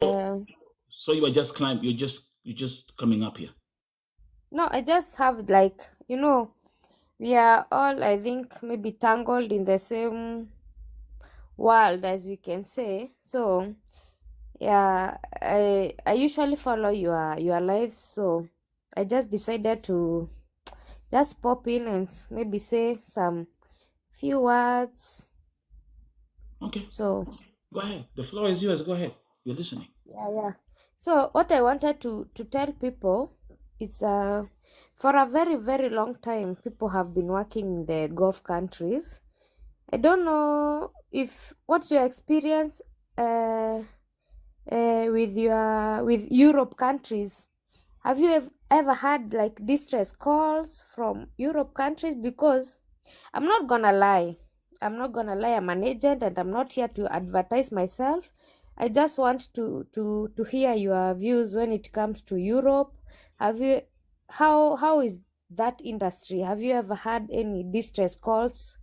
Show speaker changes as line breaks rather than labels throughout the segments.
So you are just you're just coming up here.
No, I just have like, we are all, I think, maybe tangled in the same world, as we can say. So yeah, I usually follow your lives, so I just decided to just pop in and maybe say some few words.
Okay.
So
Go ahead. The floor is yours. Go ahead. You're listening.
yeah. So what I wanted to tell people is for a very very long time people have been working in the Gulf countries. I don't know if what's your experience uh, with Europe countries. Have you ever had like distress calls from Europe countries? Because I'm not gonna lie. I'm an agent and I'm not here to advertise myself. I just want to hear your views when it comes to Europe. Have you how is that industry? Have you ever had any distress calls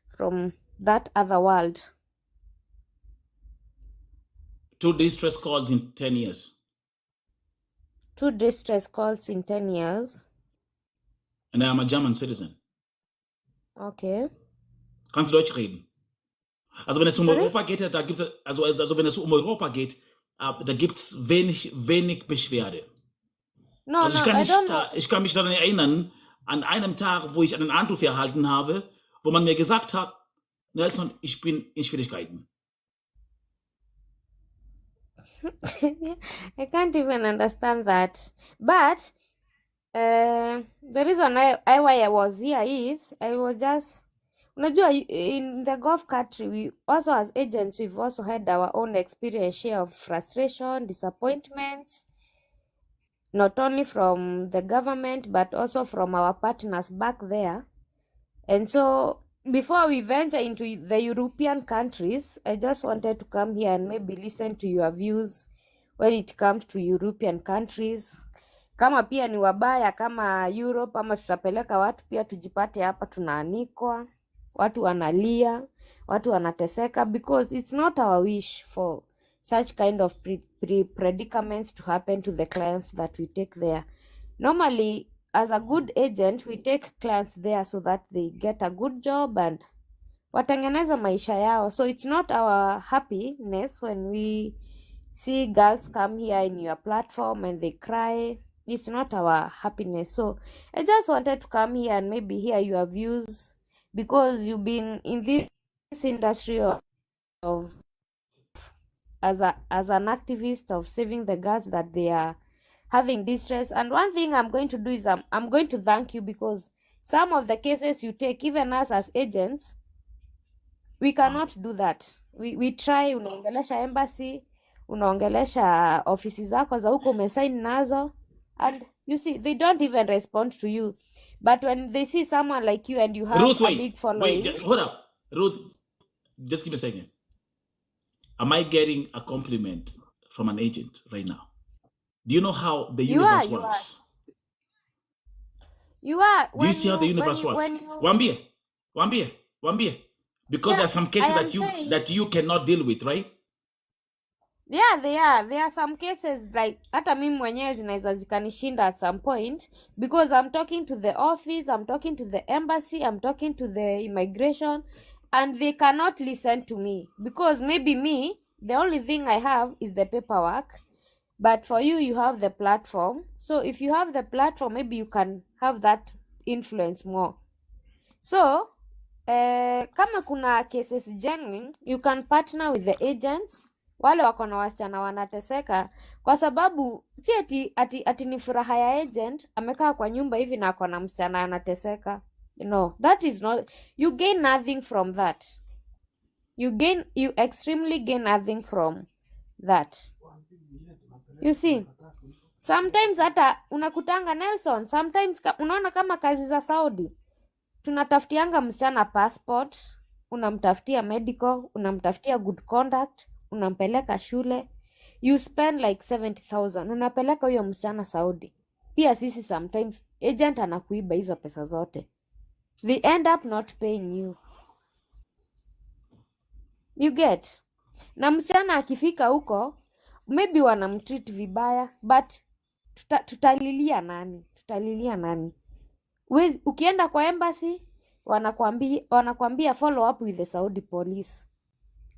from that other world?
2 distress calls in 10 years.
2 distress calls in 10 years.
And I am a German citizen.
Okay.
Kannst du Deutsch reden? Also wenn es um
Sorry?
Europa geht, da gibt es, also wenn es um Europa geht, da gibt es wenig Beschwerde.
No,
Also
I don't know.
ich kann mich daran erinnern, an einem Tag, wo ich einen Anruf erhalten habe, wo man mir gesagt hat, Nelson, ich bin in Schwierigkeiten.
I can't even understand that. But the reason why I was here is I was just unajua in the Gulf country we also as agents we've also had our own experience share of frustration, disappointments, not only from the government but also from our partners back there. And so before we venture into the European countries, I just wanted to come here and maybe listen to your views when it comes to European countries. Kama pia ni wabaya kama Europe ama tutapeleka watu pia tujipate hapa tunaanikwa, watu wanalia, watu wanateseka, because it's not our wish for such kind of predicaments to happen to the clients that we take there. Normally, as a good agent, we take clients there so that they get a good job and watengeneza maisha yao. So it's not our happiness when we see girls come here in your platform and they cry. It's not our happiness. So I just wanted to come here and maybe hear your views, because you've been in this industry of as an activist of saving the girls that they are having distress. And one thing I'm going to do is I'm going to thank you, because some of the cases you take, even us as agents, we cannot do that. We try, unaongelesha embassy, unaongelesha ofisi zako za huko umesign nazo, and you see they don't even respond to you. But when they see someone like you and you have
Ruth,
a big following.
wait, hold up. Ruth, just give me a second. Am I getting a compliment from an agent right now? Do you know how the universe works?
You are.
Do you see how the universe works? Wambie. Because there are some cases that you cannot deal with, right?
Yeah, there are some cases like hata mimi mwenyewe zinaweza zikanishinda at some point, because I'm talking to the office, I'm talking to the embassy, I'm talking to the immigration, and they cannot listen to me, because maybe me, the only thing I have is the paperwork, but for you, you have the platform. So if you have the platform, maybe you can have that influence more. So kama kuna cases genuine, you can partner with the agents wale wako na wasichana wanateseka, kwa sababu si ati ni furaha ya agent amekaa kwa nyumba hivi na ako na msichana anateseka. No, that is not, you gain nothing from that. You extremely gain nothing from that. You see, sometimes hata unakutanga Nelson, sometimes unaona kama kazi za Saudi, tunatafutianga msichana passport, unamtafutia medical, unamtafutia good conduct, unampeleka shule, you spend like 70,000, unapeleka huyo msichana Saudi. Pia sisi sometimes agent anakuiba hizo pesa zote, they end up not paying you. You get? Na msichana akifika huko maybe wanamtreat vibaya, but tutalilia nani? Ukienda kwa embassy wanakwambia follow up with the Saudi police.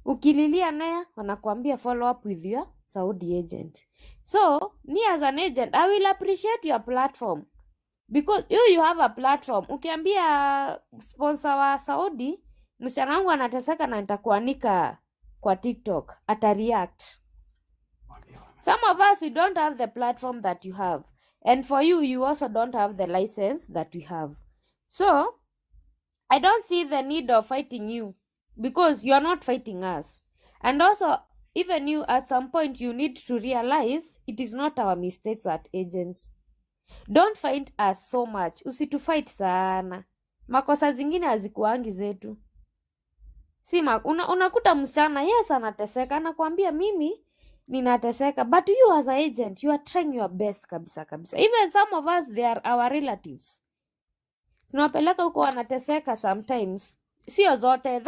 Ukililia naye wanakwambia follow up with your Saudi agent. So me as an agent, I will appreciate your platform because you have a platform. Ukiambia sponsor wa Saudi msichana wangu anateseka na nitakuanika kwa TikTok, atareact. Some of us, we don't have the platform that you have, and for you, you also don't have the license that we have. So I don't see the need of fighting you because you are not fighting us. And also, even you, at some point, you need to realize it is not our mistakes as agents. Don't fight us so much. Usitufight sana. Makosa zingine hazikuangi zetu. Si unakuta msichana, yes, anateseka, anakuambia mimi ninateseka, but you as an agent, you are trying your best kabisa. Even some of us, they are our relatives. Tunawapeleka huko wanateseka sometimes. Sio zote.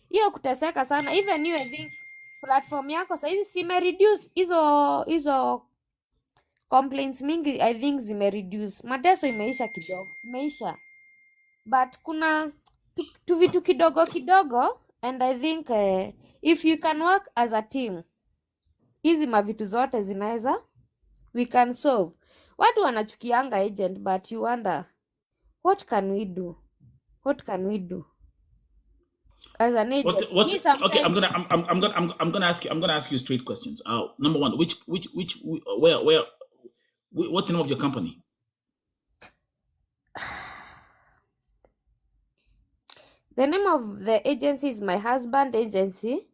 Hiyo kuteseka sana. Even you, I think, platform yako saizi simereduce hizo complaints mingi, I think zimereduce. Mateso imeisha kidogo. Imeisha. But kuna vitu kidogo, and I think if you can work as a team, hizi mavitu zote zinaweza, we can solve. Watu wanachukianga agent, but you wonder, what can we do as an agent?
Okay, I'm gonna ask you straight questions. Number one, where what's the name of your company?
The name of the agency is my husband agency,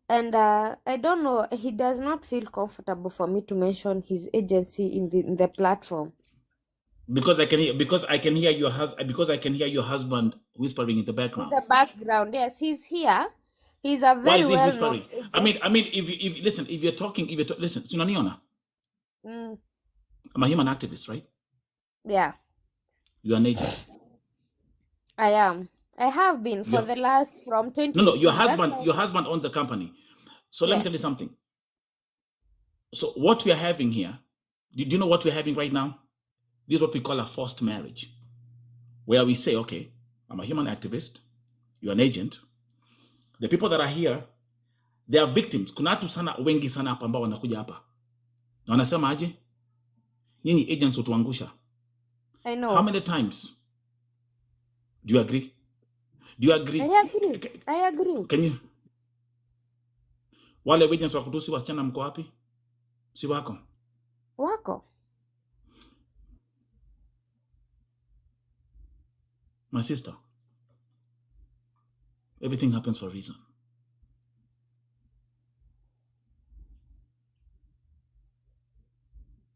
and I don't know, he does not feel comfortable for me to mention his agency in the platform.
Because I can hear your husband whispering in the background.
In the background, yes, he's here. He's a very well known agent.
I mean, if you're talking, listen, Sunaniona. I'm a human activist, right?
Yeah.
You're an agent.
I am. I have been for the last from 20.
No, your husband owns a company. So let me tell you something. So what we are having here, do you know what we're having right now? This is what we call a forced marriage, where we say, okay, I'm a human activist, you're an agent. The people that are here, they are victims. Kuna watu sana wengi sana hapa ambao wanakuja hapa. Na wanasema aje? Nyinyi agents utuangusha.
I know.
How many times? Do you agree?
I agree.
Can you? Wale agents wa kutusi wasichana mko wapi? Si wako?
Wako.
My sister, everything happens for a reason.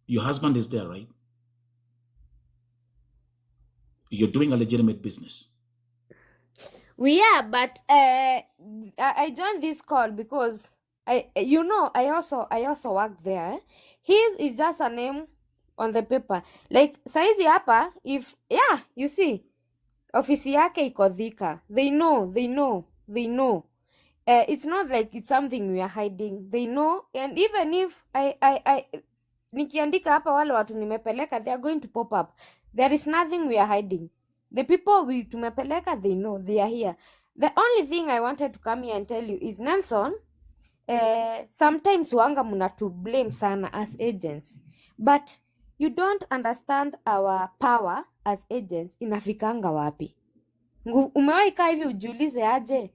Your husband is there, right? You're doing a legitimate business.
We are, but I joined this call because I also work there. His is just a name on the paper. Like saizi hapa, you see, ofisi yake iko Thika. They know. It's not like it's something we are hiding. They know, and even if I nikiandika hapa wale watu nimepeleka, they are going to pop up. There is nothing we are hiding. The people we tumepeleka, they know, they are here. The only thing I wanted to come here and tell you is, Nelson, sometimes wanga muna to blame sana as agents, but you don't understand our power as agents inafikanga wapi. Umewahi kaa hivi ujiulize aje,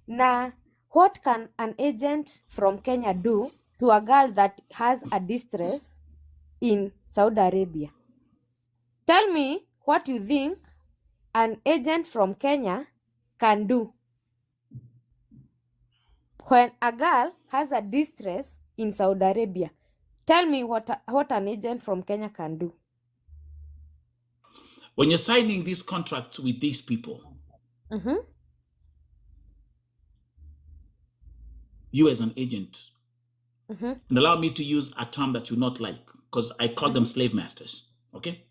na what can an agent from Kenya do to a girl that has a distress in Saudi Arabia? Tell me what you think an agent from Kenya can do when a girl has a distress in Saudi Arabia. Tell me what an agent from Kenya can do.
When you're signing these contracts with these people, you as an agent, and allow me to use a term that you not like, because I call them slave masters, okay?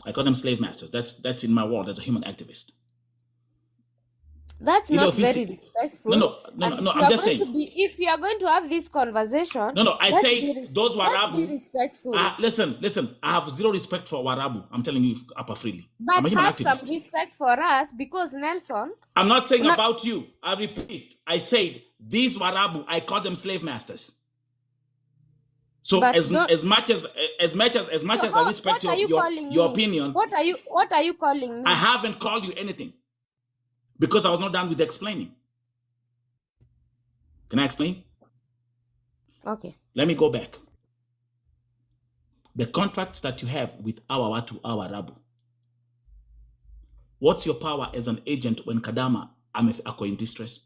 I call them slave masters. That's in my world as a human activist.
That's
ile
not very
ofisi.
respectful.
No,
And
no.
if you
I'm
are
just
going to
saying.
if you are going to have this conversation,
No. I
let's
say
be
those
let's be
Warabu.
respectful.
Listen. I have zero respect for Warabu. I'm telling you upper freely. I'm
But
a human
have some
activist.
respect for us, because Nelson,
I'm not saying
una,
about you. I repeat. I said these Warabu. I call them slave masters. So
but
as
don't.
much as
So
I respect
what are you calling
your
me?
opinion,
What are you calling me?
I haven't called you anything because I was not done with explaining. Can I explain?
Okay.
Let me go back. The contracts that you have with our Watu, our Rabu. What's your power as an agent when Kadama ako in distress?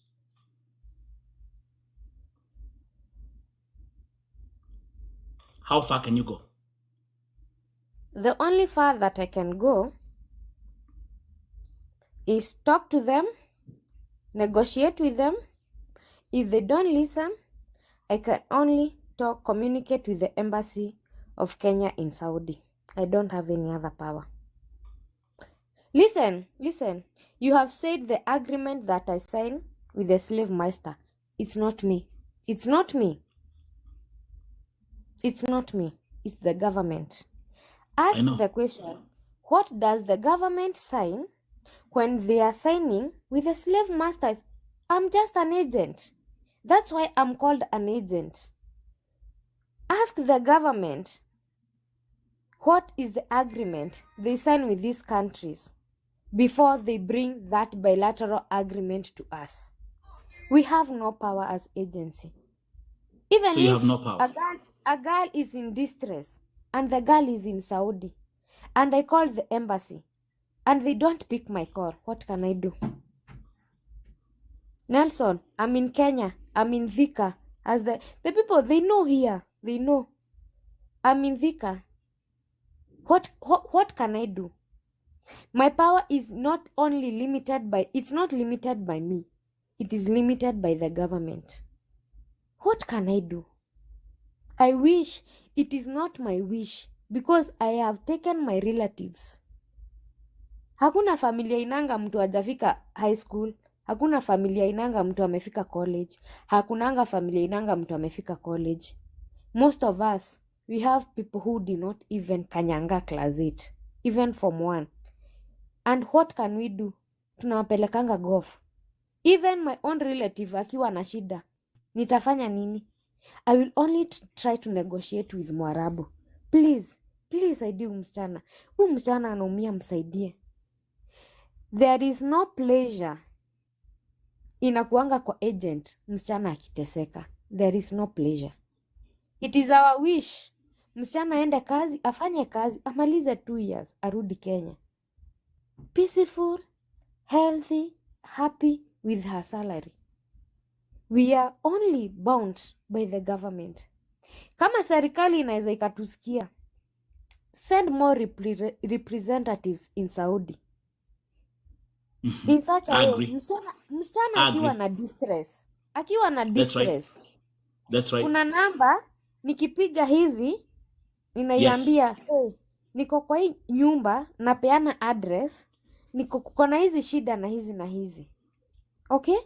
How far can you go?
The only far that I can go is talk to them, negotiate with them. If they don't listen, I can only communicate with the embassy of Kenya in Saudi. I don't have any other power. Listen. You have said the agreement that I signed with the slave master. It's not me. It's not me. It's the government. Ask the question, what does the government sign when they are signing with the slave masters? I'm just an agent. That's why I'm called an agent. Ask the government, what is the agreement they sign with these countries before they bring that bilateral agreement to us. We have no power as agency. Even
so you
if
have no power.
a girl is in distress and the girl is in Saudi and I call the embassy and they don't pick my call, what can I do? Nelson, I'm in Kenya, I'm in Thika. As the people, they know here, they know. I'm in Thika. What can I do? My power is not only limited by, it's not limited by me. It is limited by the government. What can I do? I wish it is not my wish because I have taken my relatives. Hakuna familia inanga mtu hajafika high school. Hakuna familia inanga mtu amefika college. Hakunanga familia inanga mtu amefika college. Most of us, we have people who do not even kanyanga class 8, even form 1. And what can we do? Tunawapelekanga golf. Even my own relative akiwa na shida, nitafanya nini? I will only try to negotiate with Mwarabu. Please saidie msichana. Huyu msichana anaumia, msaidie. There is no pleasure inakuanga kwa agent msichana akiteseka. There is no pleasure. It is our wish msichana aende kazi, afanye kazi, amalize 2 years, arudi Kenya. Peaceful, healthy, happy with her salary. We are only bound by the government. Kama serikali inaweza ikatusikia, send more representatives in Saudi. In such a way, msichana akiwa na distress,
That's right.
Kuna namba nikipiga hivi inaiambia, hey, niko kwa hii nyumba, napeana address, niko kuko na hizi shida na hizi na hizi. Okay?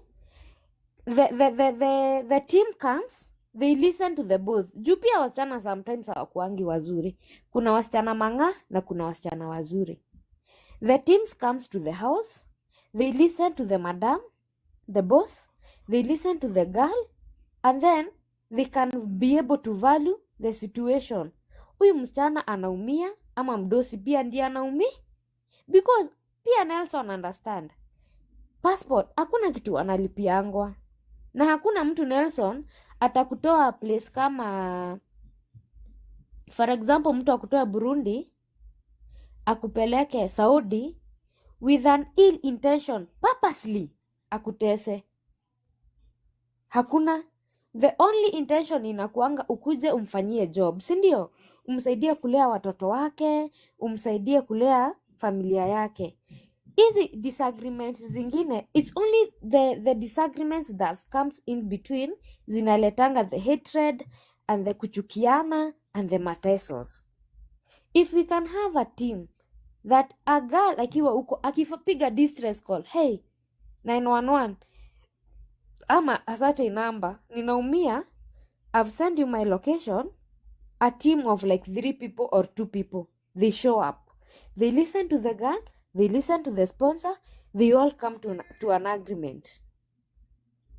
The team comes, they listen to the both. Juu pia wasichana sometimes hawakuangi wazuri. Kuna wasichana manga na kuna wasichana wazuri. The teams comes to the house, they listen to the madam, the boss, they listen to the girl, and then they can be able to value the situation. Huyu msichana anaumia ama mdosi pia ndiye anaumia? Because pia Nelson understand. Passport, hakuna kitu analipiangwa. Na hakuna mtu Nelson atakutoa place kama, for example, mtu akutoa Burundi akupeleke Saudi with an ill intention, purposely akutese. Hakuna. The only intention inakuanga ukuje umfanyie job, si ndio? Umsaidie kulea watoto wake, umsaidie kulea familia yake. Hizi disagreements zingine, it's only the disagreements that comes in between zinaletanga the hatred and the kuchukiana and the matesos. If we can have a team that a girl akiwa uko akipiga distress call, hey, 911 ama a certain number, ninaumia, I've sent you my location. A team of like 3 people or 2 people, they show up, they listen to the gun, they listen to the sponsor, they all come to an agreement.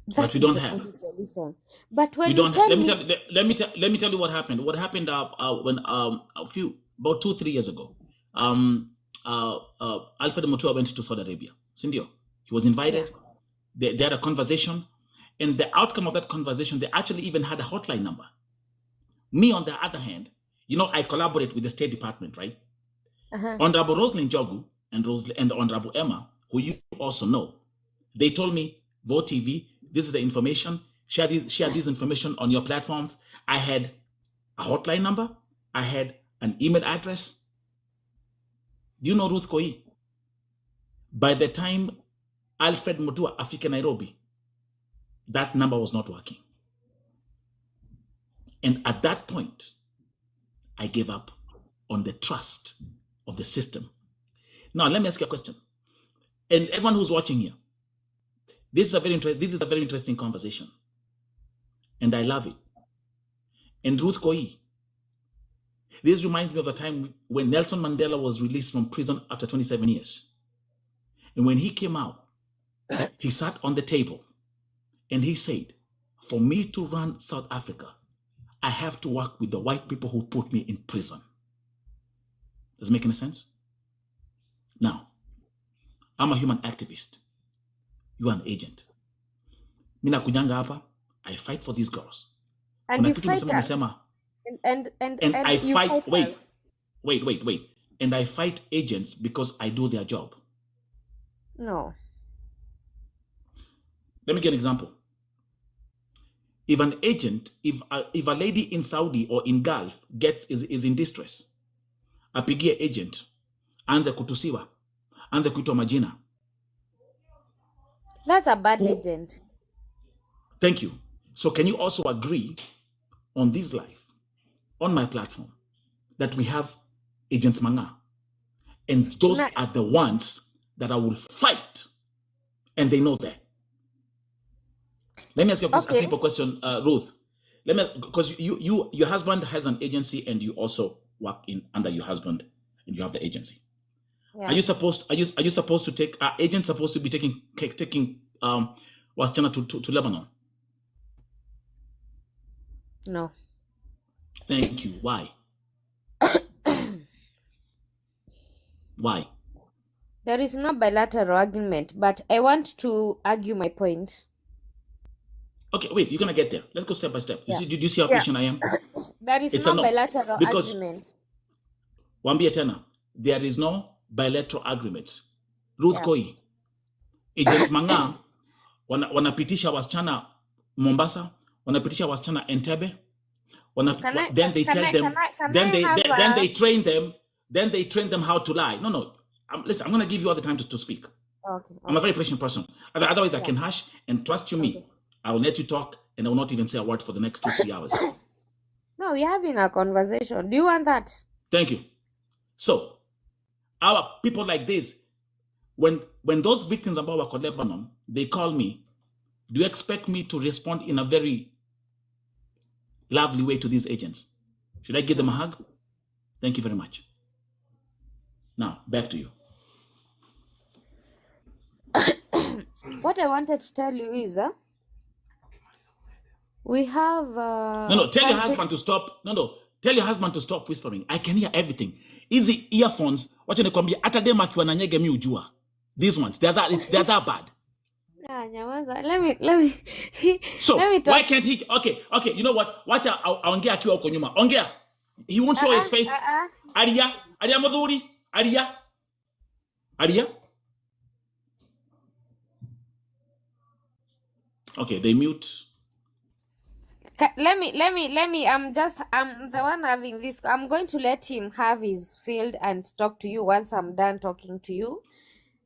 But
That
we
is
don't
the
have.
only solution. But
We
when you
don't have.
tell
Let me
me,
tell. Let me tell you what happened. What happened when about 2-3 years ago, Alfred Mutua went to Saudi Arabia. Sindio, he was
yeah,
invited. They had a conversation, and the outcome of that conversation, they actually even had a hotline number. Me, on the other hand, you know, I collaborate with the State Department, right? Honorable Rosalind Jogu and Honorable Emma, who you also know, they told me, Vote TV, this is the information, share this information on your platforms. I had a hotline number, I had an email address. Do you know Ruth Koi? By the time Alfred Mutua afika Nairobi, that number was not working. And at that point, I gave up on the trust of the system. Now, let me ask you a question. And everyone who's watching here, this is a very interesting conversation. And I love it. And Ruth Koi, this reminds me of the time when Nelson Mandela was released from prison after 27 years. And when he came out, he sat on the table and he said, for me to run South Africa, I have to work with the white people who put me in prison. Does it make any sense? Now, I'm a human activist. You are an agent. Mina kujanga hapa, I fight for these girls.
and you fight us. And
I
you
fight,
fight us.
wait. And I fight agents because I do their job.
No.
Let me give an example. If an agent, if a lady in Saudi or in Gulf is in distress, apigie agent, anze kutusiwa, anze kuitwa majina.
That's a bad agent.
Thank you. So can you also agree on this live, on my platform, that we have agents manga? And those are the ones that I will fight. And they know that. Let me ask you a simple question, Ruth. Because your husband has an agency and you also work under your husband and you have the agency. Yeah. Are you supposed to take, are agents supposed to be taking wasichana to Lebanon?
No.
Thank you. Why? Why?
There is no bilateral agreement, but I want to argue my point.
Okay, wait, you're going to get there. Let's go step by step. Yeah. Do you see how patient I am?
There is no bilateral agreement.
Wambia tena, there is no bilateral agreement. Ruth Koi, agent manga, wanapitisha wasichana Mombasa, wanapitisha wasichana Entebbe, then they tell them, then they train them how to lie. No. Listen, I'm going to give you all the time to speak. Okay. I'm a very patient person. Otherwise, I can hush and trust you me. I will let you talk and I will not even say a word for the next 2-3 hours.
No, we're having a conversation. Do you want that?
Thank you. So, our people like this, when those victims of our Lebanon, they call me, do you expect me to respond in a very lovely way to these agents? Should I give them a hug? Thank you very much. Now, back to you.
What I wanted to tell you is, we have...
tell your husband to stop. Tell your husband to stop whispering. I can hear everything. Easy earphones. Wacha nikwambia hata dem akiwa na nyege mi ujua. These ones, they're that bad.
Let me
So,
let me talk.
Why can't he? Okay, you know what? Wacha aongea akiwa huko nyuma. Ongea. He won't show his face. Aria Madhuri. Aria. Okay, they mute.
Let me, I'm the one having this. I'm going to let him have his field and talk to you once I'm done talking to you.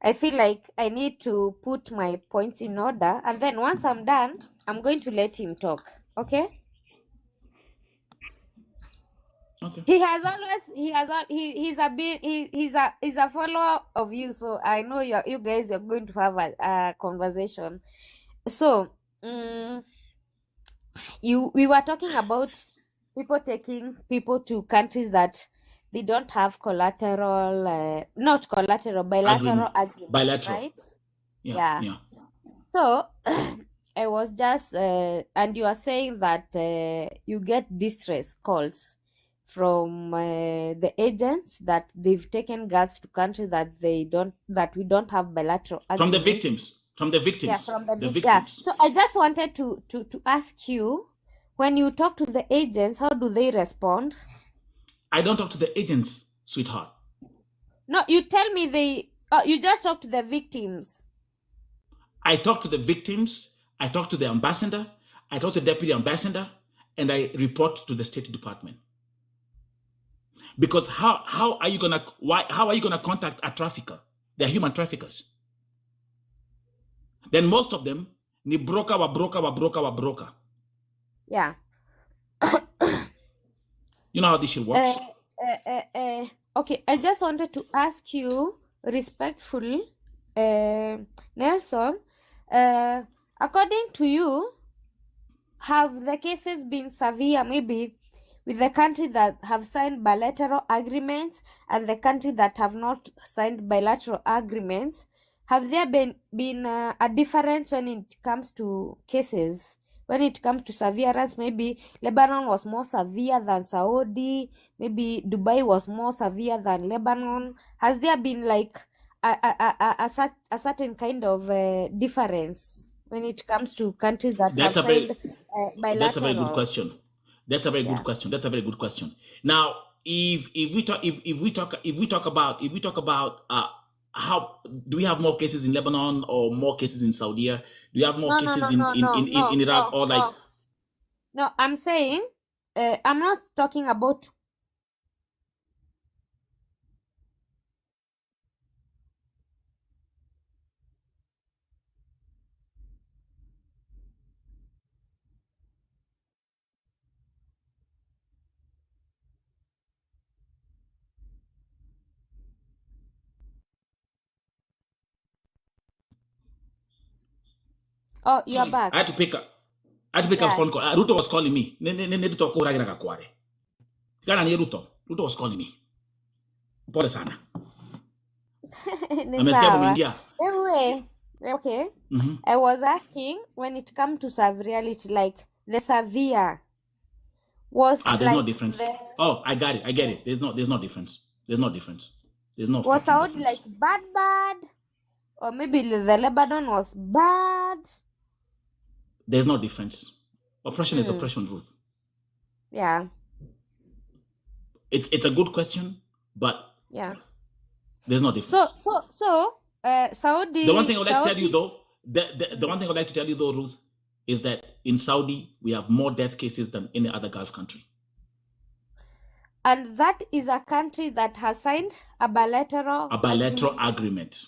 I feel like I need to put my points in order, and then once I'm done, I'm going to let him talk. Okay?
Okay.
He has always he's a follower of you, so I know you guys are going to have a conversation. So we were talking about people taking people to countries that they don't have collateral, not collateral, bilateral
Agreement.
agreements,
Bilateral.
right?
Yeah.
Yeah.
Yeah.
So I was just and you are saying that you get distress calls from the agents that they've taken girls to countries that we don't have bilateral
From the
agreements.
victims. From the
Yeah,
victims.
from the
The
yeah.
victims.
So I just wanted to ask you, when you talk to the agents, how do they respond?
I don't talk to the agents, sweetheart.
No, you tell me you just talk to the victims.
I talk to the victims. I talk to the ambassador. I talk to the deputy ambassador, and I report to the State Department. Because how are you gonna contact a trafficker? They're human traffickers. Then most of them ni broker.
Yeah.
You know how this shit works?
Okay, I just wanted to ask you respectfully, Nelson, according to you, have the cases been severe, maybe with the country that have signed bilateral agreements and the country that have not signed bilateral agreements? Have there been a difference when it comes to cases? When it comes to severance, maybe Lebanon was more severe than Saudi, maybe Dubai was more severe than Lebanon. Has there been like a certain kind of difference when it comes to countries that have signed bilateral?
That's a very good question. That's a very
Yeah.
good question. That's a very good question. Now, if we talk about how do we have more cases in Lebanon or more cases in Saudi? Do you have more cases in Iraq or like?
No, I'm saying I'm not talking about. Oh, you're
Sorry,
back.
I had to pick up a phone call. Ruto was calling me. Ruto was calling me. Pole sana.
Anyway, okay. I was asking, when it comes to severity, like the severe was
there's
like
no difference. Oh, I got it. There's no difference. There's no difference. There's no
was Saudi
difference.
like bad, or maybe the Lebanon was bad.
There's no difference. Oppression is oppression, Ruth.
Yeah.
It's a good question, but
yeah,
there's no difference.
So Saudi.
The one thing I'd like to tell you though, the one thing I'd like to tell you though, Ruth, is that in Saudi we have more death cases than any other Gulf country.
And that is a country that has signed a bilateral
agreement.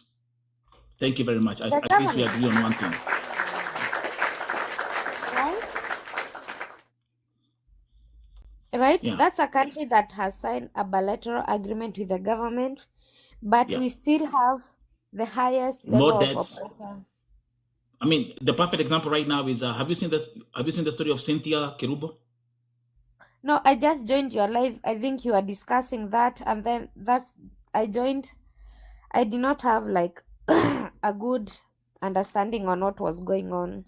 Thank you very much. At least we agree on one thing.
Right? Yeah. That's a country that has signed a bilateral agreement with the government, but we still have the highest level of oppression.
I mean, the perfect example right now is have you seen the story of Cynthia Kerubo?
No, I just joined your live. I think you are discussing that, and then I joined. I did not have like a good understanding on what was going on.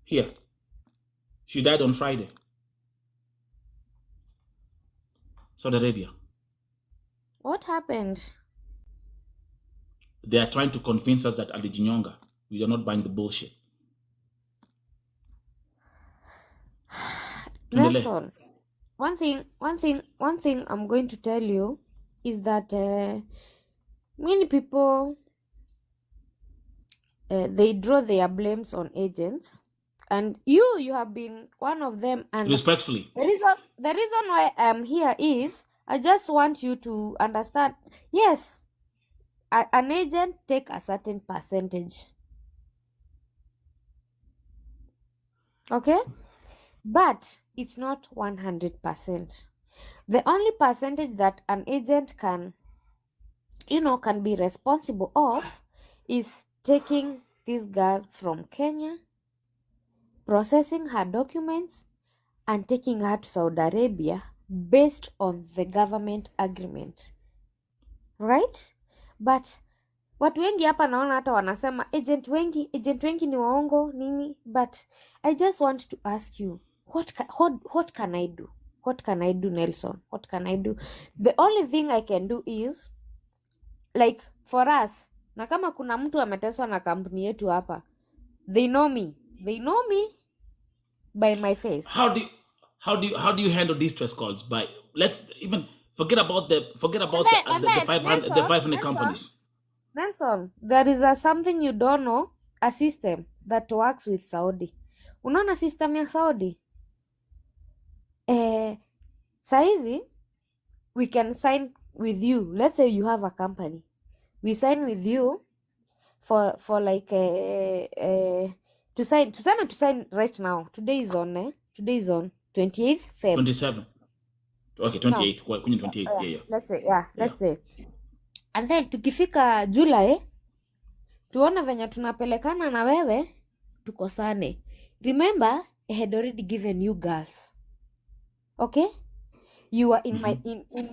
Here, she died on Friday. Saudi Arabia.
What happened?
They are trying to convince us that Ali Jinyonga, we are not buying the bullshit.
Nelson, one thing I'm going to tell you is that many people they draw their blames on agents, and you have been one of them. And
respectfully,
the reason why I'm here is I just want you to understand. Yes, an agent take a certain percentage. Okay. but it's not 100%. The only percentage that an agent can be responsible of is taking this girl from Kenya, processing her documents, and taking her to Saudi Arabia based on the government agreement, right? But watu wengi hapa naona hata wanasema agent wengi ni waongo nini, but I just want to ask you, what can I do? What can I do, Nelson? What can I do? The only thing I can do is like for us, na kama kuna mtu ameteswa na kampuni yetu hapa, they know me by my face.
How do you handle these stress calls? By let's even forget about the 500 companies.
Nelson, there is something you don't know, a system that works with Saudi. Unaona system ya Saudi? Saizi we can sign with you. Let's say you have a company. We sign with you for like to sign right now. Today is on 28th Feb.
27. Okay, 28th. No. 28th. Yeah.
Let's say. And then tukifika July tuona venye tunapelekana na wewe tukosane. Remember, I had already given you girls. Okay? You are in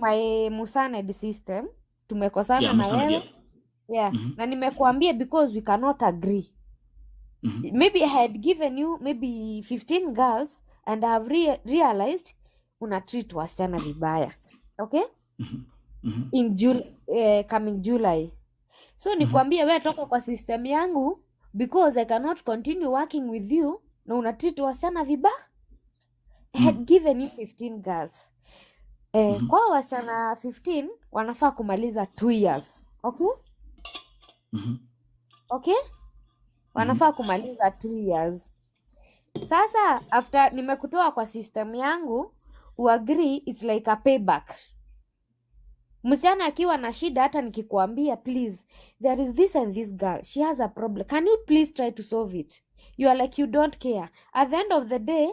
my Musaned system. Tumekosana na wewe. Yeah. Na nimekuambia because we cannot agree. Maybe I had given you maybe 15 girls and I have realized una treat wasichana vibaya. Okay? In coming July. So nikwambia wewe toka kwa system yangu because I cannot continue working with you na una treat wasichana vibaya. I had given you 15 girls. Kwa wasichana 15 wanafaa kumaliza 2 years. Okay? Okay? Wanafaa kumaliza 2 years. Sasa after nimekutoa kwa system yangu, uagree it's like a payback. Msichana akiwa na shida hata nikikuambia please there is this and this girl, she has a problem, can you please try to solve it? You are like you don't care. At the end of the day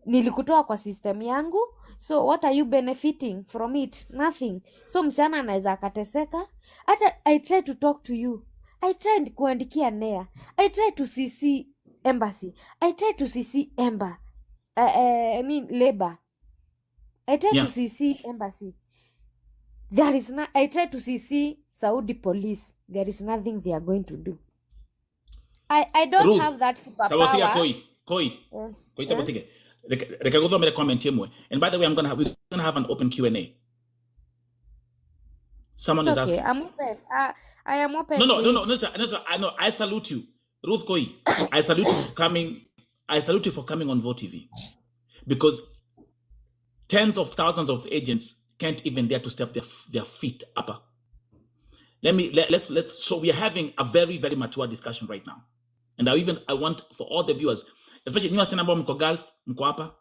nilikutoa kwa system yangu, so what are you benefiting from it? Nothing. So msichana anaweza akateseka. Hata I try to talk to you, I tried kuandikia NEA, I tried to CC embassy, I tried to CC Emba labor, I tried to CC embassy. There is not. I tried to CC Saudi police. There is nothing they are going to do. I don't Ruth, have that superpower.
And by the way, we're gonna have an open Q&A. Someone is asking.
I'm open. I am open.
No. I know. I salute you, Ruth Koi. I salute you for coming. I salute you for coming on Vote TV, because tens of thousands of agents can't even dare to step their feet up. Let's so we are having a very, very mature discussion right now. And I want for all the viewers, especially new ambao mko Gulf, mko hapa,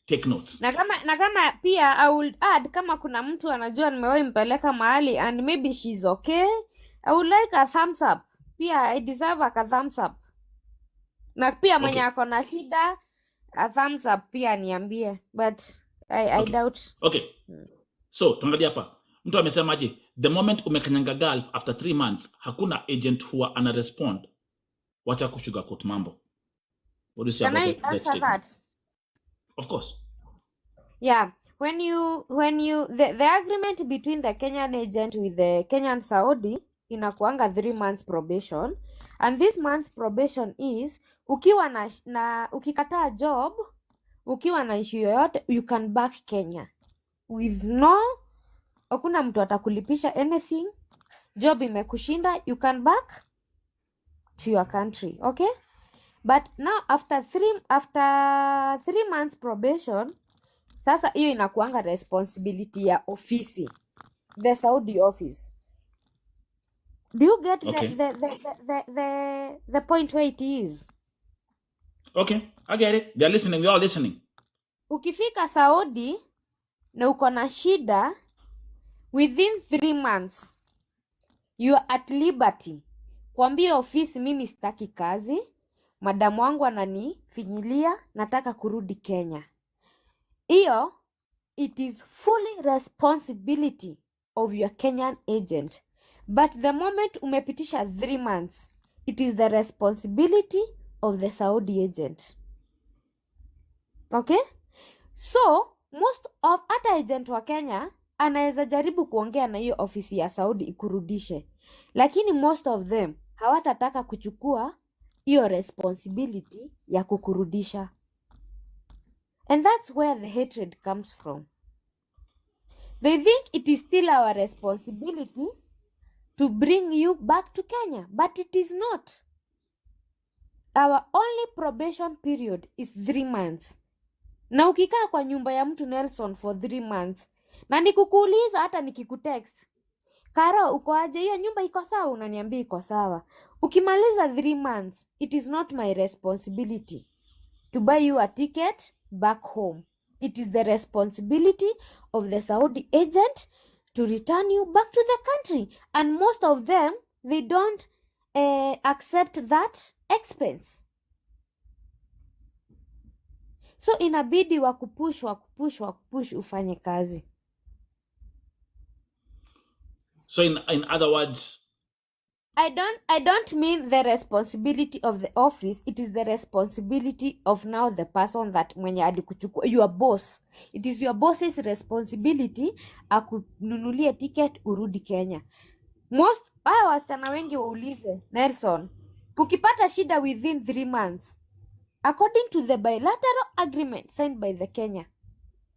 take notes.
Na kama pia I will add, kama kuna mtu anajua nimewahi mpeleka mahali and maybe she's okay, I would like a thumbs up. Pia I deserve a thumbs up. Na pia mwenye ako na shida, a thumbs up pia niambie, but I doubt.
Okay. So, tuangalia hapa. Mtu amesemaje? The moment umekanyanga Gulf after 3 months, hakuna agent huwa ana respond. Wacha kusugarcoat mambo. What do you say
about
that? Can I answer that? Of course.
Yeah. When you the agreement between the Kenyan agent with the Kenyan Saudi inakuanga 3 months probation, and this month's probation is ukiwa na ukikataa job, ukiwa na issue yoyote, you can back Kenya with no, hakuna mtu atakulipisha anything. Job imekushinda, you can back to your country. Okay? But now after 3 months probation, sasa hiyo inakuanga responsibility ya ofisi, the Saudi office. Do you get the point where it is?
Okay, I get it. They're listening. We are listening.
Ukifika Saudi na uko na shida, within 3 months you are at liberty kuambia ofisi mimi sitaki kazi, madamu wangu ananifinyilia, nataka kurudi Kenya. Hiyo, it is fully responsibility of your Kenyan agent. But the moment umepitisha 3 months, it is the responsibility of the Saudi agent. Okay? So, most of hata agent wa Kenya anaweza jaribu kuongea na hiyo ofisi ya Saudi ikurudishe. Lakini most of them hawatataka kuchukua hiyo responsibility ya kukurudisha. And that's where the hatred comes from. They think it is still our responsibility to bring you back to Kenya, but it is not. Our only probation period is 3 months. Na ukikaa kwa nyumba ya mtu Nelson for 3 months, na nikukuuliza hata nikikutext, Karo, uko aje? Hiyo nyumba iko sawa? Unaniambia iko sawa. Ukimaliza 3 months, it is not my responsibility to buy you a ticket back home. It is the responsibility of the Saudi agent to return you back to the country. And most of them, they don't accept that expense. So inabidi wakupush ufanye kazi.
So in other words,
I don't mean the responsibility of the office. It is the responsibility of now the person that mwenye alikuchukua, your boss. It is your boss's responsibility akununulie ticket urudi Kenya. Most wasichana wengi waulize, Nelson, ukipata shida within 3 months, according to the bilateral agreement signed by the Kenya,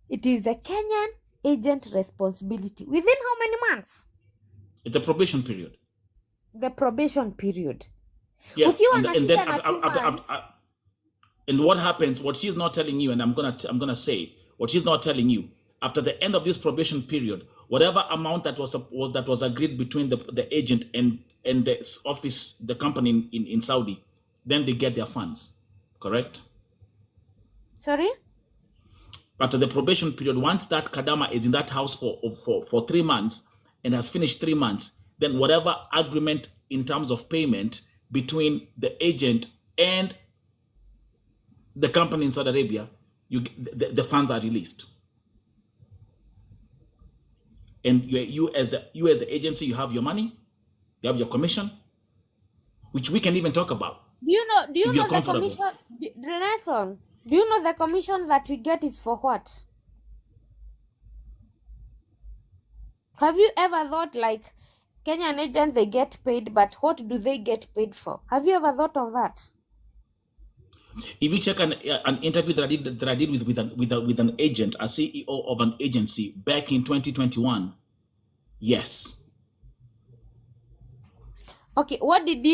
it is the Kenyan agent responsibility. Within how many months?
the probation period.
The probation period.
Yeah.
Ukiwa na shida na 2 months.
And what happens, what she's not telling you, and I'm gonna say, what she's not telling you, after the end of this probation period, whatever amount that was agreed between the agent and the office, the company in Saudi, then they get their funds. Correct?
Sorry?
After the probation period, once that Kadama is in that house for 3 months and has finished 3 months, then whatever agreement in terms of payment between the agent and the company in Saudi Arabia, the funds are released. And you as the agency, you have your money, you have your commission, which we can even talk about.
Do you know the commission, Nelson? Do you know the commission that we get is for what? Have you ever thought, like, Kenyan agents, they get paid, but what do they get paid for? Have you ever thought of that?
If you check an interview that I did with an agent, a CEO of an agency back in 2021, yes.
Okay, what did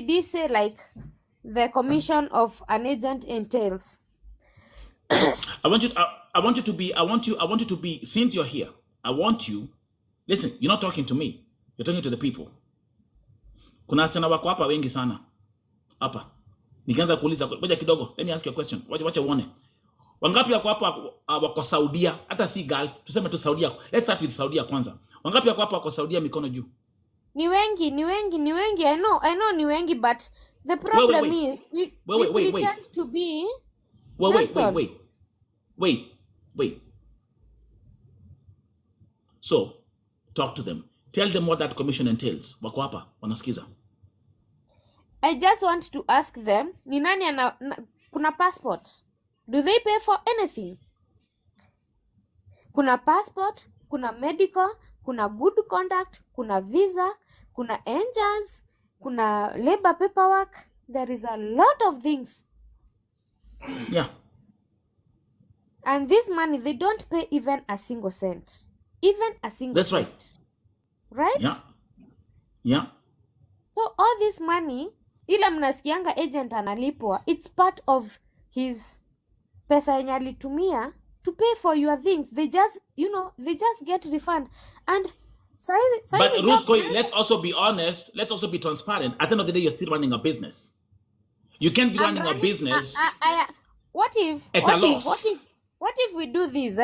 he say, like, the commission of an agent entails?
I want you to be, since you're here, I want you, listen, you're not talking to me, you're talking to the people. Kuna wasichana wako hapa wengi sana. Hapa. Nikianza kuuliza, ngoja kidogo, let me ask you a question. Wacha uone. Wangapi wako hapa wako Saudia, hata si Gulf, tuseme tu Saudia. Let's start with Saudia kwanza. Wangapi wako hapa wako Saudia mikono juu?
Ni wengi. I know ni wengi, but the problem is we pretend to be
Wait. So, talk to them. Tell them what that commission entails. Wako hapa, wanasikiza.
I just want to ask them, ni nani kuna passport? Do they pay for anything? Kuna passport, kuna medical, kuna good conduct, kuna visa, kuna NJAS, kuna labor paperwork. There is a lot of things.
Yeah.
And this money, they don't pay even a single cent. Even a single
That's
cent.
Right.
Right?
Yeah.
So all this money, ila mnasikianga agent analipwa, it's part of his pesa yenye alitumia to pay for your things. They just, they just get refund. And
but Ruth Koi, let's also be honest, let's also be transparent. At the end of the day, you're still running a business. You can't be running a business.
What if we do this,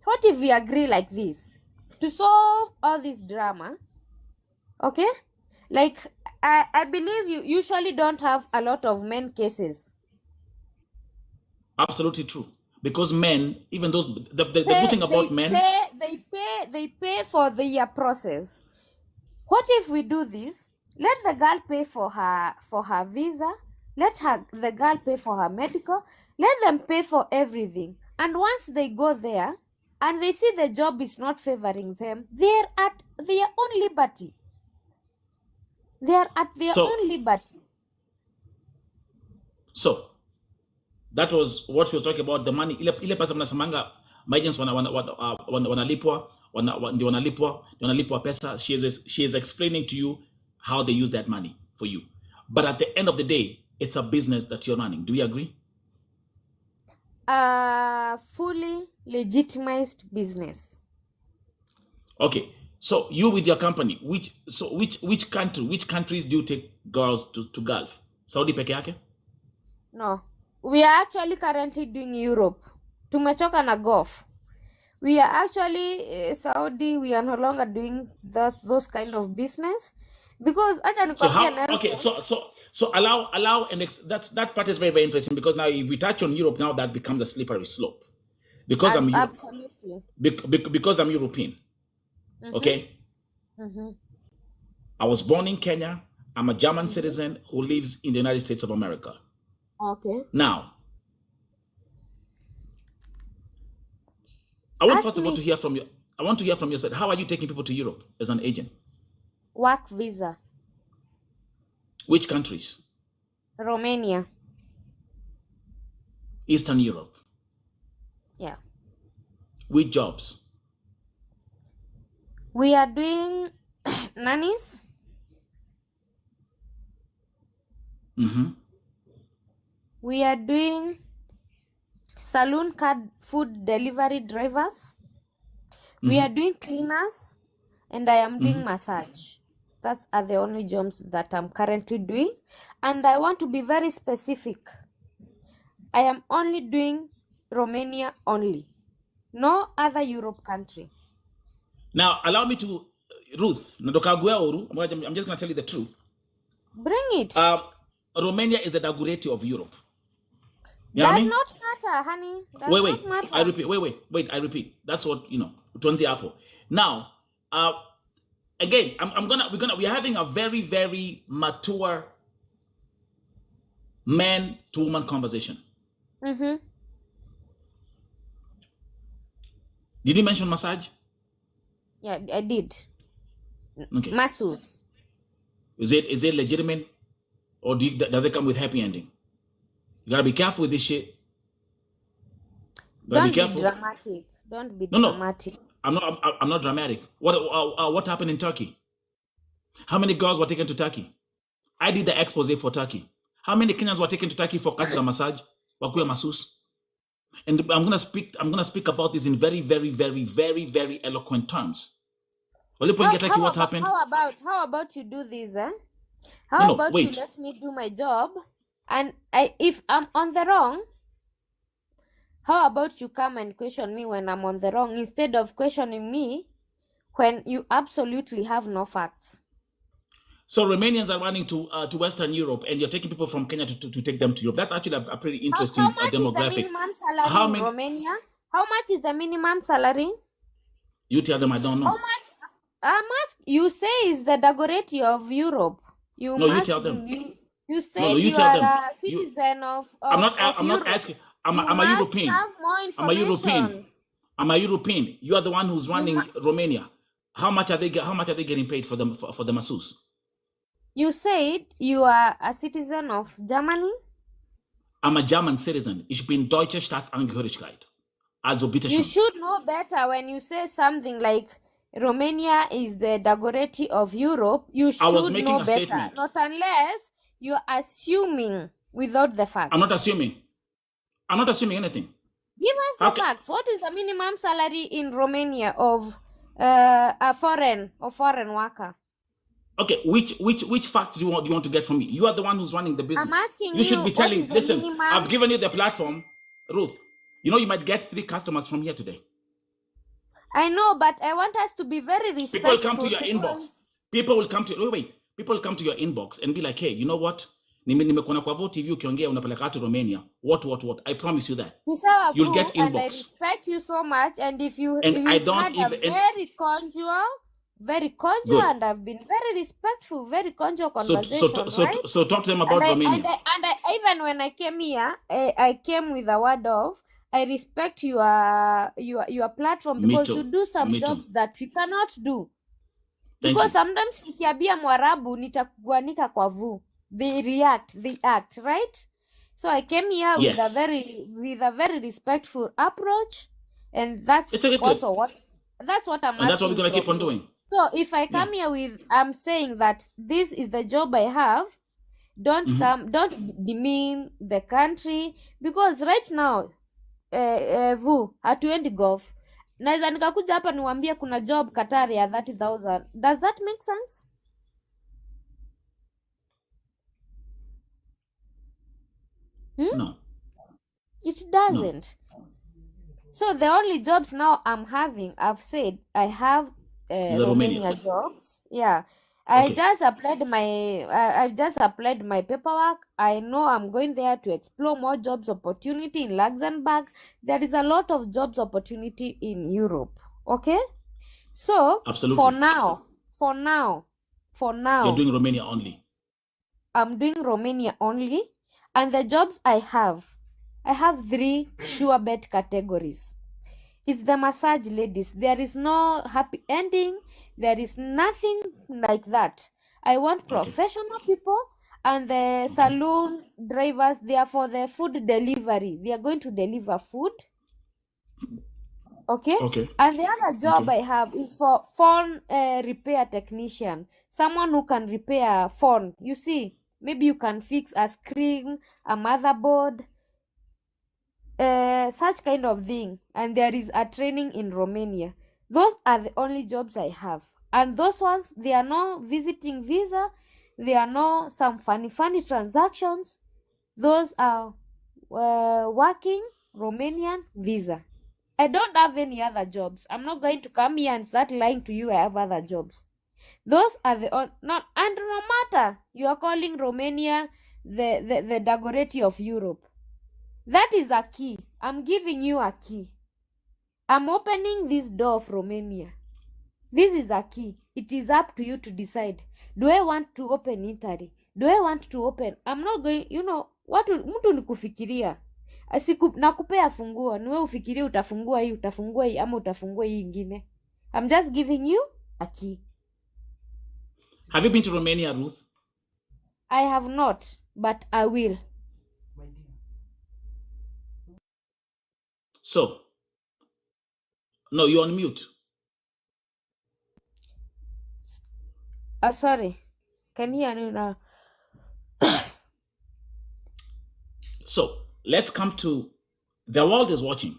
What if we agree like this? To solve all this drama, okay? Like, I believe you usually don't have a lot of men cases.
Absolutely true. Because men, even those, the good thing about men,
They pay for their process. What if we do this? Let the girl pay for her visa. Let the girl pay for her medical. Let them pay for everything. And once they go there and they see the job is not favoring them, they're at their own liberty. They're at their
So-
own liberty.
so that was what she was talking about, the money. Ile pesa mnasemanga maagents wanalipwa ndio wanalipwa pesa. She is explaining to you how they use that money for you. But at the end of the day, it's a business that you're running. Do we agree?
Fully legitimized business.
Okay. So you with your company, which countries do you take girls to Gulf? Saudi peke yake?
No. We are actually currently doing Europe. Tumechoka na Gulf. We are actually Saudi. We are no longer doing those kind of business because
So how? Okay. So allow that part is very, very interesting, because now if we touch on Europe, now that becomes a slippery slope, because I'm
absolutely
because I'm European. Okay. I was born in Kenya. I'm a German citizen who lives in the United States of America.
Okay.
Now, I want
Ask
first of all
me.
to hear from you. I want to hear from your side. How are you taking people to Europe as an agent?
Work visa.
Which countries?
Romania.
Eastern Europe.
Yeah.
Which jobs?
We are doing nannies. We are doing saloon card food delivery drivers. We are doing cleaners, and I am doing massage. That's are the only jobs that I'm currently doing. And I want to be very specific. I am only doing Romania only. No other Europe country.
Now, allow me to, Ruth, I'm just going to tell you the truth.
Bring it.
Romania is the Daguretti of Europe. You know what I
Does
mean?
not matter, honey. Does
Wait,
not matter.
I repeat. Wait, I repeat. That's what, Tuanzi Apple. Now, again, we're having a very, very mature man to woman conversation.
Mm-hmm.
Did you mention massage?
Yeah, I did.
Okay.
Masseuse.
Is it legitimate, or does it come with happy ending? You gotta be careful with this shit.
Don't be dramatic. Don't be dramatic.
I'm not dramatic. What happened in Turkey? How many girls were taken to Turkey? I did the expose for Turkey. How many Kenyans were taken to Turkey for Kasa massage? Wakuya masseuse? And I'm gonna speak about this in very, very, very, very, very eloquent terms. What happened?
How about you do this, eh? How about
wait.
you let me do my job, and if I'm on the wrong, how about you come and question me when I'm on the wrong instead of questioning me when you absolutely have no facts?
So Romanians are running to Western Europe, and you're taking people from Kenya to take them to Europe. That's actually a pretty interesting
How much
demographic.
is the minimum salary in Romania? How much is the minimum salary?
You tell them I don't know.
How much? You say is the Dagoretti of Europe. You
tell them.
You say you
tell
are
them.
a citizen of
I'm not
Europe.
asking. I'm a European.
Have more information.
I'm a European. You are the one who's running Romania. How much are they getting paid for the masseuse?
You said you are a citizen of Germany.
I'm a German citizen. Ich bin deutsche Staatsangehörigkeit. Also bitte
You
schön.
should know better when you say something like Romania is the Dagoretti of Europe. You should know better.
Statement.
Not unless you're assuming without the facts.
I'm not assuming anything.
Give us the facts. What is the minimum salary in Romania of a foreign worker?
Okay, which facts do you want to get from me? You are the one who's running the business.
I'm asking
you. You should be telling.
what is the
Listen,
minimum?
I've given you the platform, Ruth. You might get 3 customers from here today.
I know, but I want us to be very respectful.
People will come to your inbox. People will come to. Wait. People come to your inbox and be like, hey, you know what? Nimekuona kwa Vo TV ukiongea unapeleka watu Romania. What? I promise you that. You'll get inbox.
And I respect you so much. And if you
I don't
had
even,
a very cordial, and I've been very respectful, very cordial conversation, right?
So talk to them about Romania.
And I, even when I came here, I came with a word of, I respect your platform, because you do some jobs that we cannot do. Because sometimes nikiambia Mwarabu nitakuanika kwa Vu. They act, right? So I came here with a very respectful approach, and that's also what I'm asking.
And that's what we're gonna keep on doing.
So if I come here with, I'm saying that this is the job I have, don't demean the country, because right now Vu hatuendi golf. Naweza nikakuja hapa niwaambie kuna job Qatar ya 30,000. Does that make sense?
No.
It doesn't. No. So the only jobs now I'm having, I've said I have Romania jobs. Yeah. I just applied I've just applied my paperwork. I know I'm going there to explore more jobs opportunity in Luxembourg. There is a lot of jobs opportunity in Europe. Okay? So
absolutely.
For now,
you're doing Romania only.
I'm doing Romania only, and the jobs I have 3 sure bet categories. It's the massage ladies. There is no happy ending. There is nothing like that. I want professional people, and the salon drivers, they are for the food delivery. They are going to deliver food. Okay? And the other job I have is for phone repair technician. Someone who can repair phone. You see, maybe you can fix a screen, a motherboard, such kind of thing. And there is a training in Romania. Those are the only jobs I have. And those ones, they are no visiting visa. They are no some funny transactions. Those are working Romanian visa. I don't have any other jobs. I'm not going to come here and start lying to you I have other jobs. Those are the and no matter you are calling Romania the Dagoretti of Europe. That is a key. I'm giving you a key. I'm opening this door of Romania. This is a key. It is up to you to decide. Do I want to open Italy? Do I want to open? I'm not going, mtu ni kufikiria. Nakupea funguo, niwe ufikirie utafungua hii ama utafungua hii ingine. I'm just giving you a key.
Have you been to Romania, Ruth?
I have not, but I will.
So, no, you're on mute.
Sorry. Can you hear me now?
So, let's come to the world is watching.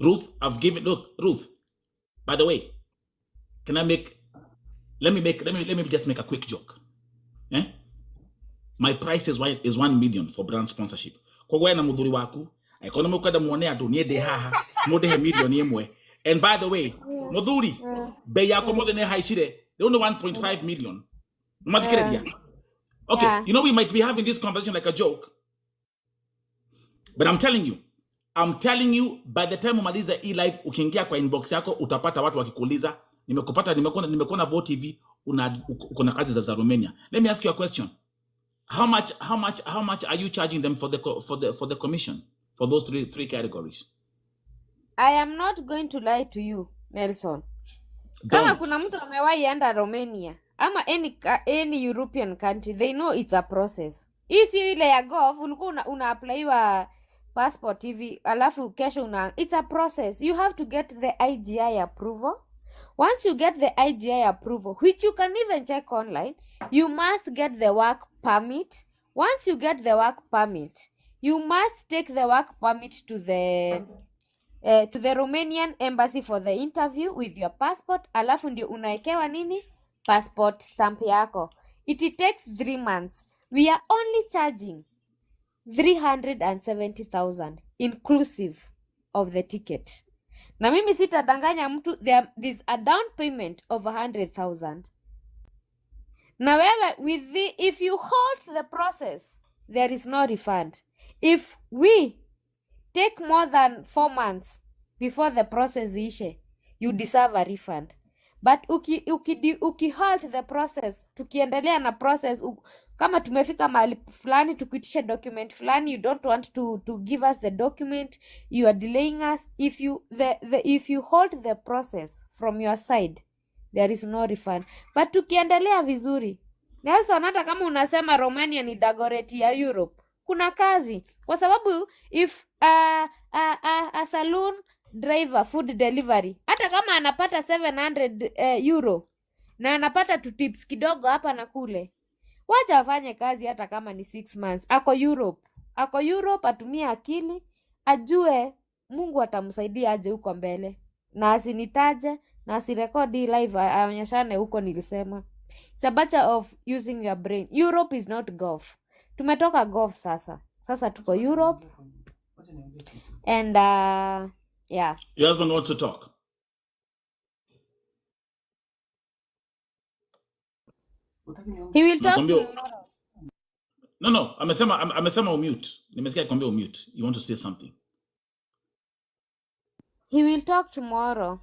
Ruth, Ruth, by the way, let me just make a quick joke. My price is 1 million for brand sponsorship. Kwa na mudhuri waku, aikona mukada muone adu nie de haha, mode he million yemwe. And by the way, mudhuri, be yako more than haishire, they only 1.5 million. Okay, we might be having this conversation like a joke. But I'm telling you, by the time umaliza live ukiingia kwa inbox yako utapata watu wakikuuliza nimekuona Vo TV uko na kazi za Romania. Let me ask you a question. How much are you charging them for the commission for those three categories?
I am not going to lie to you, Nelson. Kama kuna mtu amewahi enda Romania ama any European country, they know it's a process. Hii si ile ya golf ulikuwa una apply passport hivi alafu kesho it's a process. You have to get the IGI approval. Once you get the IGI approval, which you can even check online, you must get the work permit. Once you get the work permit, you must take the work permit to the Romanian embassy for the interview with your passport. Alafu ndio unaekewa nini? Passport stamp yako. It takes 3 months. We are only charging 370,000 inclusive of the ticket. Na mimi sitadanganya mtu, there is a down payment of 100,000. Na wewe if you halt the process, there is no refund. If we take more than 4 months before the process ishe, you deserve a refund. But uki halt the process, tukiendelea na process, kama tumefika mahali fulani tukuitisha document fulani, you don't want to give us the document, you are delaying us. If you halt the process from your side, there is no refund. But tukiendelea vizuri, Nelson, hata kama unasema Romania ni Dagoretti ya Europe, kuna kazi, kwa sababu if a saloon driver food delivery, hata kama anapata 700 euro na anapata tu tips kidogo hapa na kule, wacha afanye kazi hata kama ni 6 months. Ako Europe, atumie akili, ajue Mungu atamsaidia aje huko mbele, na asinitaje na asirekodi live aonyeshane huko nilisema. It's a matter of using your brain. Europe is not golf. Tumetoka golf sasa tuko Europe. And yeah,
Your husband wants to talk.
he will talk
Nakwambia-
tomorrow.
No, amesema umute. Nimesikia kwambia umute. You want to say something.
He will talk tomorrow.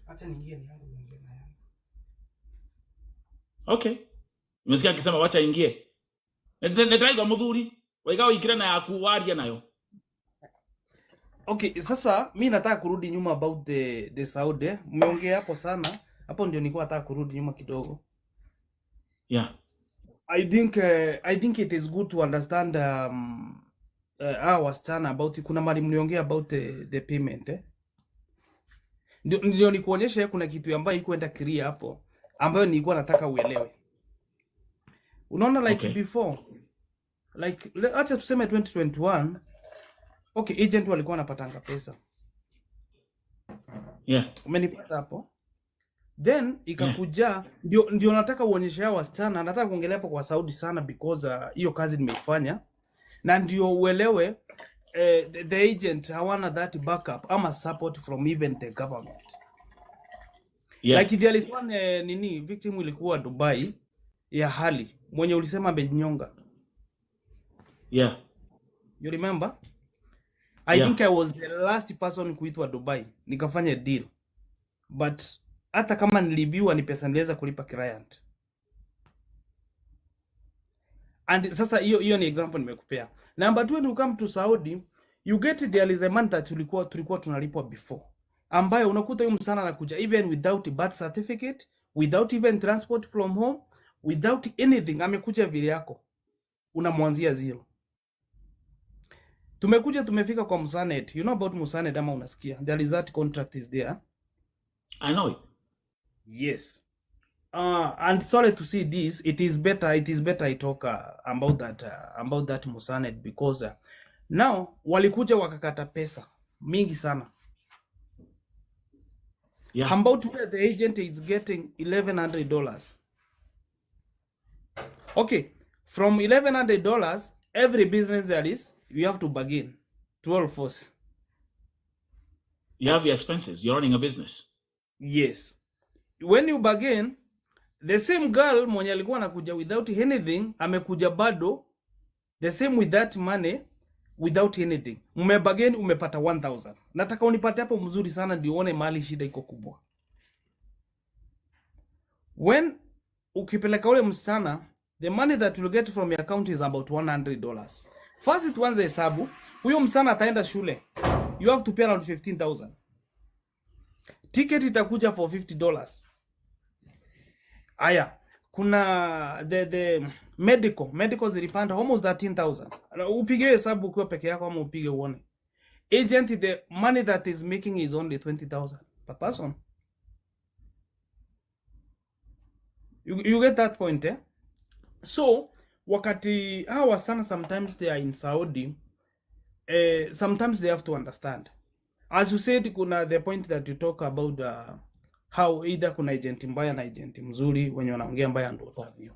Acha niingie nianze kuongea na yeye.
Okay. Nimesikia akisema wacha ingie. Netaiga muthuri. Waigawa ikira na yaku waria nayo.
Okay, sasa mi nataka kurudi nyuma about the Saudi. Mmeongea hapo sana. Hapo ndio nilikuwa nataka kurudi nyuma kidogo.
Yeah.
I think it is good to understand our wasichana about kuna mali mliongea about the payment Ndio nikuonyeshe kuna kitu ambayo iko enda clear hapo ambayo nilikuwa nataka uelewe. Unaona like
Okay.
before like acha tuseme 2021 okay, agent walikuwa wanapatanga pesa.
Yeah.
Umenipata hapo? Then ikakuja ndio nataka uonyeshe hao wasichana, nataka kuongelea hapo kwa Saudi sana because hiyo kazi nimeifanya na ndio uelewe the agent hawana that backup ama support from even the government.
Yeah.
Like there is one victim ilikuwa Dubai ya hali mwenye ulisema amejinyonga.
Yeah.
You remember? I
Yeah.
think I was the last person kuitwa Dubai nikafanya deal, but hata kama nilibiwa ni pesa niliweza kulipa client. And sasa hiyo ni example nimekupea. Number 2, when you come to Saudi, you get there is a month that tulikuwa tunalipwa before, ambayo unakuta huyo msana anakuja even without birth certificate, without even transport from home, without anything, amekuja vile yako, unamwanzia zero. Tumefika kwa Musanet. You know about Musanet ama unasikia? There is that contract is there.
I know it.
Yes. And sorry to see this. It is better I talk about that Musanet because now walikuja wakakata pesa mingi sana.
Yeah.
About where the agent is getting $1,100. Okay, from $1,100, every business there is, you have to bargain 12 force.
You have your expenses. You're running a business.
Yes. When you bargain, the same girl mwenye alikuwa anakuja without anything amekuja bado the same with that money without anything. Bargain, umepata 1,000. Nataka unipate hapo mzuri sana ndio uone mali shida iko kubwa. When ukipeleka ule msana, the money that you get from your account is about $100. First tuanze hesabu, huyo msana ataenda shule. You have to pay around 15,000. Ticket itakuja for $50. Aya, kuna the medical zilipanda almost 13,000. Upige hesabu ukiwa peke yako ama upige uone. Agent, the money that is making is only 20,000 per person. You get that point, eh? So wakati hawa sana sometimes they are in Saudi, sometimes they have to understand. As you said, kuna the point that you talk about how either kuna agent mbaya na agent mzuri, wenye wanaongea mbaya ndio utavyo.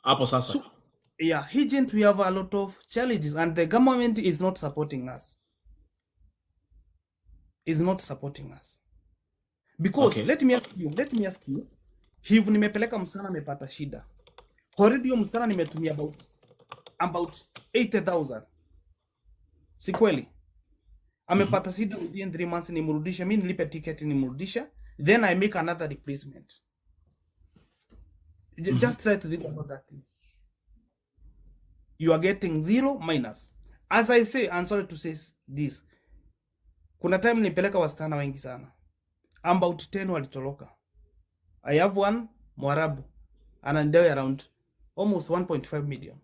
Hapo sasa.
So, yeah, agent, we have a lot of challenges and the government is not supporting us. Is not supporting us. Because
Okay.
let me ask you, hivi nimepeleka msichana amepata shida. Already hiyo msichana nimetumia about 80,000. Si kweli? Amepata shida within 3 months, nimrudishe, mimi nilipe ticket nimrudishe, then I make another replacement. Just try to think about that thing. You are getting zero minus. As I say, I'm sorry to say this. Kuna time nipeleka wasichana wengi sana. About 10 walitoroka. I have one Mwarabu anadai around almost 1.5 million.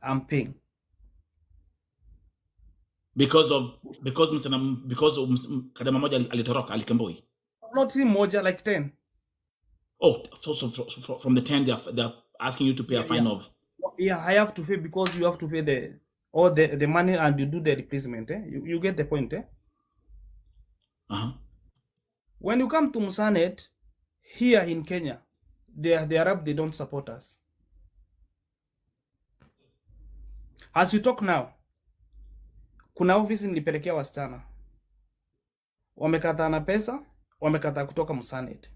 I'm paying.
Because kadama moja alitoroka alikemboi.
Not him moja, like 10.
Oh, so from the 10 they're asking you to pay a fine of.
Yeah, I have to pay because you have to pay the money and you do the replacement. You get the point, When you come to Musanet, here in Kenya, the Arab, they don't support us. As you talk now, kuna office nilipelekea wasichana. Wamekataa na pesa, wamekataa kutoka Musanet.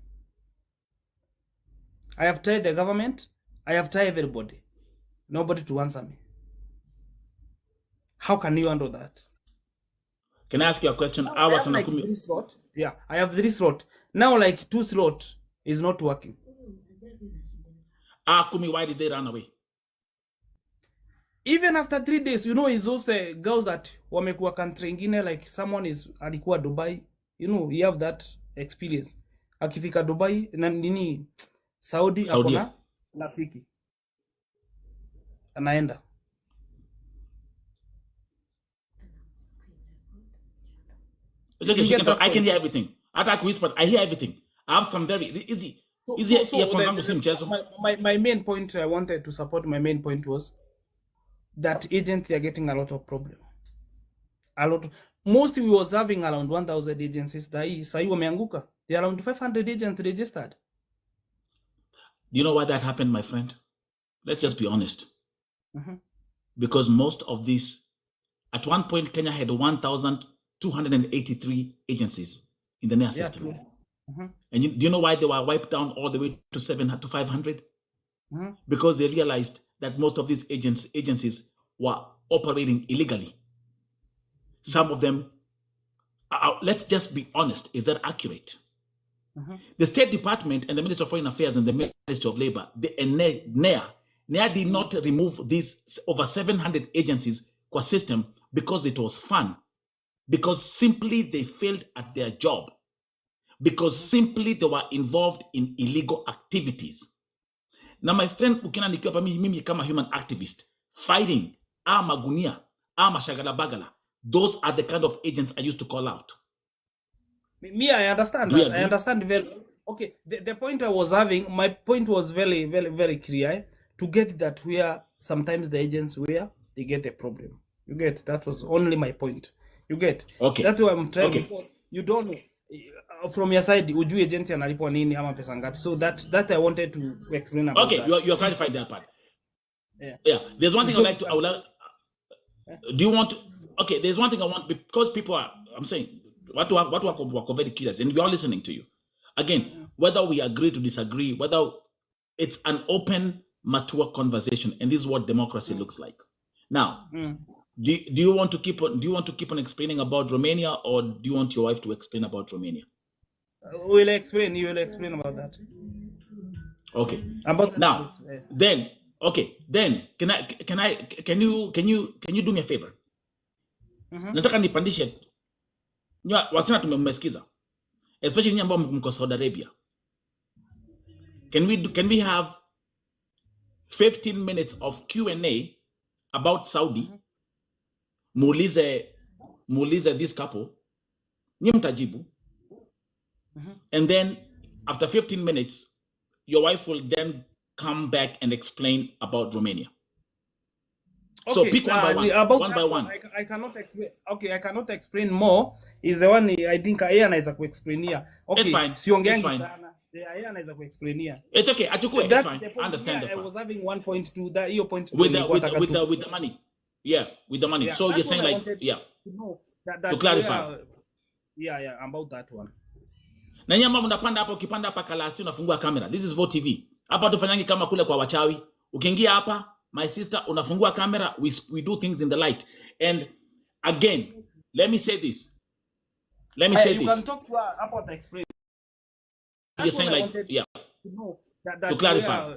I have tried the government, I have tried everybody. Nobody to answer me. How can you handle that?
Can I ask you a question?
I have like 3 slots. Yeah, I have 3 slots. Now like 2 slots is not working.
Kumi, why did they run away?
Even after 3 days, you know, it's those girls that wamekuwa country ingine, like someone alikuwa Dubai. You know, you have that experience. Akifika Dubai na nini Saudi akona rafiki. Anaenda.
It's okay, I can hear everything. Attack whisper, I hear everything. I have some very easy.
My main point I wanted to support, my main point was that agents are getting a lot of problem. Most we was having around 1,000 agencies. Sahi wameanguka. There are around 500 agents registered.
Do you know why that happened, my friend? Let's just be honest. Because most of these, at one point, Kenya had 1,283 agencies in the NEA system. And do you know why they were wiped down all the way to 500? Because they realized that most of these agencies were operating illegally. Some of them, let's just be honest, is that accurate? The State Department and the Ministry of Foreign Affairs and the Ministry of Labor, NEA did not remove these over 700 agencies for system because it was fun, because simply they failed at their job, because simply they were involved in illegal activities. Now, my friend, ukina nikiwa mimi kama human activist, fighting, magunia, mashagala bagala, those are the kind of agents I used to call out.
Me, I understand that. I understand very. Okay, the point I was having, my point was very, very, very clear. To get that where sometimes the agents where they get a problem. You get, that was only my point. You get.
Okay.
That's why I'm trying, because you don't know from your side ujui agency analipwa nini ama pesa ngapi. So that I wanted to explain about that.
Okay, you clarified that part. Yeah. There's one thing I would like. Do you want? Okay. There's one thing I want, because people are. I'm saying what were very curious, and we are listening to you. Again, whether we agree to disagree, whether it's an open, mature conversation, and this is what democracy looks like. Now, do you want to keep on explaining about Romania, or do you want your wife to explain about Romania?
We'll explain. You will explain about that.
Okay.
About
now, then can you do me a favor? Nataka nipandishe wasina tumemmesikiza, especially nyinyi ambao mko Saudi Arabia. Can we have 15 minutes of Q&A about Saudi? Muulize this couple, nyinyi mtajibu. And then after 15 minutes, your wife will then come back and explain about Romania.
Okay,
so pick one by one.
I cannot explain. Okay, I cannot explain more. Is the one I think yeye anaweza kuexplainia. Okay, siongeangi sana. Yeye anaweza kuexplainia.
It's okay. Achukue. It's fine. I understand.
I was having 1.2 that your point
with the money. Yeah, with the money. Yeah, so you're saying like, yeah.
To know that
to clarify.
Yeah, about that one.
Na nyama mnapanda hapa, ukipanda hapa Kalasti unafungua kamera. This is Vote TV. Hapa tufanyangi kama kule kwa wachawi. Ukiingia hapa, my sister, unafungua kamera, we do things in the light. And again, let me say this.
You can talk to her about the experience.
You're saying like, yeah.
To know that
To clarify.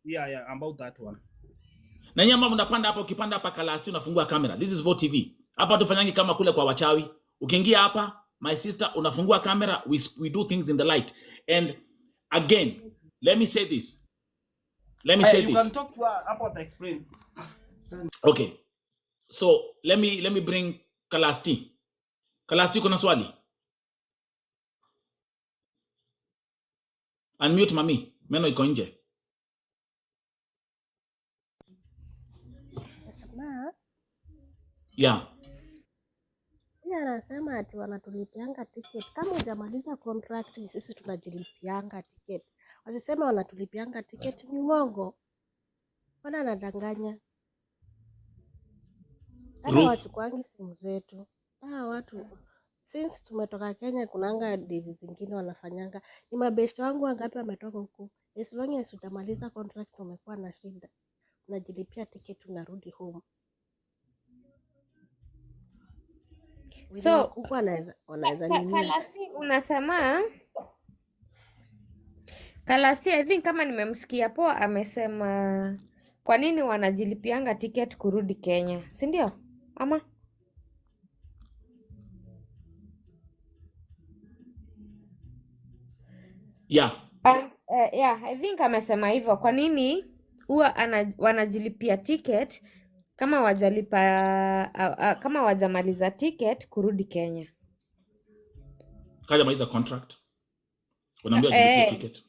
Yeah, about that one.
Na nyama mnapanda hapa, ukipanda hapa Kalasti unafungua kamera. This is Vote TV. Hapa tufanyangi kama kule kwa wachawi. Ukiingia hapa, my sister, unafungua kamera, we do things in the light. And again, let me say this.
You can talk to her about the experience.
Okay. So let me bring Kalasti. Kalasti, kuna swali? Unmute mami. Meno iko nje.
Nasema
Yeah.
pia anasema ati wanatulipianga ticket. Kama hujamaliza contract, sisi tunajilipianga ticket. Walisema wanatulipianga ticket, ni uongo. Mbona anadanganya? Hata
Ruth.
wachukuangi simu zetu. Watu since tumetoka Kenya kunanga deals zingine wanafanyanga. Ni mabesti wangu wangapi wametoka huko. As long as utamaliza contract umekuwa na shida, unajilipia ticket unarudi home.
So
huko wanaweza nini?
Kalasti unasema Kalasti, I think kama nimemsikia poa, amesema kwa nini wanajilipianga ticket kurudi Kenya, si ndio? Ama
Yeah.
yeah, I think amesema hivyo. Kwa nini huwa wanajilipia ticket kama wajalipa kama wajamaliza ticket kurudi Kenya?
Kaja maliza contract. Unaambia jilipie ticket.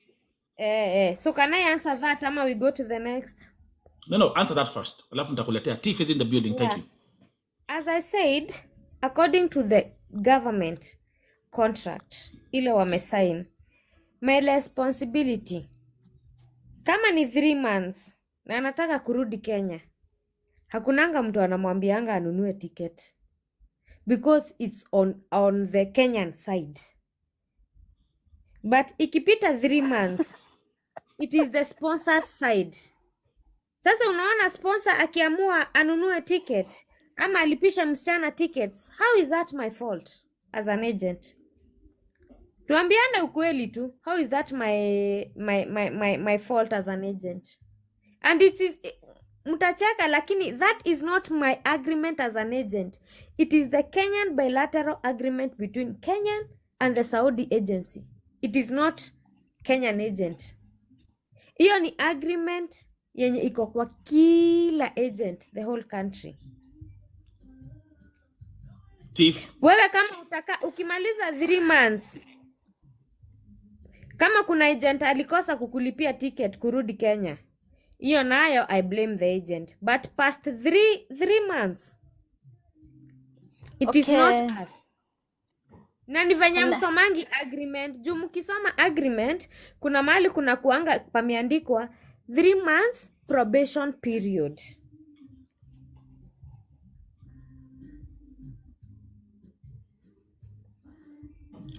So can I answer that ama we go to the next?
No, answer that first. Alafu nitakuletea. Tiff is in the building. Thank you.
As I said, according to the government contract ile wamesign, my responsibility kama ni 3 months na anataka kurudi Kenya, hakunanga mtu anamwambianga anunue ticket because it's on the Kenyan side. But ikipita 3 months it is the sponsor's side. Sasa unaona, sponsor akiamua anunue ticket ama alipisha msichana tickets, how is that my fault as an agent? Tuambiane ukweli tu, how is that my fault as an agent? And it is, mtacheka, lakini that is not my agreement as an agent. It is the Kenyan bilateral agreement between Kenyan and the Saudi agency. It is not Kenyan agent. Hiyo ni agreement yenye iko kwa kila agent the whole country.
Tiff.
Wewe kama ukimaliza 3 months, kama kuna agent alikosa kukulipia ticket kurudi Kenya, hiyo nayo I blame the agent. But past 3 months, it is not us. Na ni venye msomangi agreement. Juu mkisoma agreement, kuna mahali kuna kuanga pameandikwa 3 months probation period.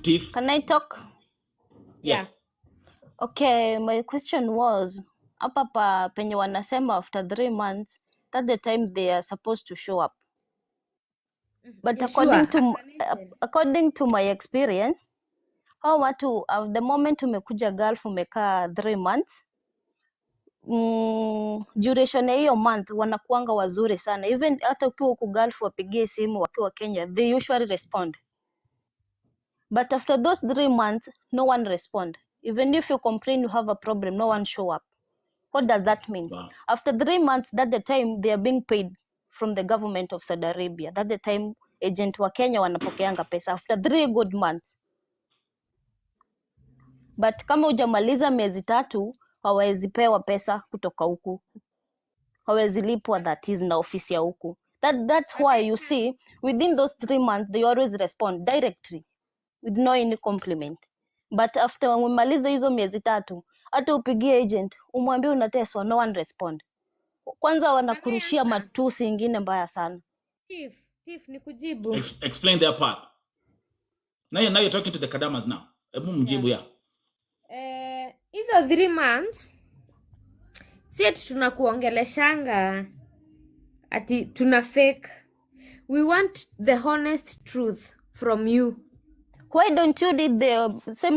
Tiff.
Can I talk?
Yeah.
Okay, my question was hapa penye wanasema after 3 months, that's the time they are supposed to show up. But according to my experience, hao watu the moment umekuja Gulf umekaa 3 months, duration ya hiyo month wanakuanga wazuri sana. Even hata ukiwa huko Gulf wapigie simu wakiwa Kenya, they usually respond. But after those 3 months, no one respond. Even if you complain you have a problem, no one show up. What does that mean?
Wow.
After 3 months, that's the time they are being paid from the government of Saudi Arabia. That's the time agent wa Kenya wanapokeanga pesa after 3 good months. But kama hujamaliza miezi 3, hawezi pewa pesa kutoka huku. Hawezi lipwa, that is na ofisi ya huku. That's why you see within those 3 months they always respond directly with no any compliment. But after umemaliza hizo miezi 3, hata upigie agent umwambie unateswa, no one respond. Kwanza wanakurushia matusi ingine mbaya sana.
Tiff, ni kujibu.
Explain their part. Now you're talking to the Kadamas now. Hebu
Yeah.
mjibu ya.
Hizo 3 months si ati tunakuongeleshanga ati tuna fake. We want the honest truth from you.
Why don't you did the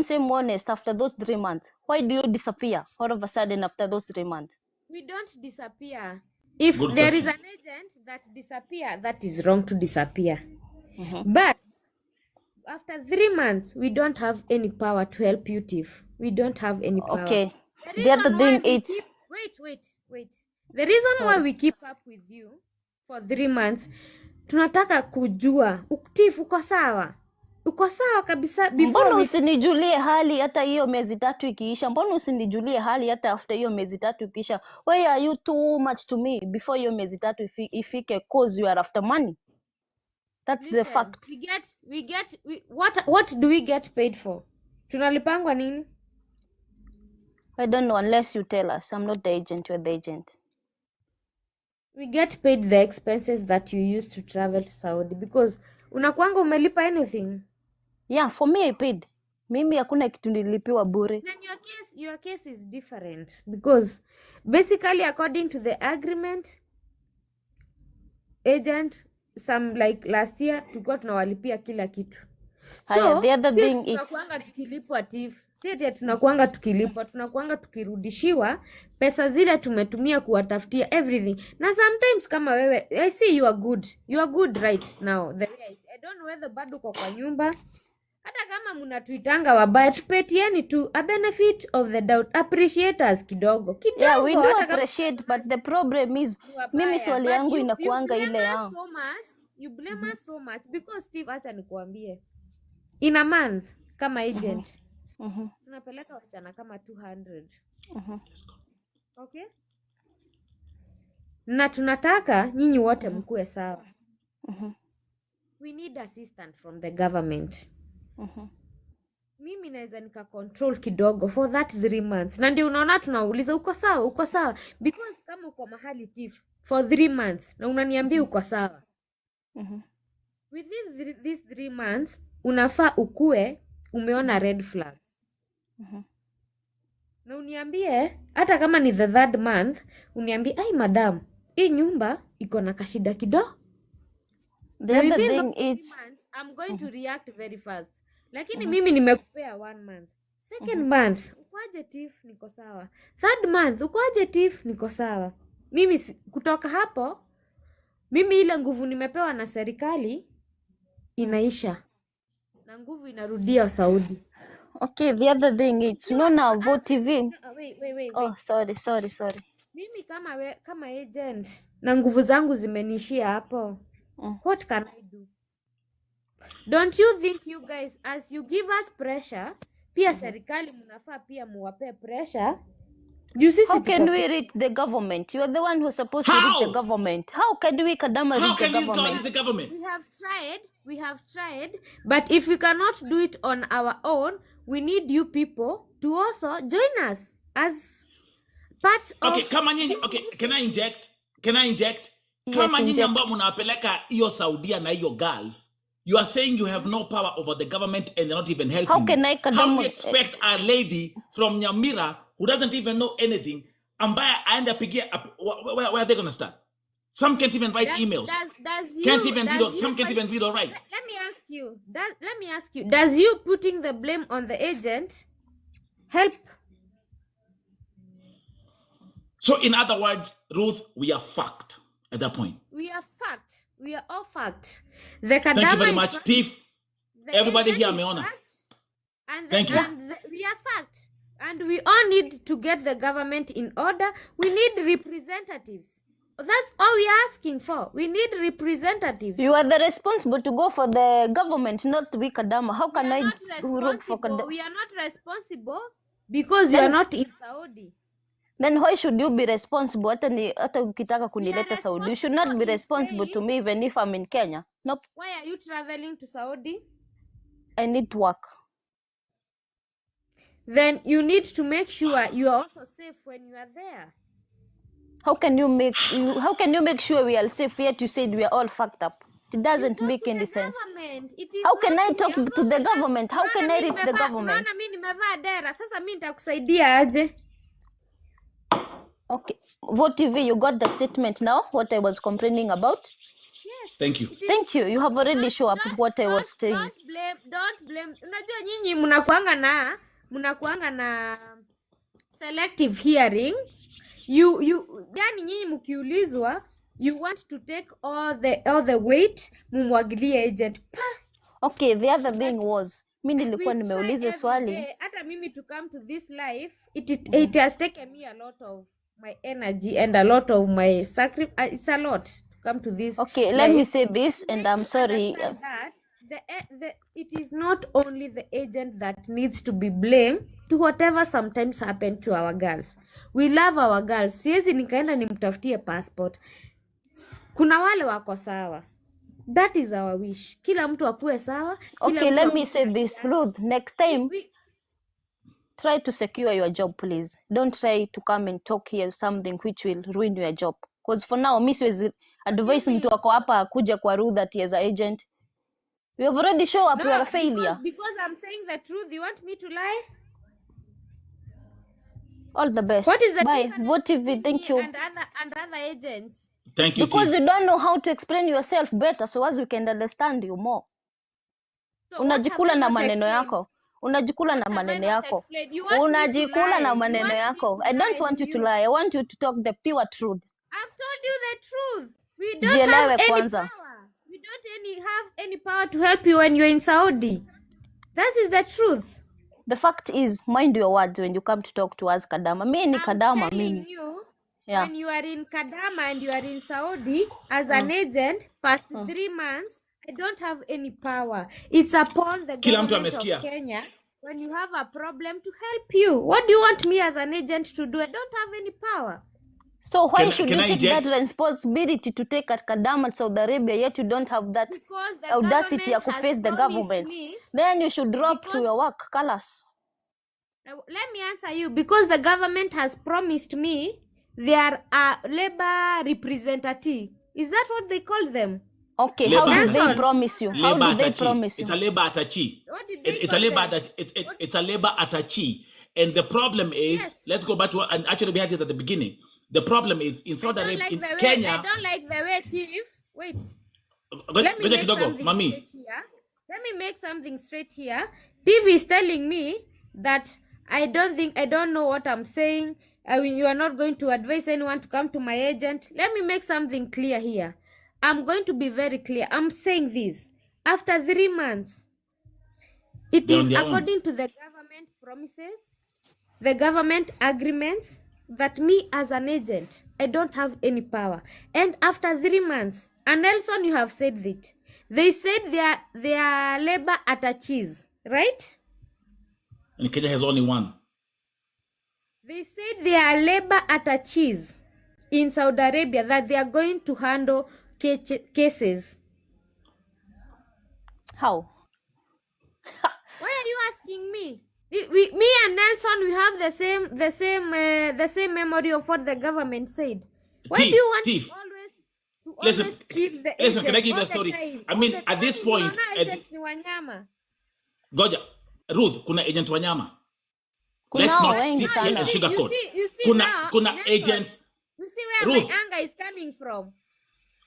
same honest after those 3 months? Why do you disappear all of a sudden after those 3 months?
We don't disappear. If
Good
there is
question.
an agent that disappear, that is wrong to disappear.
Mhm.
But after 3 months, we don't have any power to help you, Tiff. We don't have any power.
Okay.
The
The other
reason why
thing
we
is,
keep wait. The reason why
sorry.
we keep up with you for 3 months, tunataka kujua Tiff, uko sawa? Uko sawa kabisa before
Mbona
we
usinijulie hali hata hiyo miezi 3 ikiisha? Mbona usinijulie hali hata after hiyo miezi 3 ikiisha? Why are you too much to me before hiyo miezi 3 ifike, cause you are after money? That's the
listen,
fact.
what do we get paid for? Tunalipangwa nini?
I don't know unless you tell us. I'm not the agent, you're the agent.
We get paid the expenses that you use to travel to Saudi because unakuanga umelipa anything.
Yeah, for me I paid. Mimi hakuna kitu nilipiwa bure.
Then your case is different because basically according to the agreement agent, some like last year tulikuwa tunawalipia kila kitu.
Haya, the other
si
thing is,
tunakuanga tukilipwa Tiff. Si ati tunakuanga tukilipwa, tunakuanga tukirudishiwa pesa zile tumetumia kuwatafutia everything. Na sometimes kama wewe, I see you are good. You are good right now. The way I don't know whether bado uko kwa nyumba. Hata kama mnatuitanga wabaya, tupetieni tu a benefit of the doubt. Appreciate us kidogo.
yeah, we do
hata kama
appreciate, but the problem is,
ni wabaya.
mimi swali
But
yangu
you
inakuanga
blame
ile
us
yao.
so much. You blame us so much because Steve, acha nikuambie. In a month kama agent
Mhm.
tunapeleka wasichana kama 200.
Mhm.
Okay? Na tunataka nyinyi wote mkuwe sawa.
Mhm.
We need assistance from the government.
Mhm.
Mimi naweza nika control kidogo for that 3 months. Na ndio unaona tunauliza uko sawa because kama uko mahali Tiff for 3 months na unaniambia uko sawa.
Mhm.
Within these 3 months unafaa ukue umeona red flags.
Mhm.
Na uniambie hata kama ni the 3rd month uniambie ai madam, hii nyumba iko na kashida kidogo.
The
Na
other
within
thing
those 3
is,
months I'm going to react very fast. Lakini mimi nimekupea 1 month. Second month ukoaje Tiff, niko sawa. 3rd month ukoaje Tiff, niko sawa. Mimi kutoka hapo mimi ile nguvu nimepewa na serikali inaisha. Na nguvu inarudia Saudi.
okay, the other thing is, unaona Vo TV.
Wait.
Oh, sorry.
Mimi kama agent na nguvu zangu zimenishia hapo. What can I do? Don't you think you guys as you give us pressure, pia serikali mnafaa pia muwape pressure? Juu sisi
How can
tuko-
we reach the government? You are the one who's supposed to reach the
How?
government. How can we, Kadama,
How
reach the
can you
government?
guard the government?
We have tried, but if we cannot do it on our own, we need you people to also join us as part
Okay,
of
kama nyinyi,
this
okay,
initiative.
can I inject?
Yes,
Kama nyinyi
inject.
ambao mnawapeleka hiyo Saudia na hiyo Gulf, you are saying you have no power over the government and they're not even helping
How can
you.
I,
How do
Kadama,
you expect a lady from Nyamira who doesn't even know anything, ambaye aende apigie, where are they going to start? Some can't even write emails. Can't even read, some can't even read or write.
Let me ask you, does you putting the blame on the agent help?
So in other words, Ruth, we are fucked at that point.
We are fucked. We are all fucked. The
Thank you
Kadama
very
is
much,
fucked.
Tiff.
The
Everybody
agent
here,
is
ameona.
fucked. And
Thank you.
we are fucked. And we all need to get the government in order. We need representatives. That's all we are asking for. We need representatives.
you are the responsible to go for the government, not we, Kadama. How
We
can
are
I
not
look for
responsible.
Kadama?
We are not responsible because you are
Then-
not in Saudi.
Then why should you be responsible? Hata ukitaka kunileta
are
Saudi, you should not be
responsible in
responsible to me even if I'm in Kenya. Nope,
Why are you traveling to Saudi?
I need to work.
Then you need to make sure you are also safe when you are there.
How can you make sure we are safe yet you said we are all fucked up? It doesn't
talk
make
to
any
the
sense.
government. It is
How can
not
I
me.
talk
I'm
to
not
the
the
government? How can I reach the government?
unaona mimi nimevaa dera. Sasa mimi nitakusaidia aje?
Okay. Vote TV, you got the statement now, what I was complaining about?
Yes.
Thank you.
It is
Thank you. You have already shown up what I was saying.
don't blame. Unajua nyinyi mnakuanga na selective hearing. Yani nyinyi mkiulizwa, you want to take all the weight, mumwagilie agent.
Okay, the other thing was, mimi
And
nilikuwa
we try
nimeuliza
every
swali.
day. Hata mimi to come to this life, it has taken me a lot of my energy and a lot of my sacrifice. It's a lot to come to this.
Okay, let me
life.
say this, and
Make
I'm
you
sorry.
understand that it is not only the agent that needs to be blamed to whatever sometimes happen to our girls. We love our girls. Siwezi nikaenda nimtafutie passport. Kuna wale wako sawa. That is our wish. Kila mtu akue sawa.
Okay, let me say this, Ruth. Next time, try to secure your job, please. Don't try to come and talk here something which will ruin your job. Because for now, mi siwezi advise mtu ako hapa kuja kwa Ruth that he is an agent. We have already shown up, you are a failure.
Because I'm saying the truth, you want me to lie?
All the best.
What is the
Bye.
difference
Vote TV,
between
thank
me
you.
and other agents?
Thank you.
Because
Chief.
you don't know how to explain yourself better, so as we can understand you more.
So what have
Unajikula
I
na
not
maneno
explained?
yako. Unajikula na
What have I
maneno
not
yako.
explained? You want me to
Unajikula
lie?
na
You
maneno
want me
yako.
to
I don't
lie
want
to
you to
you?
lie. I want you to talk the pure truth.
I've told you the truth. We don't
Jielewe
have any
kwanza.
power. We don't have any power to help you when you're in Saudi. That is the truth.
The fact is, mind your words when you come to talk to us, Kadama. Mimi ni
I'm
Kadama,
telling
mimi.
you,
Yeah.
when you are in Kadama and you are in Saudi as an agent, past 3 months, I don't have any power. It's upon the
Kila mtu
government
amesikia.
of Kenya when you have a problem to help you. What do you want me as an agent to do? I don't have any power.
So why
Can-
should
can
you
I
take
inject?
that responsibility to take at Kadama, Saudi Arabia, yet you don't have that
Because the
audacity ya
government has
face the
promised
government?
me.
Then you should drop to
Because-
your work, Kalas.
Let me answer you. Because the government has promised me they are a labor representative. Is that what they call them?
Okay,
Labor
how do they
attache.
promise you? How
Labor
do they
attache.
promise
It's
you?
a labor attache.
What did they
It's a
call
labor
them?
attache. It's a labor attache. And the problem is,
Yes.
let's go back to what, and actually we had this at the beginning. The problem is in Saudi Arabia, in Kenya.
I don't like the way Tiff. Wait.
Let
Let me make something
Mami.
straight here. Let me make something straight here. TV is telling me that I don't know what I'm saying. I mean, you are not going to advise anyone to come to my agent. Let me make something clear here. I'm going to be very clear. I'm saying this. After 3 months, it
They're
is
on their own.
according to the government promises, the government agreements, that me as an agent, I don't have any power. And after 3 months, and Nelson, you have said it. They said they are labor attaches, right?
And Kenya has only one.
They said they are labor attaches in Saudi Arabia, that they are going to handle cases.
How?
Why are you asking me? Me and Nelson, we have the same memory of what the government said. Why
Thief,
do you want
thief.
to
Listen,
always kill the
listen,
agent
can I give you a
all the
story?
time,
I
all
mean,
the
at this
time?
point,
Unaona agents ni wanyama.
Goja, Ruth, kuna agent wanyama.
Kunao
Let's not
wengi
sit
sana.
here and sugarcoat.
You see
Kuna
now,
kuna
Nelson,
agents.
you see where
Ruth,
my anger is coming from.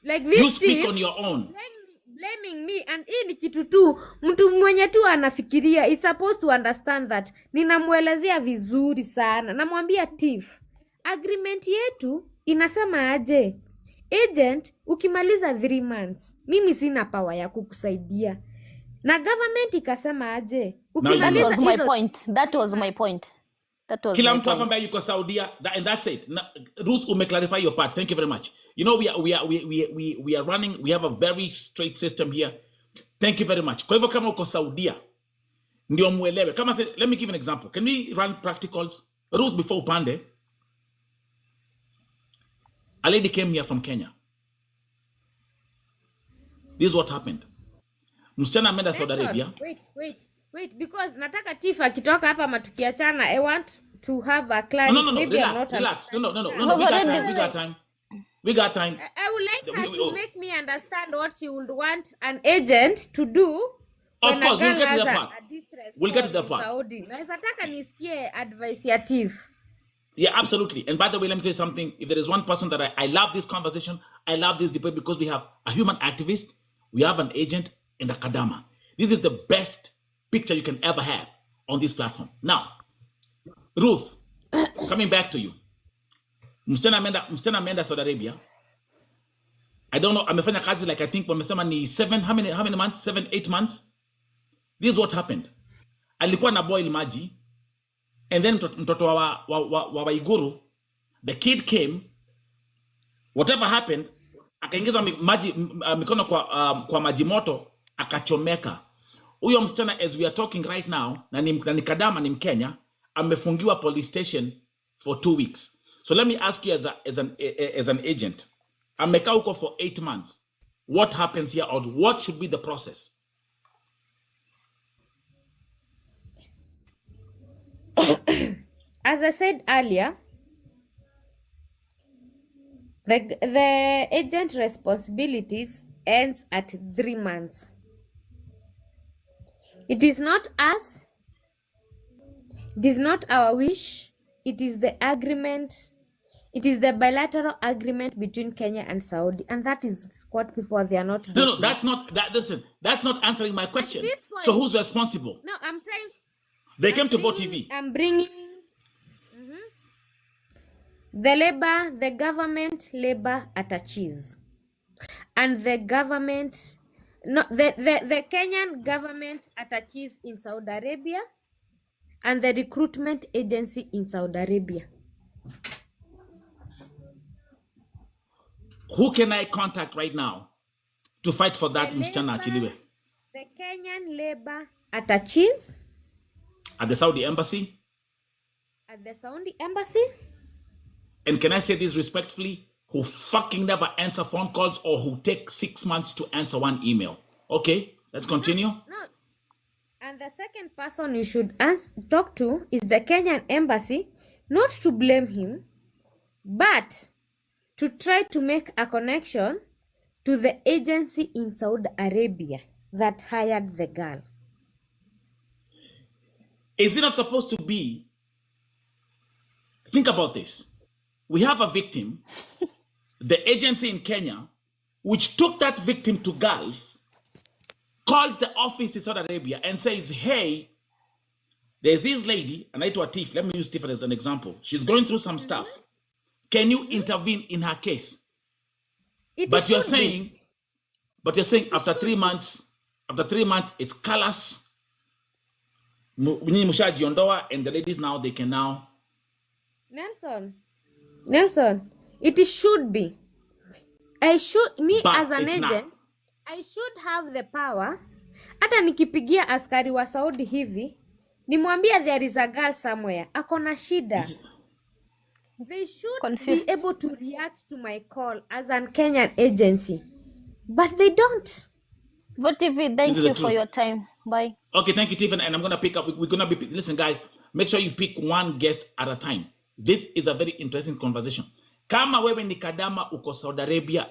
Like
you
this
speak
thief
on your own.
blaming me, and hii ni kitu tu mtu mwenye tu anafikiria. It's supposed to understand that ninamuelezea vizuri sana, namwambia thief, agreement yetu inasema aje, agent ukimaliza 3 months mimi sina power ya kukusaidia, na government ikasema aje
That
ukimaliza
was my
hizo
point. That was my point. That was
Kila
my
mtu hapa
point.
ambaye yuko Saudia, and that's it. Ruth, clarify your part. Thank you very much. You know, we are running, we have a very straight system here. Thank you very much. Kwa hivyo kama uko Saudia, ndio muelewe. Kama let me give an example. Can we run practicals? Ruth, before upande, a lady came here from Kenya. This is what happened. Msichana ameenda Saudi
Nelson,
Arabia.
wait, because nataka Tiff akitoka hapa matukiachana, I want to have a clarity.
No,
Maybe I'm
relax.
not
No,
understanding.
we got
already-
time. We got time. We got time.
I would like her
We-
to make me understand what she would want an agent to do
Of
when a
course, we'll
girl
get to
has
that part.
a distress
We'll get to
call
that
in
part.
Saudi. Naweza taka nisikie advice ya Tiff.
Yeah, absolutely. And by the way, let me say something. If there is one person that I love this conversation, I love this debate because we have a human activist, we have an agent, and a kadama. This is the best picture you can ever have on this platform. Now, Ruth, coming back to you. Msichana ameenda Saudi Arabia. I don't know, amefanya kazi like I think wamesema ni 7, how many months? 7, 8 months? This is what happened. Alikuwa na boil maji. And then mtoto wa Waiguru, the kid came, whatever happened, akaingiza mikono kwa maji moto, akachomeka. Huyo msichana, as we are talking right now, na ni kadama, ni Mkenya, amefungiwa police station for 2 weeks. So let me ask you as an agent, amekaa huko for 8 months. What happens here, or what should be the process?
As I said earlier, the agent responsibilities ends at 3 months. It is not us. It is not our wish. It is the agreement. It is the bilateral agreement between Kenya and Saudi, and that is what people they are not getting.
No, that's not that. Listen, that's not answering my question.
this point-
So who's responsible?
No, I'm trying.
They came to Vote TV.
I'm bringing the government labor attaches, and the government, no, the Kenyan government attaches in Saudi Arabia, and the recruitment agency in Saudi Arabia.
Who can I contact right now to fight for that msichana achiliwe?
The Kenyan labor attaches
At the Saudi embassy?
at the Saudi embassy.
And can I say this respectfully? Who fucking never answer phone calls, or who take 6 months to answer one email. Okay, let's continue.
No. And the second person you should talk to is the Kenyan embassy, not to blame him, but to try to make a connection to the agency in Saudi Arabia that hired the girl.
Is it not supposed to be? Think about this. We have a victim, the agency in Kenya, which took that victim to Gulf, calls the office in Saudi Arabia and says, hey, there's this lady, anaitwa Tiff. Let me use Tiff as an example. She's going through some stuff. Can you intervene in her case? But you're saying after 3 months, it's callous. Musha and the ladies now, they can now.
Nelson, it should be.
But
As an
it's not.
agent, I should have the power. Hata nikipigia askari wa Saudi hivi, nimwambia there is a girl somewhere, akona shida. They should
Confused.
be able to react to my call as an Kenyan agency. But they don't.
Vote TV, thank
This is the
you for
truth.
your time. Bye.
Okay, thank you, Tiffany. And I'm gonna pick up. We're gonna be listen, guys. Make sure you pick one guest at a time. This is a very interesting conversation. Kama wewe ni kadama uko Saudi Arabia,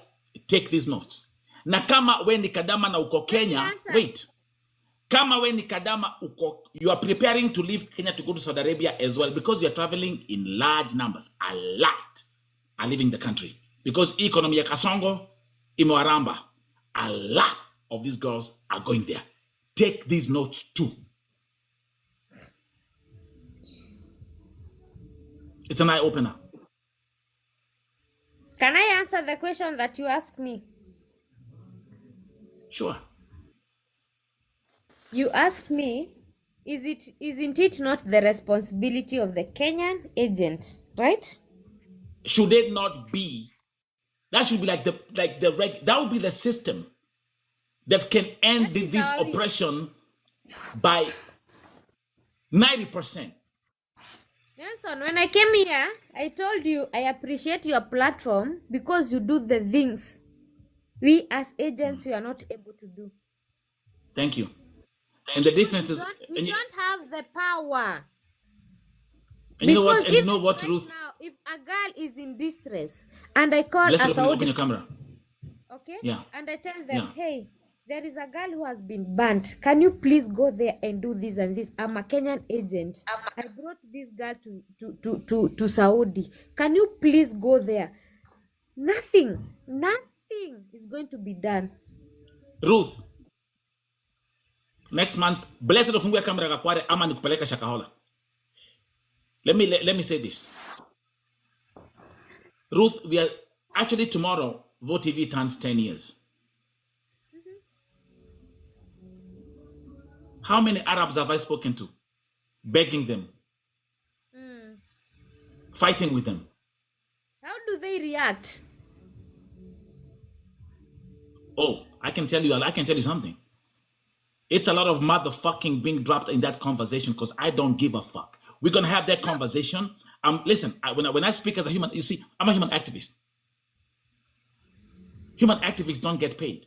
take these notes. Na kama wewe ni kadama na uko Kenya,
answer.
wait. Kama wewe ni kadama uko, you are preparing to leave Kenya to go to Saudi Arabia as well, because you're traveling in large numbers. A lot are leaving the country because economy ya Kasongo imewaramba. A lot of these girls are going there. Take these notes too. It's an eye opener.
Can I answer the question that you asked me?
Sure.
You asked me, isn't it not the responsibility of the Kenyan agent, right?
Should it not be? That should be like that would be the system that can end
That is
this
how it is.
oppression by 90%.
Nelson, when I came here, I told you I appreciate your platform because you do the things we as agents we are not able to do.
Thank you. And the difference is,
We
and you,
don't have the power.
and you know what?
Because
And you
if
know what,
right
Ruth?
now if a girl is in distress and I call
Let's
a
open
Saudi
your camera.
police, okay,
Yeah.
and I tell them,
Yeah.
hey, there is a girl who has been burnt. Can you please go there and do this and this? I'm a Kenyan agent. I brought this girl to Saudi. Can you please go there? Nothing is going to be done.
Ruth, next month, blessed ufungue kamera Kakware ama nikupeleka Shakahola. Let me say this. Ruth, we are actually tomorrow, Vote TV turns 10 years. How many Arabs have I spoken to? Begging them, fighting with them.
How do they react?
Oh, I can tell you something. It's a lot of motherfucking being dropped in that conversation because I don't give a fuck. We're gonna have that conversation. Listen, when I speak as a human, you see, I'm a human activist. Human activists don't get paid.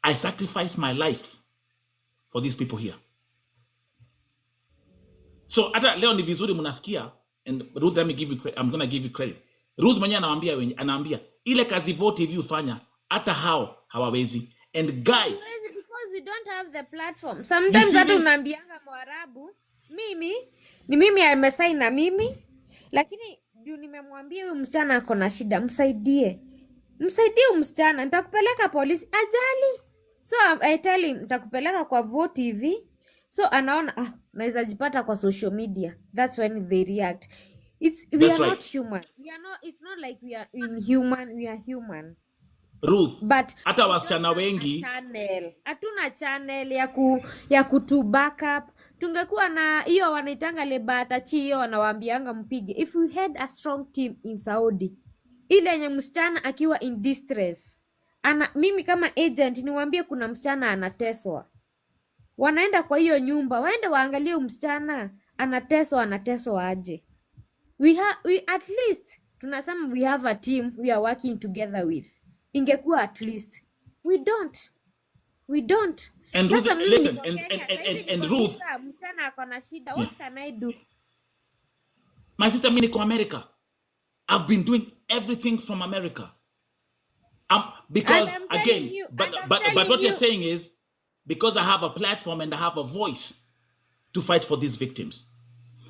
I sacrifice my life for these people here. So hata leo ni vizuri mnasikia, and Ruth, let me give you credit. I'm gonna give you credit. Ruth mwenyewe anaambia ile kazi Vote TV ufanya hata hao hawawezi. And guys,
because we don't have the platform. Sometimes hata unaambianga Mwarabu, mimi amesign na mimi, lakini juu nimemwambia huyu msichana ako na shida, msaidie msichana, nitakupeleka polisi ajali. So I tell him nitakupeleka kwa Vote TV. So anaona naweza jipata kwa social media. That's when they react. We are not human. It's not like we are inhuman, we are human.
Ruth,
but
hata wasichana wengi
hatuna channel ya kutu backup. Tungekuwa na hiyo wanaitanga lebatachi, hiyo wanawaambianga mpige. If we had a strong team in Saudi, ile yenye msichana akiwa in distress, mimi kama agent niwaambie kuna msichana anateswa, wanaenda kwa hiyo nyumba, waende waangalie msichana anateswa aje. We at least tunasema we have a team we are working together with. Ingekuwa at least we don't.
And
Sasa
Ruth,
mimi
listen, and Ruth,
msichana ako na shida, what can I do?
My sister, mimi niko America. I've been doing everything from America. Because again, but what you're saying is, because I have a platform and I have a voice to fight for these victims.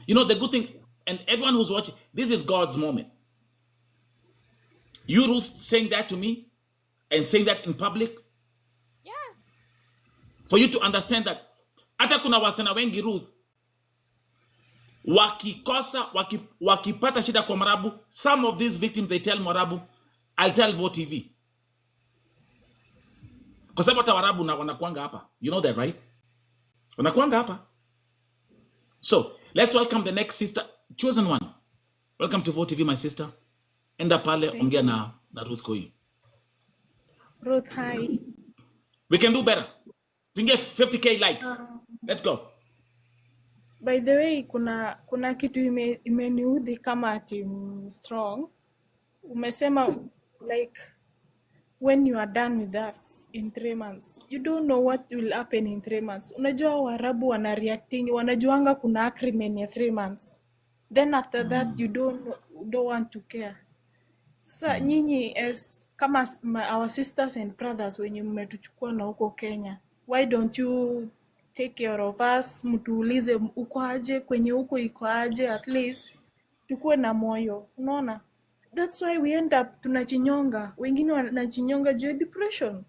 You know, the good thing, and everyone who's watching, this is God's moment. You, Ruth, saying that to me and saying that in public.
Yeah.
For you to understand that, hata kuna wasichana wengi, Ruth, wakipata shida kwa Mwarabu, some of these victims, they tell Mwarabu, I'll tell Vote TV. Kwa sababu hata Warabu wanakuanga hapa. You know that, right? Wanakuanga hapa. So, let's welcome the next sister, chosen one. Welcome to Vote TV, my sister. Enda pale, ongea na Ruth Koi.
Ruth, hi.
We can do better. We can get 50k likes. Let's go.
By the way, kuna kitu imeniudhi kama team strong. Umesema like when you are done with us in 3 months, you don't know what will happen in 3 months. Unajua Waarabu wana reacting, wanajuanga kuna agreement ya 3 months. Then after that you don't want to care. Sa nyinyi as kama our sisters and brothers wenye mmetuchukua na huko Kenya, why don't you take care of us? Mtuulize uko aje, kwenye huko iko aje, at least tukue na moyo, unaona? That's why we end up tunachinyonga, wengine wanachinyonga juu depression.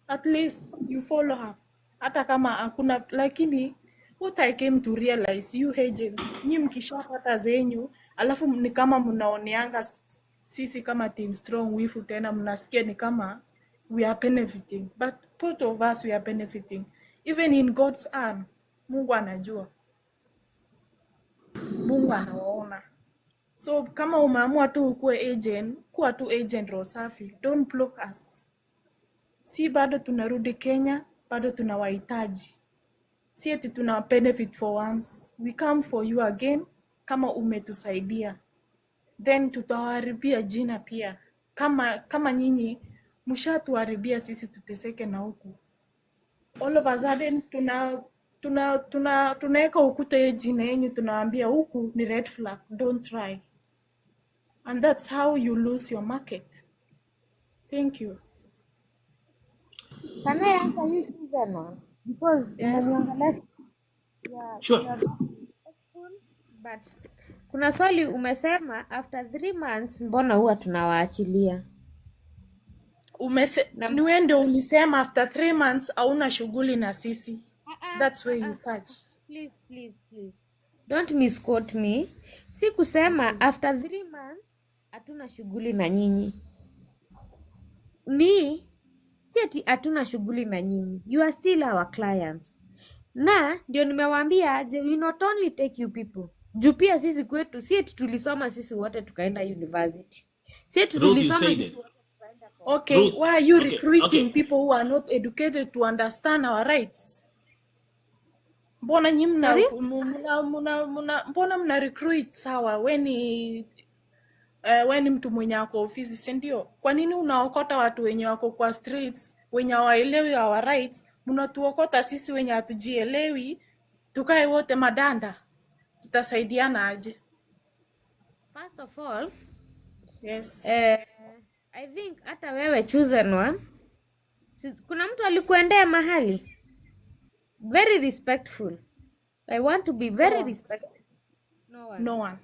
At least you follow her, hata kama hakuna. Lakini what I came to realize, you agents, nyi mkishapata zenyu alafu ni kama mnaoneanga sisi kama team strong wifu, tena mnasikia ni kama we are benefiting, but both of us we are benefiting. Even in God's hand, Mungu anajua, Mungu anaona. So kama umeamua tu ukue agent, kuwa tu agent roho safi, don't block us. Si bado tunarudi Kenya, bado tunawahitaji. Si eti tuna benefit for once, we come for you again kama umetusaidia. Then tutawaharibia jina pia. Kama nyinyi mshatuharibia sisi tuteseke na huku. All of a sudden tunaweka ukuta ya jina yenu, tunawaambia huku ni red flag, don't try. and that's how you lose your market. Thank you.
Can I answer you Susan one? Because
Yes.
umeniangalia yeah,
Sure.
you are respectful, but kuna swali umesema after 3 months mbona huwa tunawaachilia na
Ni wewe ndio ulisema after 3 months hauna shughuli na sisi.
Ah,
That's where you touch.
please don't misquote me. Si kusema after 3 months hatuna shughuli na nyinyi, ni ati hatuna shughuli na nyinyi, you are still our clients. Na ndio nimewaambia aje, we not only take you people juu pia sisi kwetu si eti tulisoma sisi wote tukaenda university, si eti
Ruth, you
tulisoma
said
sisi
it.
wote tukaenda for
Okay,
Ruth,
why are you
okay,
recruiting
okay.
people who are not educated to understand our rights? Mbona nyi
sorry.
mbona mna recruit sawa weni mtu mwenye ako ofisi, si ndio? Kwa nini unaokota watu wenye wako kwa streets wenye hawaelewi our rights? Mnatuokota sisi wenye hatujielewi, tukae wote madanda, tutasaidiana aje?
First of all,
Yes.
I think hata wewe chosen one, kuna mtu alikuendea mahali very respectful. I want to be very
No.
respectful. No one.
No one.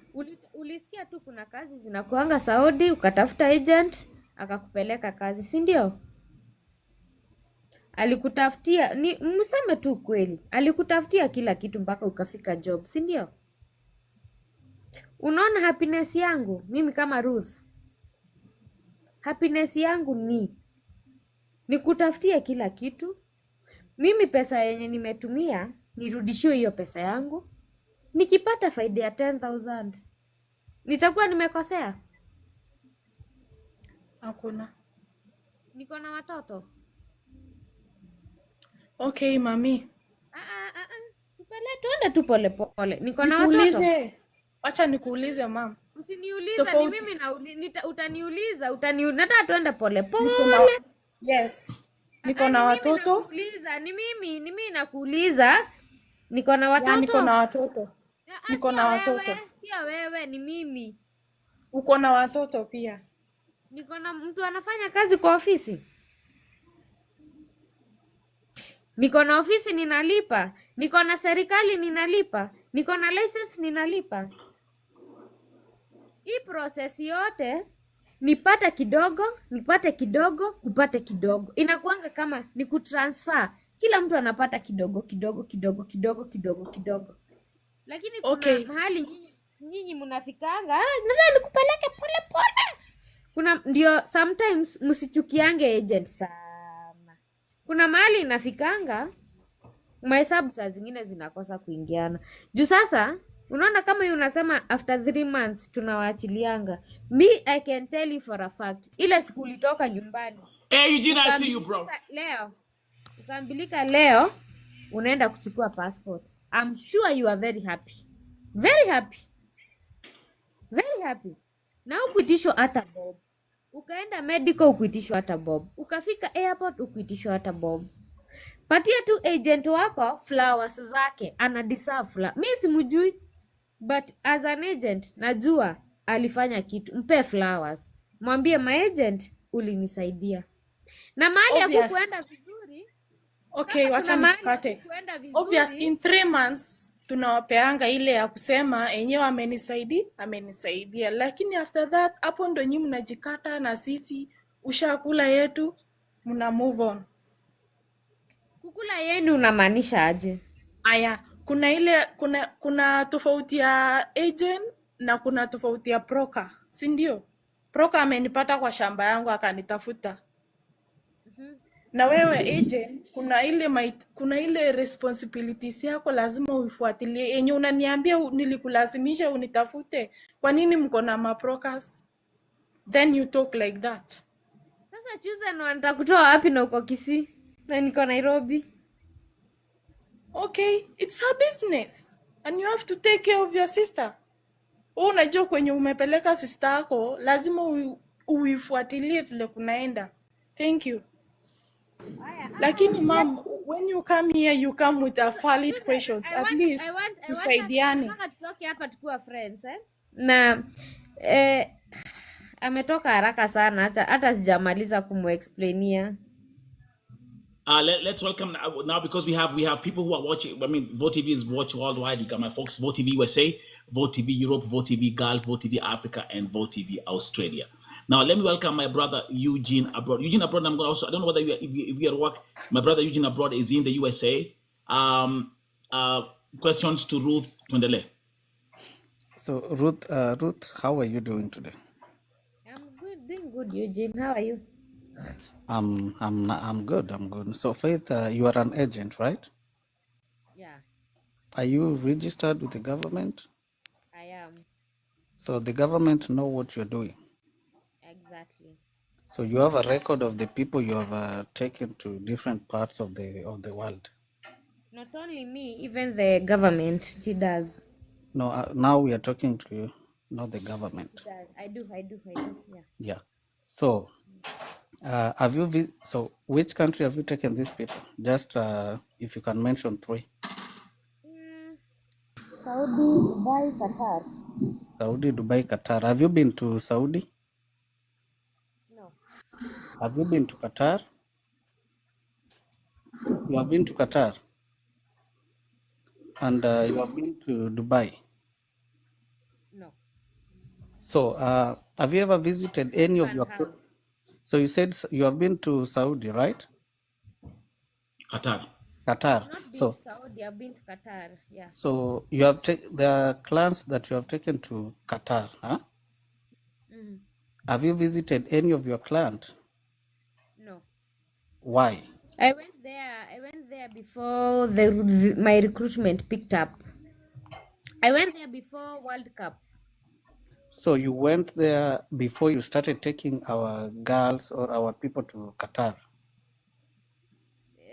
Ulisikia tu kuna kazi zinakuanga Saudi, ukatafuta agent akakupeleka kazi, si ndio? Alikutafutia, ni mseme tu kweli, alikutafutia kila kitu mpaka ukafika job, si ndio? Unaona happiness yangu mimi kama Ruth, happiness yangu ni kutafutia kila kitu. Mimi pesa yenye nimetumia nirudishiwe hiyo pesa yangu. Nikipata faida ya 10,000 nitakuwa nimekosea?
Hakuna.
Niko na watoto.
Okay, mami.
Tuende tu pole pole. Niko na watoto.
Nikuulize. Acha nikuulize mam.
Usiniulize, ni mimi utaniuliza, nataka tuende pole pole.
Yes. Niko na watoto.
Ni mimi nakuuliza. Niko na watoto.
Niko na watoto. Niko na watoto.
Sio wewe, ni mimi.
Uko na watoto pia.
Niko na mtu anafanya kazi kwa ofisi. Niko na ofisi ninalipa. Niko na serikali ninalipa. Niko na license ninalipa. Hii process yote nipate kidogo, kupate kidogo. Inakuanga kama ni kutransfer. Kila mtu anapata kidogo. Lakini kuna mahali nyinyi mnafikanga, nataka nikupeleke pole pole. Kuna ndio sometimes msichukiange agent sana. Kuna mahali inafikanga mahesabu saa zingine zinakosa kuingiana. Juu sasa unaona kama yeye unasema after 3 months tunawaachilianga. I can tell you for a fact. Ile siku ulitoka nyumbani.
Hey Eugene, I see you bro.
Ukaambilika leo unaenda kuchukua passport. I'm sure you are very happy. Very happy. Na ukuitishwa hata bob. Ukaenda medical ukuitishwa hata bob. Ukafika airport ukuitishwa hata bob. Patia tu agent wako flowers zake, ana deserve flowers. Mimi simjui, but as an agent najua alifanya kitu. Mpe flowers. Mwambie my agent ulinisaidia. Na mahali ya kuenda vizuri.
Okay, wacha nikukate. Obvious in 3 months tunawapeanga ile ya kusema enyewe amenisaidia. Lakini after that hapo ndo nyinyi mnajikata na sisi ushakula yetu mna move on.
Kukula yenu unamaanisha aje?
Aya, kuna tofauti ya agent na kuna tofauti ya broker, si ndio? Broker amenipata kwa shamba yangu akanitafuta. Na wewe agent kuna ile responsibilities yako lazima uifuatilie. Yenye unaniambia nilikulazimisha unitafute. Kwa nini mko na mabrokers? Then you talk like that.
Sasa choose na nitakutoa wapi na uko Kisii? Na niko Nairobi.
Okay, it's her business and you have to take care of your sister. Unajua kwenye umepeleka sister yako lazima uifuatilie vile kunaenda. Thank you. Lakini mom, when you come here you come with a valid questions. At least tusaidiane.
Nataka tutoke hapa tukiwa friends, Na Ametoka haraka sana hata sijamaliza kumuexplainia.
Let's welcome now because we have people who are watching. I mean, Vote TV is watched worldwide. You got my folks, Vote TV USA, Vote TV Europe, Vote TV Gulf, Vote TV Africa, and Vote TV Australia. Now, let me welcome my brother Eugene Abroad. Eugene Abroad, I'm going to also, I don't know whether if you are at work. My brother Eugene Abroad is in the USA. Questions to Ruth Twendele.
So Ruth, how are you doing today?
I'm good, doing good, Eugene. How are you?
I'm good. I'm good. So Faith, you are an agent, right?
Yeah,
Are you registered with the government?
I am.
So the government know what you're doing.
Exactly.
So you have a record of the people you have taken to different parts of the world.
Not only me, even the government, she does.
No, now we are talking to you, not the
She
government.
does. I do, yeah.
Yeah. So have you so which country have you taken these people? Just if you can mention 3.
Mm, Saudi, Dubai, Qatar.
Saudi, Dubai, Qatar. Have you been to Saudi?
No.
Have you been to Qatar? You have been to Qatar and you have been to Dubai.
No.
So have you ever visited any of
One
your
have.
So you said you have been to Saudi, right?
Qatar.
Qatar.
I've not been
So
to Saudi, I've been to Qatar. Yeah.
so you have the clans that you have taken to Qatar, huh?
Mm,
Have you visited any of your clans?
no.
Why?
I went there before my recruitment picked up. I went there before World Cup.
So you went there before you started taking our girls or our people to Qatar,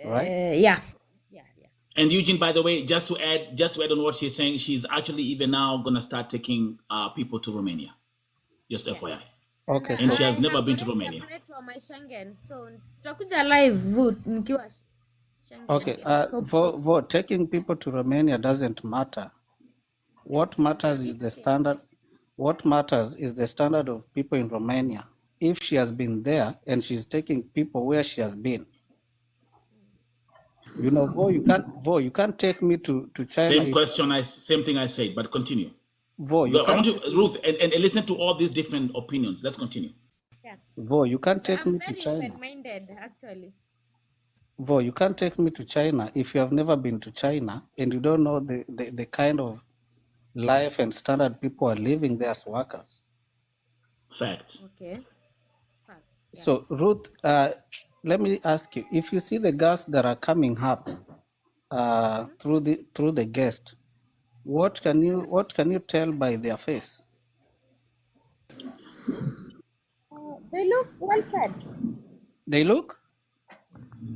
right?
Yeah.
And Eugene, by the way, just to add on what she's saying, she's actually even now gonna start taking people to Romania. Just FYI.
Okay,
And
so
she has
I
never
have
been to
already
Romania.
applied for my Schengen. So tutakuja live vote nikiwa Schengen.
okay, for taking people to Romania doesn't matter. What matters is the standard. What matters is the standard of people in Romania. If she has been there and she's taking people where she has been, you know, you can't take me to China.
Same thing I said, but continue.
You
I want
can't
you, Ruth, and listen to all these different opinions. Let's continue.
Yeah.
You can't take
I'm
me to
very
China.
open-minded, actually.
You can't take me to China if you have never been to China and you don't know the kind of life and standard people are living there as workers.
Fact.
Okay. Facts. Yeah.
So Ruth, let me ask you: if you see the girls that are coming up through the guest, what can you tell by their face?
They look well-fed.
They look.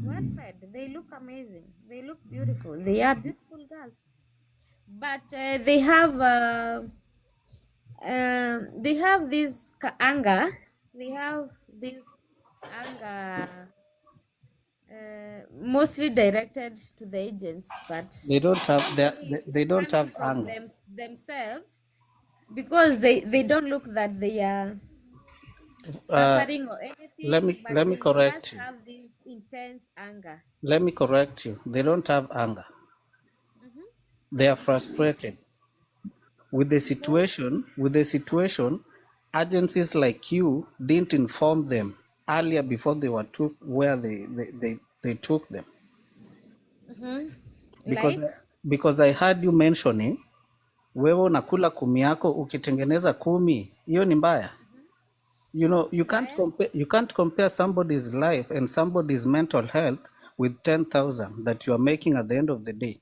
Well-fed. They look amazing. They look beautiful. They are beautiful girls. But they have this anger. They have this anger mostly directed to the agents, but
They don't have they don't
coming
have
from
anger.
themselves, because they don't look that they are suffering or anything.
Let me
They
correct
just
you.
have this intense anger.
Let me correct you. They don't have anger. They are frustrated with the situation. Agencies like you didn't inform them earlier before they were took where they took them. Because I heard you mentioning wewe unakula 10 yako ukitengeneza 10, hiyo ni mbaya. You know, you can't compare somebody's life and somebody's mental health with 10,000 that you are making at the end of the day.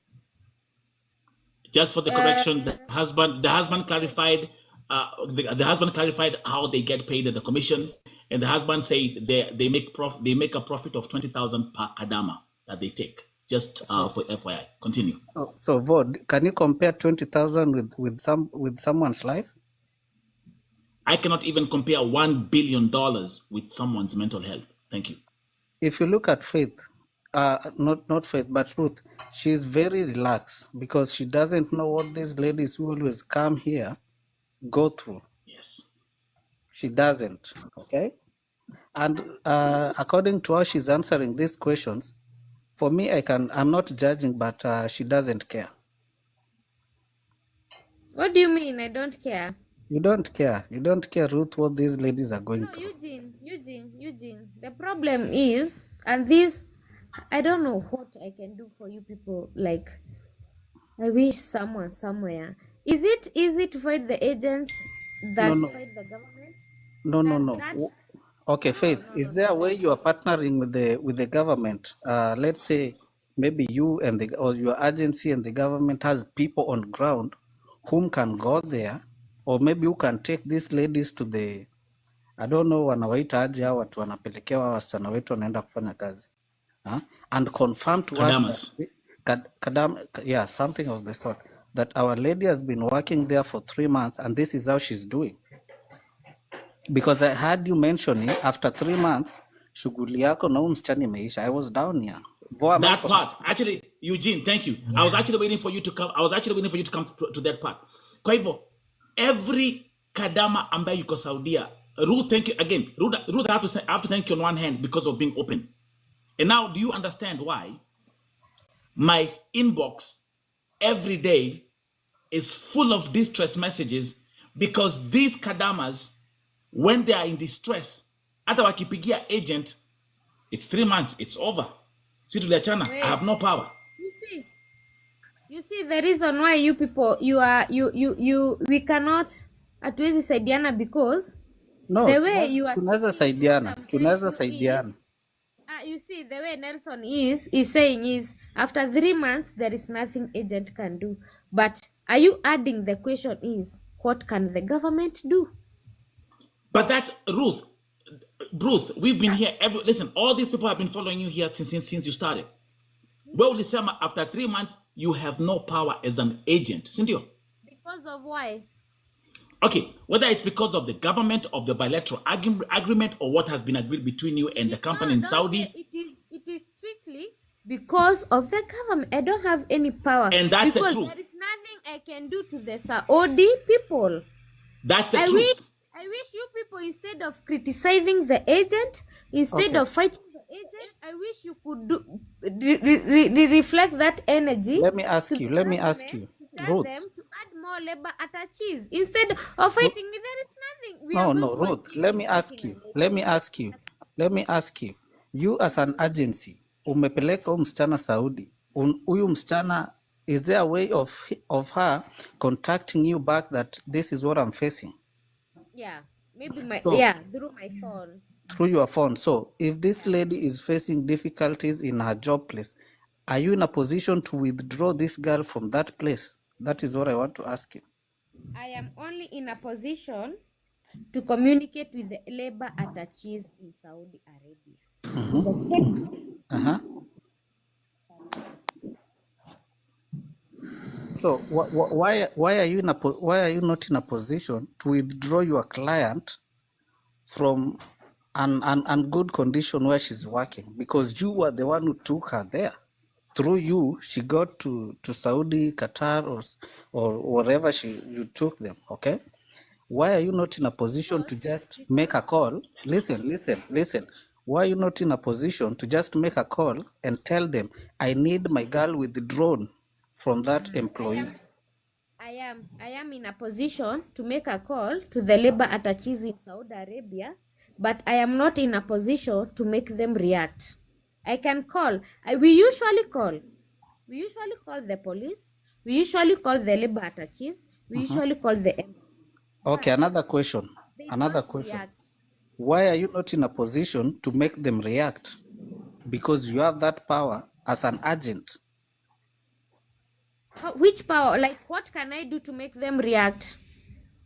Just for the correction, the husband clarified. The husband clarified how they get paid at the commission, and the husband said they make a profit of 20,000 per kadama that they take. Just for FYI, continue.
So Vod, can you compare 20,000 with someone's life?
I cannot even compare $1 billion with someone's mental health. Thank you.
If you look at Faith, not Faith, but Ruth, she's very relaxed because she doesn't know what these ladies who always come here go through.
Yes.
She doesn't. Okay. And according to how she's answering these questions, for me, I'm not judging, but she doesn't care.
What do you mean? I don't care.
You don't care. You don't care, Ruth, what these ladies are going
No,
through.
Eugene. The problem is, and this, I don't know what I can do for you people. Like, I wish someone somewhere. Is it easy to fight the agents that
No.
fight the government?
No.
That
Okay, Faith, is there a way you are partnering with the government? Let's say maybe you and or your agency and the government has people on ground whom can go there, or maybe you can take these ladies to the, I don't know, wanawaita aje hao watu wanapelekewa wasichana wetu wanaenda kufanya kazi, and confirm to us
Kadamas.
that yeah, something of the sort, that our lady has been working there for 3 months and this is how she's doing. Because I heard you mentioning after 3 months shughuli yako na huyu msichana imeisha. I was down here.
That part, actually, Eugene, thank you. I was actually waiting for you to come. To that part. Kwa hivyo, every kadama ambaye yuko Saudia, Ruth, thank you again. Ruth, I have to thank you on one hand because of being open. And now, do you understand why my inbox every day is full of distress messages? Because these kadamas, when they are in distress, hata wakipigia agent, it's 3 months, it's over. See to China, I have no power.
You see the reason why you people we cannot hatuwezi saidiana because
no,
the way you are
tunaweza saidiana.
you see the way Nelson is saying is after 3 months there is nothing agent can do. But are you adding the question is what can the government do?
But that Ruth, we've been here. Listen, all these people have been following you here since you started. Well, December, after 3 months, you have no power as an agent, Cindy.
Because of why?
Okay, whether it's because of the government, of the bilateral agreement, or what has been agreed between you and the company in Saudi.
It is strictly because of the government. I don't have any power.
And that's
because
the truth.
There is nothing I can do to the Saudi people.
That's the truth.
I wish you people, instead of criticizing the agent, instead of fighting the agent, I wish you could reflect that energy.
Let me ask you,
to tell
Ruth.
them to add more labor attaches instead of fighting me. There is nothing.
No, Ruth. Let me ask you. You as an agency, umepeleka huyu msichana Saudi. Huyu msichana, is there a way of her contacting you back that this is what I'm facing?
Yeah, maybe through my phone.
Through your phone. So if this lady is facing difficulties in her job place, are you in a position to withdraw this girl from that place? That is what I want to ask you.
I am only in a position to communicate with the labor attaches in Saudi Arabia.
So why are you not in a position to withdraw your client from an good condition where she's working? Because you were the one who took her there. Through you, she got to Saudi, Qatar, or wherever you took them. Okay. Why are you not in a position to just make a call? Listen. Why are you not in a position to just make a call and tell them, I need my girl withdrawn from that employee?
I am in a position to make a call to the labor attaches in Saudi Arabia, but I am not in a position to make them react. I can call. We usually call the police. We usually call the labor attaches. We usually call the embassy.
Okay, another question.
React.
Why are you not in a position to make them react? Because you have that power as an agent.
Which power? Like, what can I do to make them react?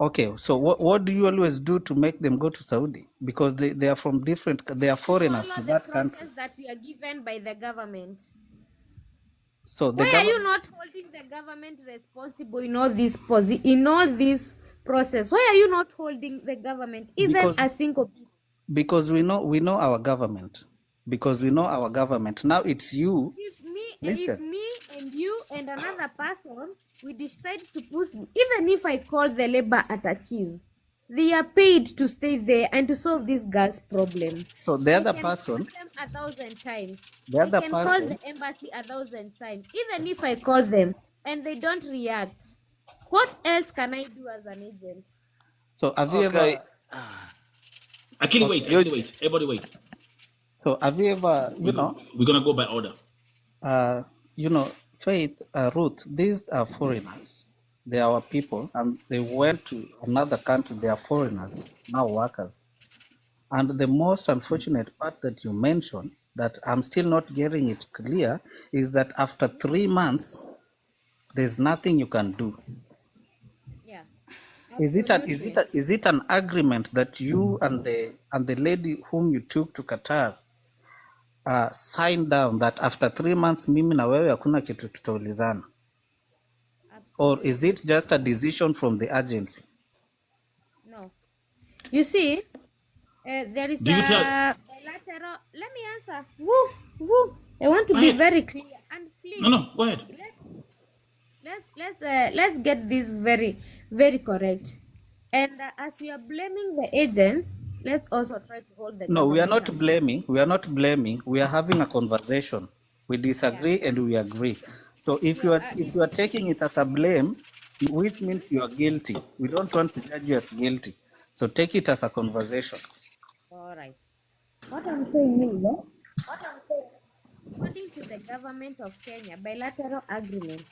Okay, so what do you always do to make them go to Saudi? Because they are from they are foreigners to that country.
That we are given by the government.
So
why are you not holding the government responsible in all this process? Why are you not holding the government even a single?
Because we know our government. Now it's you.
If me and you and another person, we decide to push, even if I call the labor attaches, They are paid to stay there and to solve this girl's problem.
So the
I
other
can call
person,
them 1,000 times.
the
I
other
can call the
person.
embassy 1,000 times. Even if I call them and they don't react, what else can I do as an agent?
So have you
Okay.
ever?
Actually,
Okay.
wait. Actually, wait. Everybody, wait.
So have you ever?
We're gonna go by order.
Faith, Ruth. These are foreigners. They are our people, and they went to another country. They are foreigners, now workers. And the most unfortunate part that you mentioned, that I'm still not getting it clear, is that after 3 months, there's nothing you can do.
Yeah,
Is it
absolutely.
an agreement that you and the lady whom you took to Qatar signed down that after 3 months mimi na wewe hakuna kitu tutaulizana, or is
Absolutely.
it just a decision from the agency?
No. You see, there is
Do you tell?
a bilateral. Let me answer. Woo, woo. I want to
Go
be
ahead.
very clear. And please,
No, go ahead.
let's get this very, very correct. And as we are blaming the agents, let's also try to hold the
No, we are
government
not
accountable.
blaming. We are not blaming. We are having a conversation. We
Yeah.
disagree and we agree. So if you are taking it as a blame, which means you are guilty. We don't want to judge you as guilty. So take it as a conversation.
All right. What I'm saying is, according to the government of Kenya, bilateral agreement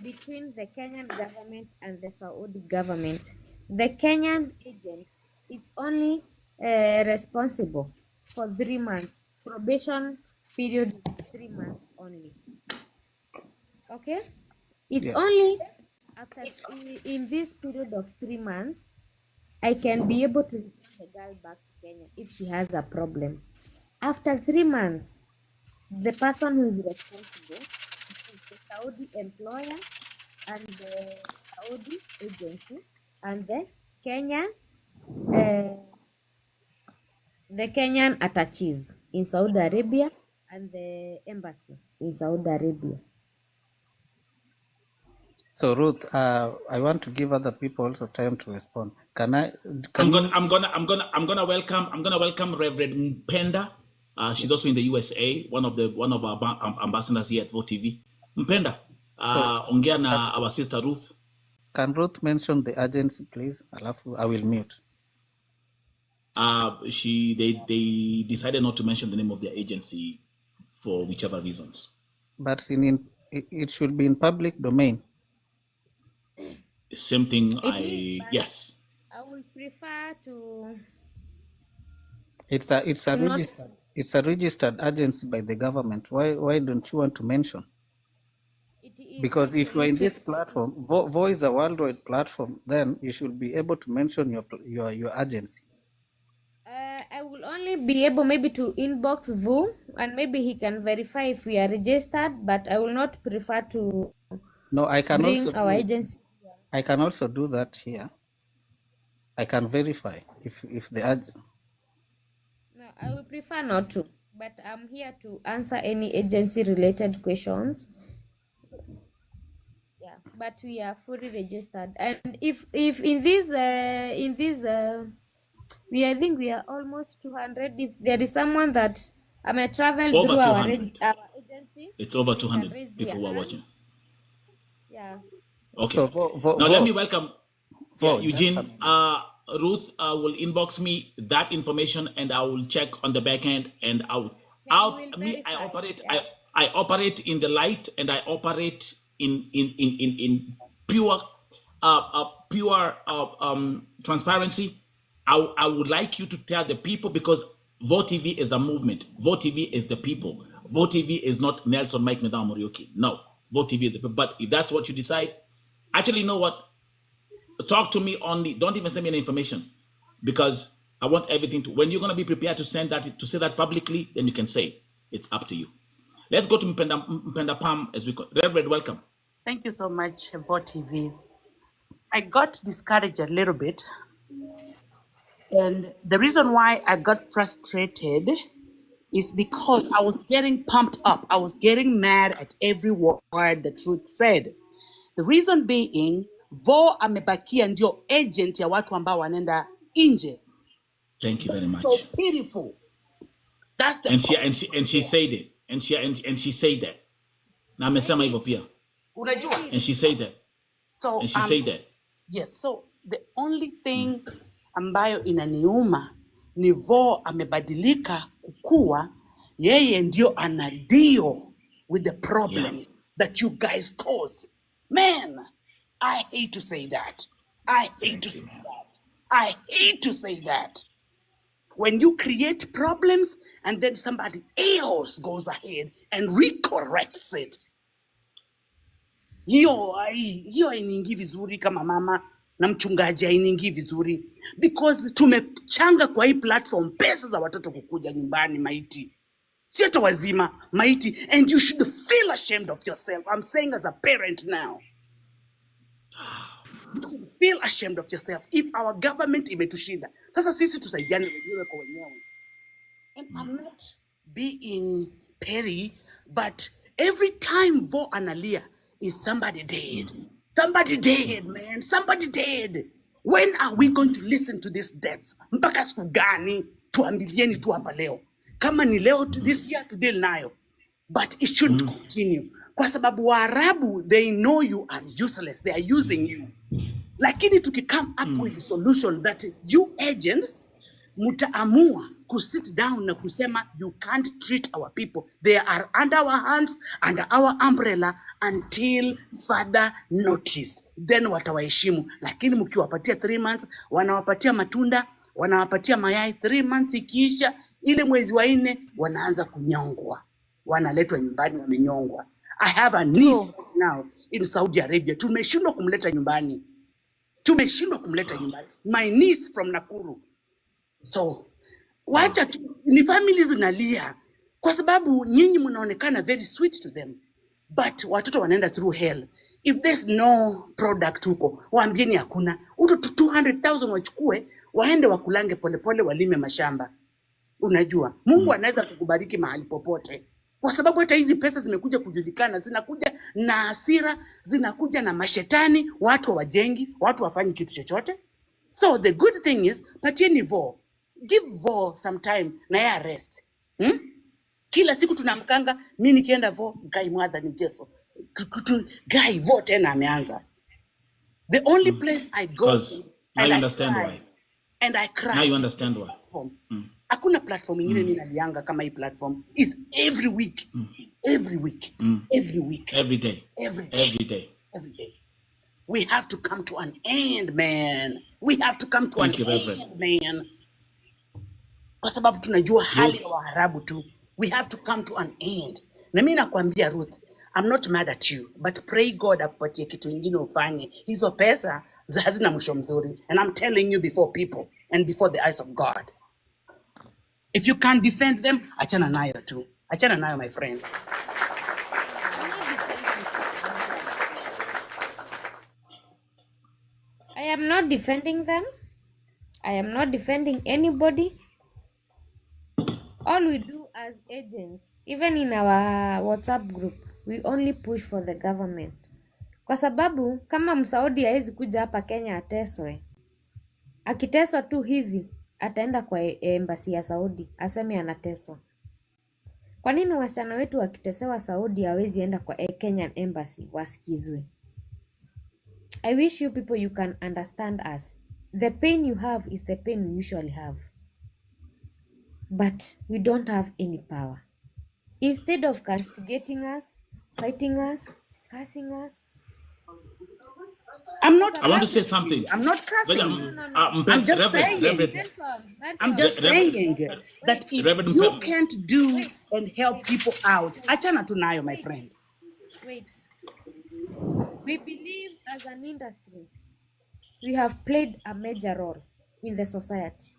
between the Kenyan government and the Saudi government, the Kenyan agent is only responsible for 3 months. Probation period is 3 months only. Okay? It's
Yeah.
only after in this period of 3 months, I can be able to return the girl back to Kenya if she has a problem. After 3 months, the person who is responsible is the Saudi employer and the Saudi agency and the Kenyan attaches in Saudi Arabia and the embassy in Saudi Arabia.
So Ruth, I want to give other people also time to respond. Can
I'm
you?
gonna welcome Reverend Mpenda. She's also in the USA, one of our ambassadors here at Vote TV. Mpenda, ongea na our sister Ruth.
Can Ruth mention the agency, please? Alafu, I will mute.
They decided not to mention the name of their agency for whichever reasons.
But it should be in public domain.
Same thing.
Yes. I would prefer to.
It's a registered agency by the government. Why don't you want to mention? Because if you are in this platform, Vo is a worldwide platform, then you should be able to mention your agency.
I will only be able maybe to inbox Vu and maybe he can verify if we are registered, but I will not prefer to.
No, I can
bring
also
our agency.
I can also do that here. I can verify if the agent.
No, I will prefer not to, but I'm here to answer any agency related questions. Yeah, but we are fully registered, and if in this I think we are almost 200. If there is someone that may travel
over
through our
200.
agency,
It's over
they can
200
raise
people
their
who are
hands.
watching.
Yeah.
Okay.
So
Now let me welcome
just a
Eugene.
minute.
Ruth will inbox me that information, and I will check on the back end. And I operate in the light, and I operate in pure transparency. I would like you to tell the people, because Vote TV is a movement. Vote TV is the people. Vote TV is not Nelson Mike Medam Morioki. No, Vote TV is the people. But if that's what you decide, actually, you know what? Talk to me only. Don't even send me any information, because I want everything to. When you're going to be prepared to say that publicly, then you can say it's up to you. Let's go to Mpenda Pam as we go. Reverend, welcome.
Thank you so much, Vote TV. I got discouraged a little bit. And the reason why I got frustrated is because I was getting pumped up. I was getting mad at every word the truth said. The reason being, Vo amebakia ndio agent ya watu ambao wanaenda Inje.
Thank you very much.
So pitiful. That's the
And
point.
she said it. And she said that. Na amesema hivyo pia.
Unajua?
And she said that.
So
And she said that.
yes, so the only thing ambayo inaniuma ni Vo amebadilika kukua, yeye ndio ana deal with the problems that you guys cause. Man, I hate to say that. I hate to say that. I hate to say that. When you create problems and then somebody else goes ahead and recorrects it, hiyo hainiingii vizuri kama mama na mchungaji, hainiingii vizuri because tumechanga kwa hii platform pesa za watoto kukuja nyumbani maiti, si hata wazima maiti, and you should feel ashamed of yourself. I'm saying as a parent now, you should feel ashamed of yourself if our government imetushinda. Sasa sisi tusaidiane wenyewe kwa wenyewe. And I'm not being petty, but every time Vo analia is somebody dead. Somebody dead, man. Somebody dead. When are we going to listen to these deaths? Mpaka siku gani tuambilieni tu hapa leo? Kama ni leo this year to deal nayo. But it shouldn't continue. Kwa sababu Waarabu, they know you are useless. They are using you. Lakini tukicome up with a solution that you agents mutaamua sit down na kusema you can't treat our people. They are under our hands, under our umbrella until further notice. Then watawaheshimu. Lakini mkiwapatia 3 months, wanawapatia matunda, wanawapatia mayai. 3 months ikiisha, ile mwezi wa 4 wanaanza kunyongwa. Wanaletwa nyumbani wamenyongwa. I have a niece right now in Saudi Arabia. Tumeshindwa kumleta nyumbani. My niece from Nakuru. So, wacha tu, ni families zinalia kwa sababu nyinyi mnaonekana very sweet to them, but watoto wanaenda through hell. If there's no product huko, waambieni hakuna. Uto 200,000 wachukue, waende wakulange polepole, walime mashamba. Unajua, Mungu anaweza kukubariki mahali popote. Kwa sababu hata hizi pesa zimekuja kujulikana, zinakuja na hasira, zinakuja na mashetani, watu hawajengi, watu wafanyi kitu chochote. So the good thing is, patieni Vo. Give Vo some time na ya rest. Kila siku tunamkanga, mimi nikienda Vo, Guy Mwadha ni Jeso. Guy Vo tena ameanza. The only place I go
now you understand why.
And I cry.
Now you understand why.
Hakuna platform ingine mimi nalianga kama hii platform. Is every week. Every week. Every week.
Every day.
Every day.
Every day.
Every day. We have to come to an end, man. We have to come to an end, man. Kwa sababu tunajua hali ya Waarabu tu. We have to come to an end. Na mimi nakwambia Ruth, I'm not mad at you, but pray God akupatie kitu ingine ufanye. Hizo pesa hazina mwisho mzuri. And I'm telling you before people and before the eyes of God. If you can't defend them, achana nayo tu. Achana nayo, my friend.
I am not defending them. I am not defending anybody. All we do as agents, even in our WhatsApp group, we only push for the government. Kwa sababu kama Msaudi hawezi kuja hapa Kenya ateswe. Akiteswa tu hivi, ataenda kwa embassy ya Saudi, aseme anateswa. Kwa nini wasichana wetu wakitesewa Saudi hawezi enda kwa Kenyan embassy wasikizwe? I wish you people you can understand us. The pain you have is the pain we usually have. But we don't have any power. Instead of castigating us, fighting us, cursing us.
I'm not.
I want to say something.
I'm not cursing.
No.
I'm just saying. I'm just saying that if you can't do and help people out, achana tunayo, my friend.
Wait. We believe as an industry, we have played a major role in the society.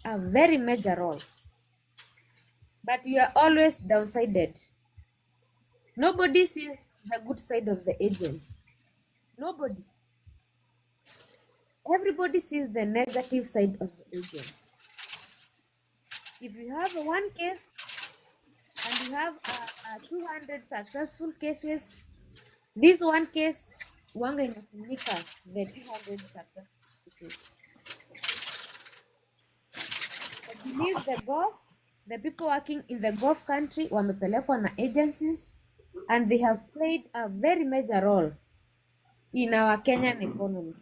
A very major role. But we are always downsided. Nobody sees the good side of the agents. Nobody. Everybody sees the negative side of the agents. If you have one case and you have 200 successful cases, this one case wanga inafunika the 200 successful cases. believe the people working in the Gulf country wamepelekwa na agencies and they have played a very major role in our Kenyan economy.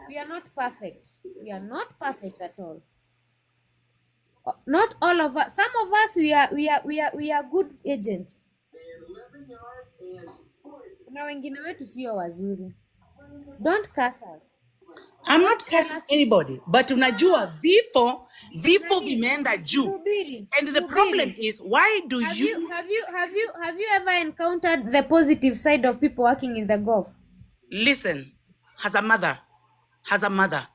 We are not perfect. We are not perfect at all. Not all of us. Some of us we are good agents. Na wengine wetu sio wazuri. Don't curse us.
I'm not
Don't tell
cursing
us
anybody, but unajua vifo vimeenda juu.
Subiri.
And the problem is, why do
Have
you
you ever encountered the positive side of people working in the Gulf?
listen? Has a mother.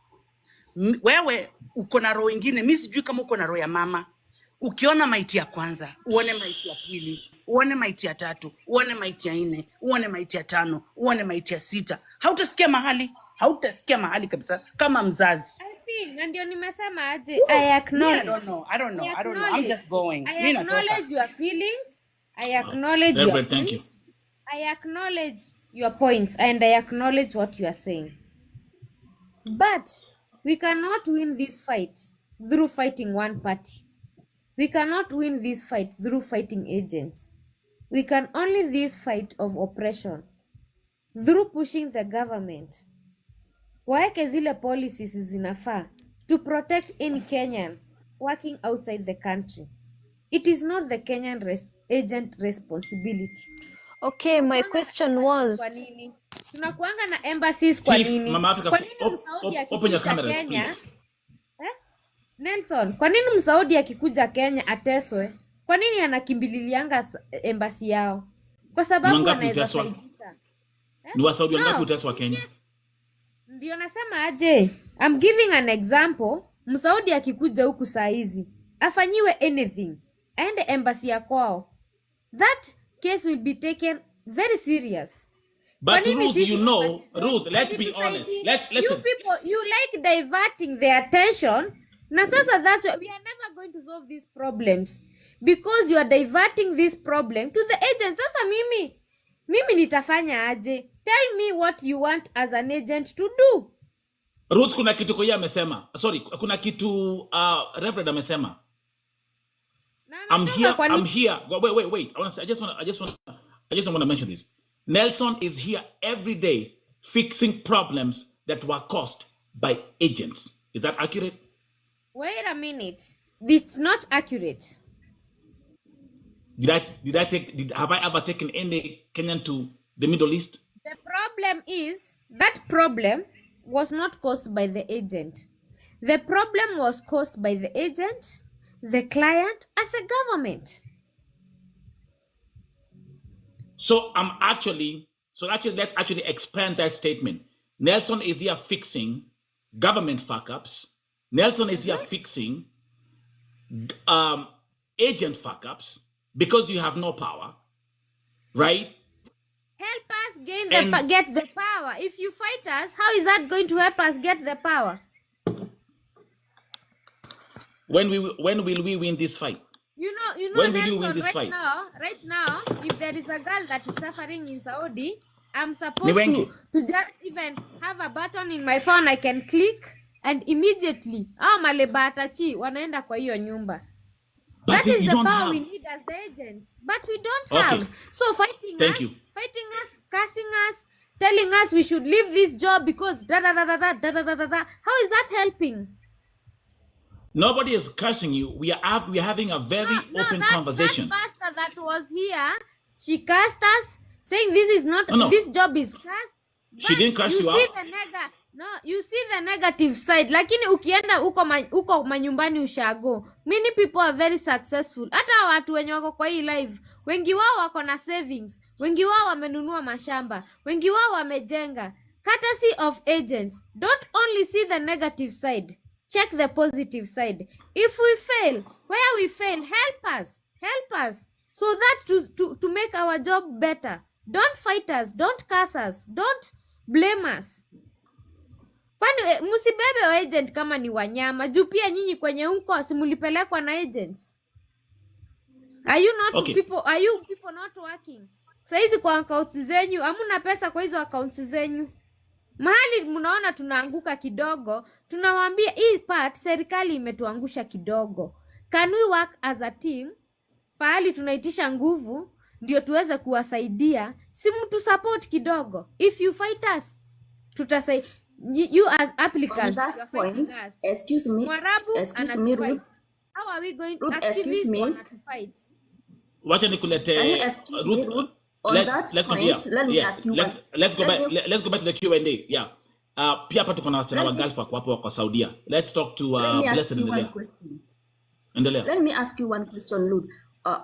Wewe uko na roho ingine, mimi sijui kama uko na roho ya mama. Ukiona maiti ya kwanza, uone maiti ya pili, uone maiti ya tatu, uone maiti ya nne, uone maiti ya tano, uone maiti ya sita, hautasikia mahali kabisa kama mzazi.
I feel, na ndio nimesema aje, I acknowledge.
I don't know. I'm just going.
I acknowledge your feelings. I acknowledge your
Reverend, thank you.
points. I acknowledge your points and I acknowledge what you are saying. But we cannot win this fight through fighting one party. We cannot win this fight through fighting agents. We can only this fight of oppression through pushing the government. Waeke zile policies zinafaa to protect any Kenyan working outside the country. It is not the Kenyan agent responsibility.
Okay, my question was,
Kwa nini? Tunakuanga na embassies kwa
Chief,
nini?
Mama Africa,
Kwa nini Msaudi
open your
akikuja
cameras,
Kenya?
please.
Nelson, kwa nini Msaudi akikuja Kenya ateswe? Kwa nini anakimbililianga embassy yao? Kwa sababu
Mangapi
anaweza
uteswa?
saidika.
Ni Wasaudi wangapi
No,
uteswa Kenya?
yes. Ndio nasema aje. I'm giving an example. Msaudi akikuja huku saa hizi afanyiwe anything, aende embassy ya kwao, that case will be taken very serious.
But
Kwa nini
Ruth,
sisi
you know,
embassy zetu
Ruth, let's be honest.
hazitusaidii?
Listen.
You people, you like diverting their attention. Na sasa that's why we are never going to solve these problems because you are diverting this problem to the agent. Sasa mimi nitafanya aje? Tell me what you want as an agent to do.
Ruth, kuna kitu kwa amesema. Sorry, kuna kitu Reverend amesema.
Na
I'm
anatoka kwa nini?
here. Wait. I just want to mention this. Nelson is here every day fixing problems that were caused by agents. Is that accurate?
Wait a minute. It's not accurate.
Have I ever taken any Kenyan to the Middle East?
The problem is that problem was not caused by the agent. The problem was caused by the agent, the client, and the government.
So let's actually expand that statement. Nelson is here fixing government fuck-ups. Nelson is here fixing agent fuck-ups because you have no power, right?
Help us get the power. If you fight us, how is that going to help us get the power?
When will we win this fight?
You know,
When will you win
Nelson,
this fight?
right now, if there is a girl that is suffering in Saudi, I'm supposed
Niwengi.
to just even have a button in my phone I can click and immediately malebatachi wanaenda kwa hiyo nyumba.
But
That is
you
the
don't
power
have.
we need as the agents, but we don't
Okay.
have. So
Thank you.
fighting us, cursing us, telling us we should leave this job because da da da da da da da da da da. How is that helping?
Nobody is cursing you. We are having a very open conversation.
That pastor that was here, she cursed us, saying this is not,
No.
this job is cursed.
She didn't curse you
see
out.
you see the negative side. Lakini ukienda huko manyumbani ushago, many people are very successful. Hata watu wenye wako kwa hii live, wengi wao wako na savings, wengi wao wamenunua mashamba, wengi wao wamejenga. Courtesy of agents. Don't only see the negative side. Check the positive side. If we fail, where we fail, help us, so that to make our job better. Don't fight us, don't curse us, don't blame us. Kwani msibebe wa agent kama ni wanyama. Juu pia nyinyi kwenye huko simulipelekwa na agents. Are you people not working? Saizi kwa accounts zenyu, hamuna pesa kwa hizo accounts zenyu. Mahali mnaona tunaanguka kidogo, tunawaambia hii part serikali imetuangusha kidogo. Can we work as a team? Pahali tunaitisha nguvu ndio tuweze kuwasaidia, si mtu support kidogo. If you fight us, tutasai you as
On
applicants, you are
that
fighting
point,
us.
excuse me,
Mwarabu
excuse me,
anatufight.
Ruth.
How are we going
Ruth, excuse
activists
me.
wanatufight?
Wacha
Can you
nikulete
excuse me,
Ruth.
Ruth? On that
Let's continue.
point, let me
Yeah,
ask you
let's go
let
back.
me
Let's go back to the Q&A. Yeah. Pia hapa tuko na wasichana wa
let me
Gulf wako hapo wako Saudia. Let's talk to
let me ask
Blessed.
you one
Endelea.
question.
Endelea.
Let me ask you one question, Ruth.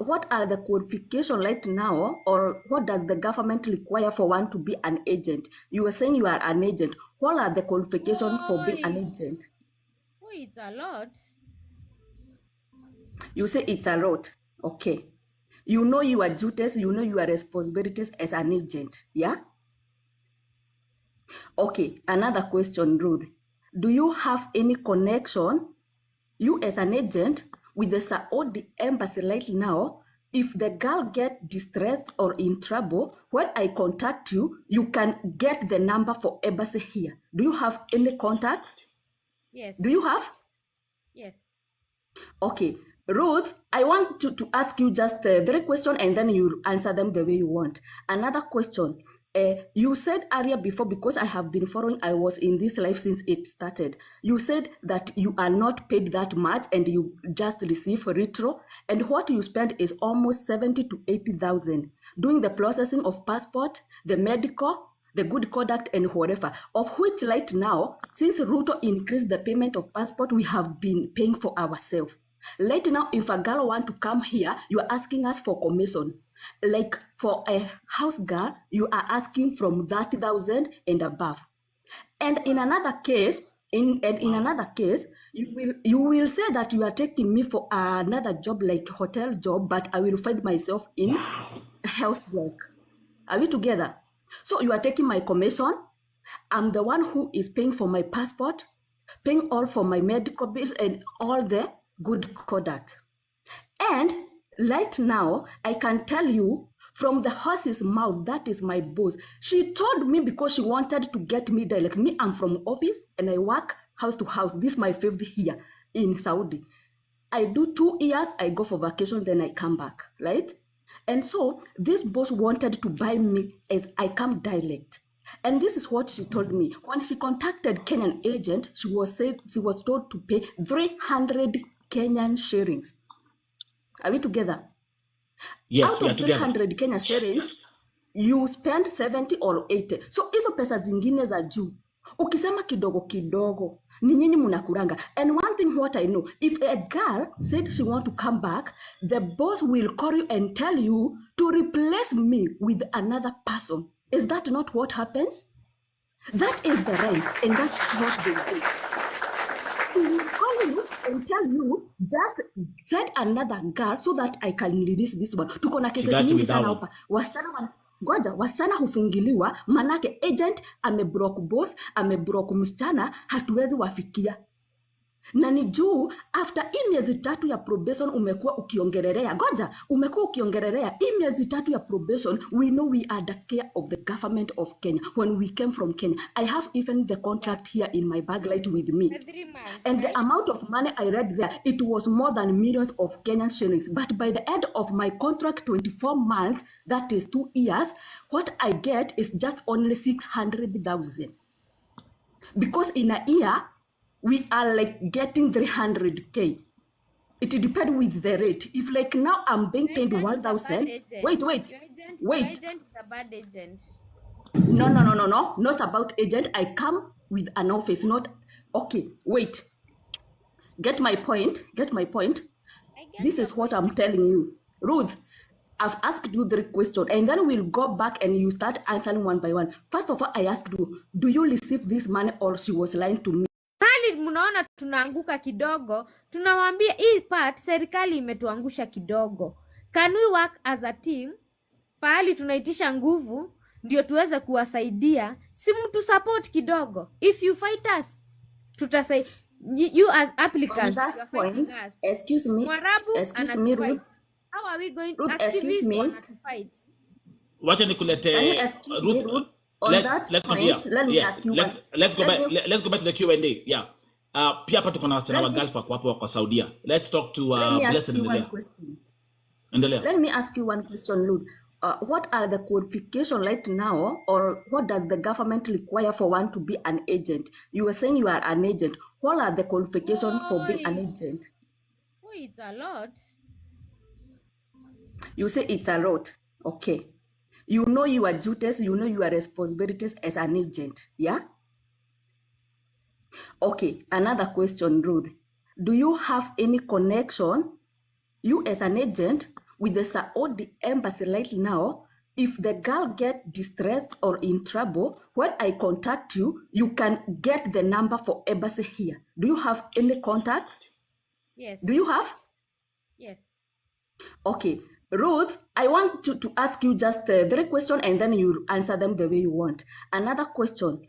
What are the qualifications right now, or what does the government require for one to be an agent? You were saying you are an agent. What are the qualifications for being an
Oi,
agent?
it's a lot.
You say it's a lot. Okay. You know your duties, you know your responsibilities as an agent. Yeah? Okay. Another question, Ruth. Do you have any connection, you as an agent, with the Saudi embassy right now? If the girl get distressed or in trouble, when I contact you, you can get the number for embassy here. Do you have any contact?
Yes.
Do you have?
Yes.
Okay. Ruth, I want to ask you just 3 questions and then you answer them the way you want. Another question. You said earlier before, because I have been following, I was in this life since it started. You said that you are not paid that much and you just receive retro, and what you spend is almost 70 to 80,000 doing the processing of passport, the medical, the good conduct, and whatever. Of which right now, since Ruto increased the payment of passport, we have been paying for ourselves. Right now, if a girl want to come here, you are asking us for commission. Like for a house girl, you are asking from 30,000 and above. And in another case, in another case, you will say that you are taking me for another job like hotel job, but I will find myself in house work. Are we together? So you are taking my commission. I'm the one who is paying for my passport, paying all for my medical bills and all the good conduct. And right now, I can tell you from the horse's mouth, that is my boss. She told me because she wanted to get me there. Like me, I'm from office and I work house to house. This is my 5th year in Saudi. I do 2 years, I go for vacation, then I come back, right? And so this boss wanted to buy me as I come direct. And this is what she told me. When she contacted Kenyan agent, she was told to pay 300 Kenyan shillings. Are we together?
Yes,
Out
we are
of
together.
300 Kenya shillings, you spend 70 or 80. So hizo pesa zingine za juu, ukisema kidogo kidogo, ni nyinyi munakuranga. And one thing what I know, if a girl said she want to come back, the boss will call you and tell you to replace me with another person. Is that not what happens? That is the right, and that's what they do. He will call you and tell you, just set another girl so that I can release this one. Tuko na
She
cases
got you
nyingi
with that
sana
one.
hapa. Wasichana hufungiliwa, manake agent ameblock boss, ameblock msichana, hatuwezi wafikia. Na ni juu after hii miezi 3 ya probation umekuwa ukiongelelea. Umekuwa ukiongelelea hii miezi 3 ya probation. We know we are the care of the government of Kenya. When we came from Kenya, I have even the contract here in my bag right with me.
3 months,
And the
right?
amount of money I read there, it was more than millions of Kenyan shillings. But by the end of my contract, 24 months, that is 2 years, what I get is just only 600,000. Because in a year, we are like getting 300K. It depends with the rate. If like now I'm being
Your
paid
agent is a bad
1,000,
agent.
wait.
Your agent is a bad agent.
No, not about agent. I come with an office, not, okay, wait. Get my point.
I get
This
your
is what
point.
I'm telling you. Ruth, I've asked you 3 questions and then we'll go back and you start answering one by one. First of all, I asked you, do you receive this money or she was lying to me?
Hali mnaona tunaanguka kidogo, tunawaambia hii part serikali imetuangusha kidogo. Can we work as a team? Pahali tunaitisha nguvu ndio tuweze kuwasaidia, si mtu support kidogo. If you fight us, tutasai you as
On
applicants, you are
that
fighting
point,
us.
excuse me,
Mwarabu
excuse me,
anatufight.
Ruth.
How are we going
Ruth, excuse
activists
me.
wanatufight?
Wacha
Can you
nikulete
excuse me,
Ruth.
Ruth? On that
let's continue.
point, let me
Yeah,
ask you
let's go
let
back.
me
Let's go back to the Q&A. Yeah. Pia hapa tuko na wasichana wa
let me
Gulf wako hapo wako Saudia. Let's talk to
let me ask
Blessed.
you one
Endelea.
question.
Endelea.
Let me ask you one question, Ruth. What are the qualifications right now, or what does the government require for one to be an agent? You were saying you are an agent. What are the qualifications for being an
Oi,
agent?
it's a lot.
You say it's a lot. Okay. You know your duties, you know your responsibilities as an agent. Yeah? Okay. Another question, Ruth. Do you have any connection, you as an agent, with the Saudi embassy right now? If the girl get distressed or in trouble, when I contact you, you can get the number for embassy here. Do you have any contact?
Yes.
Do you have?
Yes.
Okay. Ruth, I want to ask you just 3 questions and then you answer them the way you want. Another question.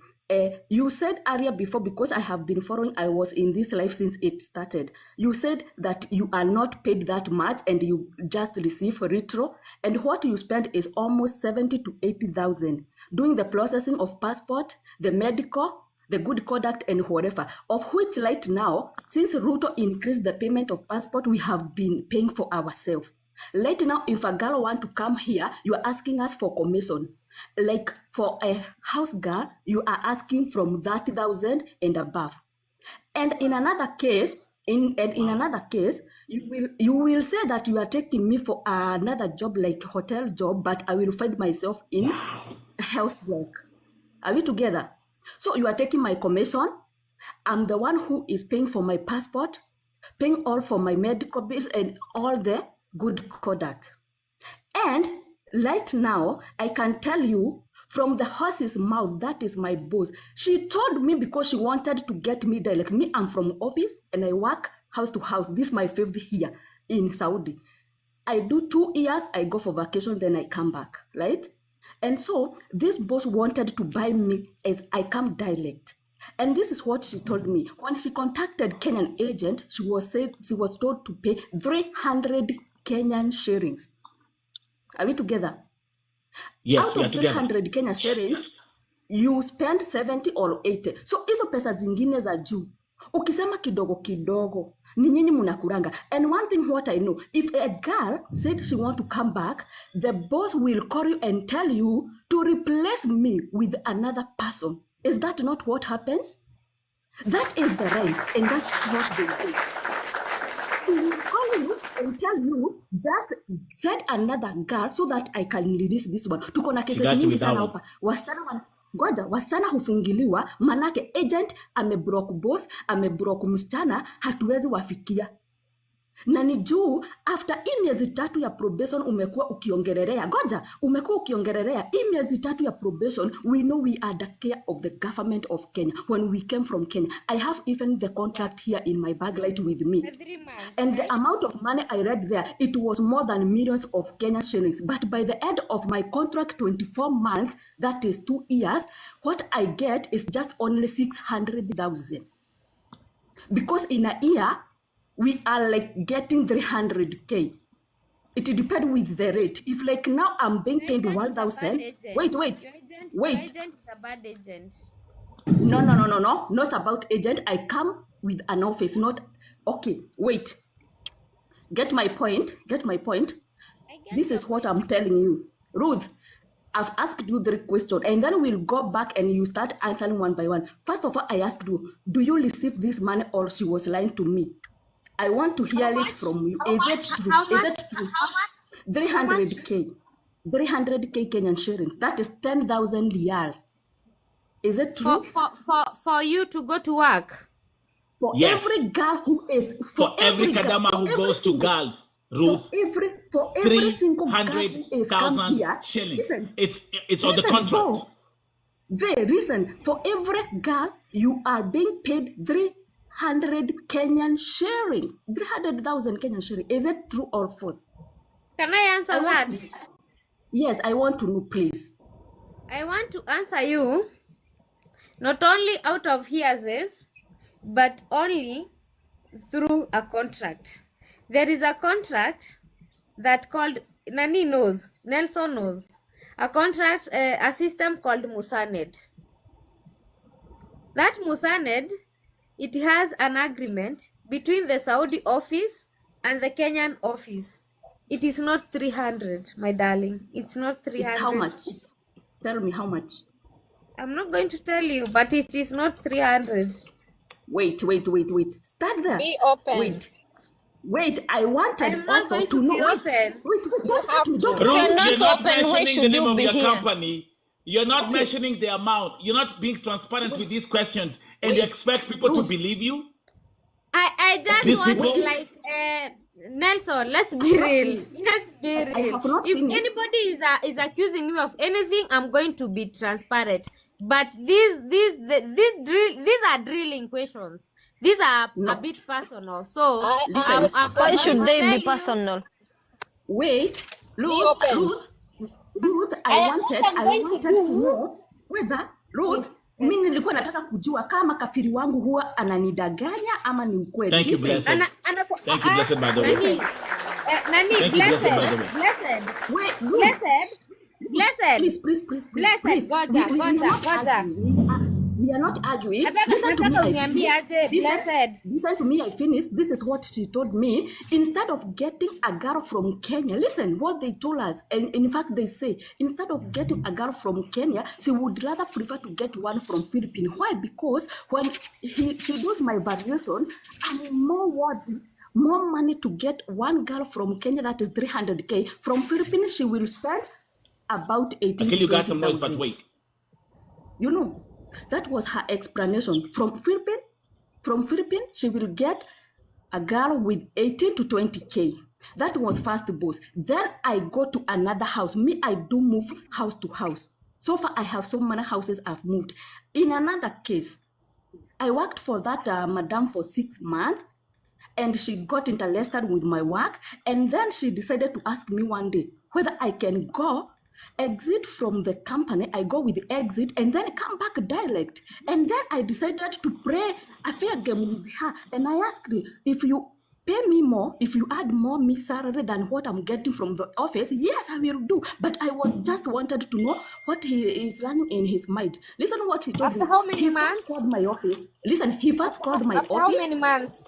You said earlier before, because I have been following, I was in this life since it started. You said that you are not paid that much and you just receive retro, and what you spend is almost 70 to 80,000 doing the processing of passport, the medical, the good conduct, and whatever. Of which right now, since Ruto increased the payment of passport, we have been paying for ourselves. Right now, if a girl want to come here, you are asking us for commission. Like for a house girl, you are asking from 30,000 and above. And in another case, in another case, you will say that you are taking me for another job like hotel job, but I will find myself in house work. Are we together? So you are taking my commission. I'm the one who is paying for my passport, paying all for my medical bill and all the good conduct. And right now, I can tell you from the horse's mouth, that is my boss. She told me because she wanted to get me direct. Me, I'm from office and I work house to house. This is my fifth year in Saudi. I do 2 years, I go for vacation, then I come back, right? And so this boss wanted to buy me as I come direct. And this is what she told me. When she contacted Kenyan agent, she was told to pay 300 Kenyan shillings. Are we together?
Yes,
Out
we are
of
together.
300 Kenya shillings, you spend 70 or 80. So hizo pesa zingine za juu, ukisema kidogo kidogo, ni nyinyi munakuranga. And one thing what I know, if a girl said she want to come back, the boss will call you and tell you to replace me with another person. Is that not what happens? That is the right, and that's what they do. He will call you and tell you, just get another girl so that I can release this one. Tuko na
She
cases
got you
mingi
with that
sana
one.
hapa. Wasichana hufungiliwa, manake agent ameblock boss, ameblock msichana, hatuwezi wafikia. Na ni juu after hii miezi 3 ya probation umekuwa ukiongelelea. Umekuwa ukiongelelea hii miezi 3 ya probation. We know we are the care of the government of Kenya. When we came from Kenya, I have even the contract here in my bag right with me.
For 3 months,
And the
right?
amount of money I read there, it was more than millions of Kenyan shillings. But by the end of my contract, 24 months, that is 2 years, what I get is just only 600,000. Because in a year, we are like getting 300K. It depends with the rate. If like now I'm being
Your
paid
agent is a bad
1,000,
agent.
wait,
Your agent is a bad agent.
No, not about agent. I come with an office, not, okay, wait. Get my point.
I get
This
your
is what
point.
I'm telling you. Ruth, I've asked you 3 questions and then we'll go back and you start answering one by one. First of all, I asked you, do you receive this money or she was lying to me? I want to hear it from you. Is it true?
How
Is
much?
it true?
How much?
300K Kenyan shillings. That is 10,000 riyals. Is it true?
For you to go to work.
For
Yes.
every girl who is,
For every Kadama who goes to Gulf, Ruth,
for every single girl who is come
300,000
here,
shillings.
listen,
It's on the contract.
bro. Listen, for every girl, you are being paid 300 Kenyan shilling. 300,000 Kenyan shilling. Is it true or false?
Can I answer
I want
that?
to, yes, I want to know, please.
I want to answer you not only out of hearsays, but only through a contract. There is a contract that called Nani knows, Nelson knows. a system called Musaned. That Musaned, it has an agreement between the Saudi office and the Kenyan office. It is not 300, my darling. It's not 300.
It's how much? Tell me how much.
I'm not going to tell you, but it is not 300.
Wait. Start there.
Be open.
Wait. I wanted
I'm not
also
going
to
to
know.
be open.
Wait. Don't cut me. Don't
If
Ruth,
you're
cut me.
not
you're not
open, why
mentioning the
should
name
you
of
be
your
here?
company. You're not
Okay.
mentioning the amount. You're not being transparent with
Wait.
these questions, and you
Wait.
expect people to
Ruth.
believe you.
I just
These
want
people.
like Nelson, let's be real. Let's be
I
real.
have not
If
finished.
anybody is accusing me of anything, I'm going to be transparent. But these are drilling questions. These are a
No.
bit personal. So
Listen.
Why should
I'm
they
telling
be
you,
personal?
Wait.
Be open.
Ruth, I wanted to know whether Ruth, mimi nilikuwa nataka kujua kama kafiri wangu huwa ananidanganya ama ni ukweli.
Thank you,
Listen.
Blessed. Thank you, Blessed, by the way.
Nani,
Thank you, Blessed, by the way.
blessed.
Wait, Ruth.
Blessed.
Please.
Blessed, ngoja.
We are not arguing.
Nataka
Listen to me.
uniambie aje, Blessed.
Listen to me. I finished. This is what she told me. Instead of getting a girl from Kenya, listen what they told us. And in fact, they say instead of getting a girl from Kenya, she would rather prefer to get one from Philippines. Why? Because when she does my valuation, I'm more worthy. More money to get one girl from Kenya, that is 300K. From Philippines, she will spend about 18
Until
to
you got some noise,
20,000.
but wait.
You know, that was her explanation. From Philippines, she will get a girl with 18 to 20K. That was first boss. Then I go to another house. Me, I do move house to house. So far, I have so many houses I've moved. In another case, I worked for that madam for 6 months, and she got interested with my work, and then she decided to ask me one day whether I can go exit from the company. I go with the exit and then come back direct, and then I decided to play a fair game with her, and I asked her, if you pay me more, if you add more me salary than what I'm getting from the office, yes, I will do. But I was just wanted to know what he is running in his mind. Listen to what he told
After
me.
how many
He
months?
first called my office. Listen, he first called my
After how
office.
many months?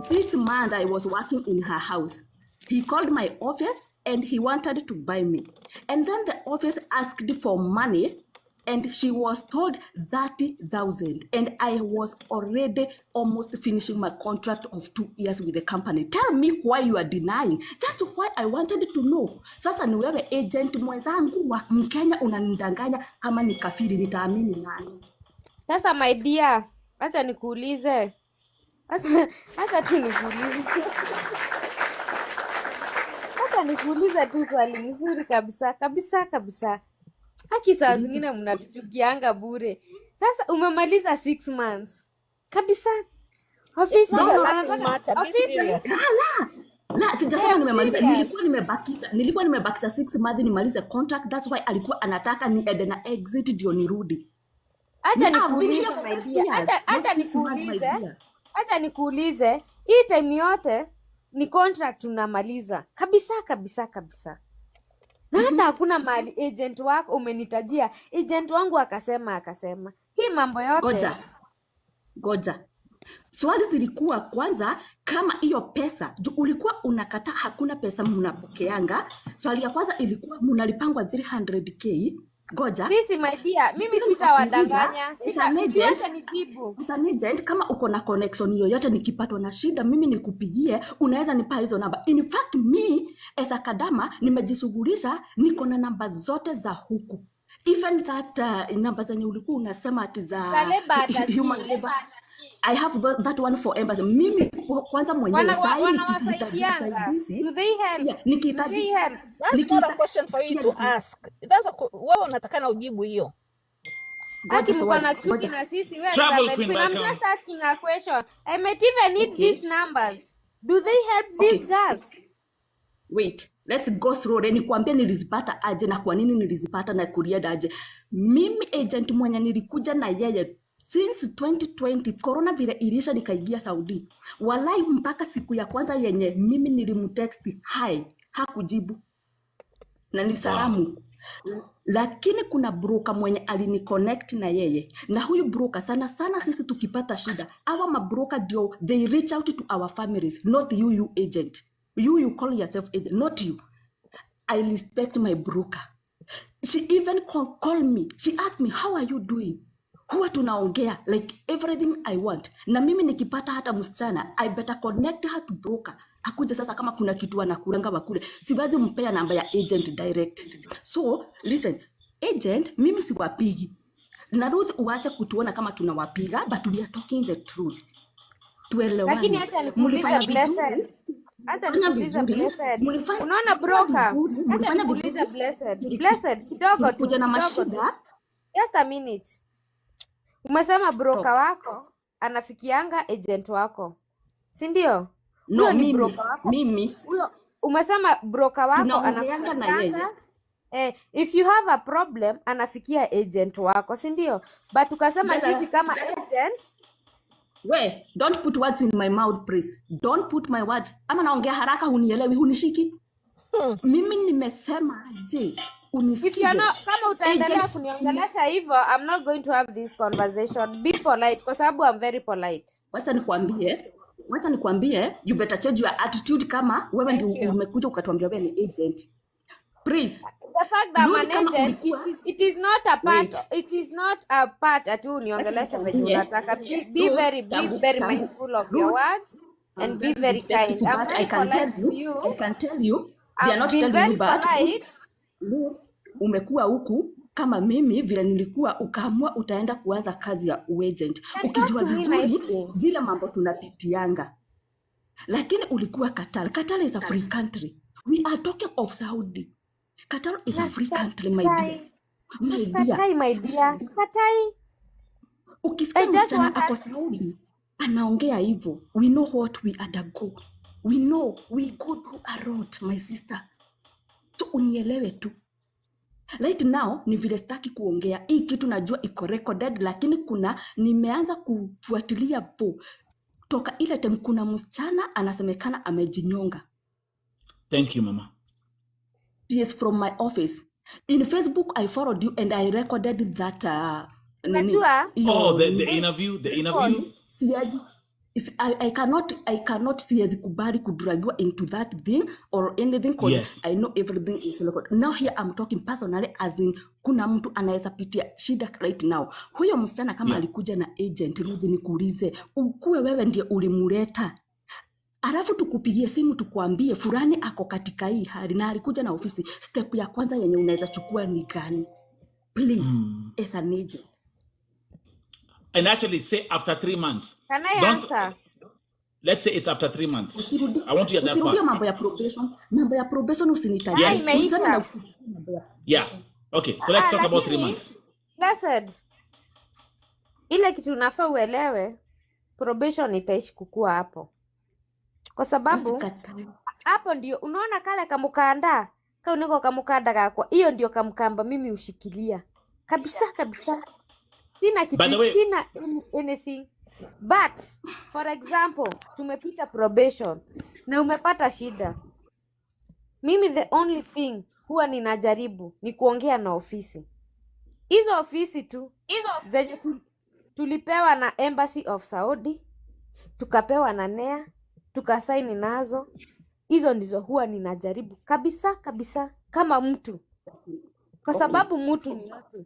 6 months I was working in her house. He called my office and he wanted to buy me. And then the office asked for money, and she was told 30,000. And I was already almost finishing my contract of 2 years with the company. Tell me why you are denying. That's why I wanted to know. Sasa ni wewe agent mwenzangu wa Mkenya unanidanganya kama ni kafiri, nitaamini nani?
Sasa my dear, acha nikuulize. Acha tu nikuulize. Acha nikuulize tu swali nzuri kabisa. Haki saa zingine mnatuchukianga bure. Sasa umemaliza 6 months. Kabisa. Ofisi
not a
anataka
matter. Be
ofisi.
serious.
La, sijasema
I'm
nimemaliza.
serious.
Nilikuwa nimebakisha 6 months nimalize contract. That's why alikuwa anataka niende na exit ndio nirudi.
Acha
Me, I've been
nikuulize
here for
my
5
dear.
years, not 6 months, my dear.
Acha nikuulize. Hii time yote ni contract unamaliza. Kabisa. Na hata hakuna mali agent wako umenitajia. Agent wangu akasema. Hii mambo yote.
Goja. Swali zilikuwa kwanza kama hiyo pesa, juu ulikuwa unakata hakuna pesa mnapokeanga. Swali ya kwanza ilikuwa mnalipangwa 300K. Goja.
Sisi my dear, mimi sitawadanganya.
Sita
nijibu.
Agent, kama uko na connection yoyote nikipatwa na shida mimi nikupigie, unaweza nipa hizo namba. In fact, me as a Kadama nimejishughulisha, niko na namba zote za huku. Even that namba zenye ulikuwa unasema ati za human labor, I have that one for embassy. Mimi kwanza mwenyewe sai nikihitaji usaidizi.
Do they help?
Yeah, nikihitaji.
That's not a question for you to ask. Wewe unatakana ujibu hiyo.
Ati mko na chuki na sisi wewe. I'm just asking a question. I might even need these numbers. Do they help these girls?
Wait, let's go through. Nikuambia nilizipata aje na kwa nini nilizipata na kuriada aje. Mimi agent mwenye nilikuja na yeye since 2020 corona vile ilisha nikaingia Saudi. Walai mpaka siku ya kwanza yenye mimi nilimtext hi, hakujibu. Na ni salamu. lakini kuna broker mwenye aliniconnect na yeye, na huyu broker sana sana sisi tukipata shida, our mabroker ndio they reach out to our families, not you agent. You call yourself agent, not you. I respect my broker. She even call me. She asked me, how are you doing? Huwa tunaongea like everything I want. Na mimi nikipata hata msichana, I better connect her to broker. Akuja sasa kama kuna kitu anakuranga wakule. Siwezi mpea namba ya agent direct. So, listen, agent, mimi siwapigi. Na Ruth uache kutuona kama tunawapiga, but we are talking the truth.
Lakini
Tuelewane.
hata nikuuliza Blessed. Hata nikuuliza Blessed. Unaona broker? Hata nikuuliza Blessed. Blessed kidogo tu.
Kuja na
Kidogo tu.
mashida.
Just a minute. Umesema broker wako anafikianga agent wako. Si ndio?
No,
Huyo ni
mimi.
broker wako.
Mimi.
Huyo umesema broker wako
Tunaongeanga na yeye.
anafikianga if you have a problem anafikia agent wako, si ndio? But ukasema sisi kama agent
We, don't put words in my mouth, please. Don't put my words. Ama naongea haraka hunielewi, hunishiki. Mimi nimesema je,
if
unisikize.
you're not, kama utaendelea
Agent,
kuniongelesha hivyo, I'm not going to have this conversation. Be polite kwa sababu I'm very polite.
wacha nikwambie, you better change your attitude kama wewe
Thank
ndio
you.
umekuja ukatuambia wewe ni agent. Please.
The fact that I'm
Rudi
an
kama
agent,
ulikuwa.
it is not a part.
Wait.
It is not a part atu
Wacha
uniongelesha venye
nikwambie.
unataka. Be
Ruth,
very mindful of your words and
I'm
be
very
very kind.
respectful,
I'm
but
very
I can tell
polite to
you,
you.
I can tell you, they are
I've
not
been
telling
very
you but
polite.
Ruth, umekuwa huku kama mimi vile nilikuwa, ukaamua utaenda kuanza kazi ya uagent
And talk
ukijua
to me
vizuri
nicely.
zile mambo tunapitianga, lakini ulikuwa Qatar. Qatar is a free country. We are talking of Saudi. Qatar is a free country, my dear. My dear,
Skatai, my dear. Skatai.
ukisikia
I just
msichana
want
ako
us.
Saudi anaongea hivyo, we know what we undergo. We know we go through a lot, my sister. So unielewe tu. Right now ni vile sitaki kuongea hii kitu, najua iko recorded, lakini nimeanza kufuatilia toka ile time kuna msichana anasemekana amejinyonga.
Thank you, Mama.
She is from my office. In Facebook I followed you and I recorded that
Unajua?
Oh, the
your
interview, the
Of course.
interview.
siwezi I cannot siwezi kubali kudragiwa into that thing or anything because
Yes.
I know everything is recorded. Now here I'm talking personally as in kuna mtu anaweza pitia shida right now. Huyo msichana kama
Yeah.
alikuja na agent, Ruthi nikuulize, ukuwe wewe ndiye ulimuleta, alafu tukupigie simu tukuambie fulani ako katika hii hali na alikuja na ofisi, step ya kwanza yenye unaweza chukua ni gani? Please, as an agent.
And actually say after 3 months.
Can I
Don't,
answer?
let's say it's after 3 months.
Usirudi,
I want to hear that
usirudie
part.
mambo ya probation. Mambo ya probation usinitaje.
Yes.
Imeisha.
Useme na usirudie mambo ya
Yeah. Okay, so let's talk about 3
Lakini
months.
Blessed, ile kitu unafaa uelewe, probation itaishi kukua hapo, kwa sababu
Usikatai.
hapo ndio unaona kale kamukanda kauniko kamukanda kakwa, hiyo ndio kamkamba mimi ushikilia kabisa kabisa. Sina
By the
kitu,
way,
sina anything. But for example, tumepita probation na umepata shida, mimi the only thing huwa ninajaribu ni kuongea na ofisi. Hizo ofisi tu zenye tulipewa na Embassy of Saudi, tukapewa na NEA, tukasaini nazo, hizo ndizo huwa ninajaribu kabisa kabisa kama mtu, kwa
Okay.
sababu mtu ni mtu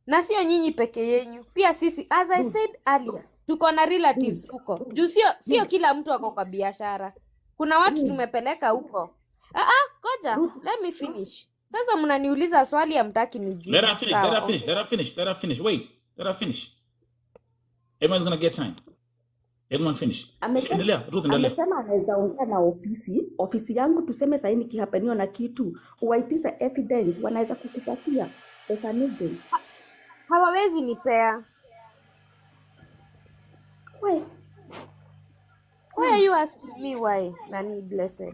na sio nyinyi peke yenyu, pia sisi, as I said earlier, tuko na relatives huko juu. Sio kila mtu ako kwa biashara, kuna watu tumepeleka huko. Ngoja, let me finish. Sasa mnaniuliza swali hamtaki nijibu.
let her finish.
Sawa,
Let her
okay.
finish. Let her finish. Let her finish. Wait. Let her finish. Everyone's gonna get time. Everyone finish. Endelea. Ruth, endelea.
Amesema anaweza ongea na ofisi yangu, tuseme sahii nikihapaniwa na kitu, uwaitise evidence, wanaweza kukupatia as an agent.
Hawawezi nipea.
Why?
Why are you asking me why? Nani Blessed?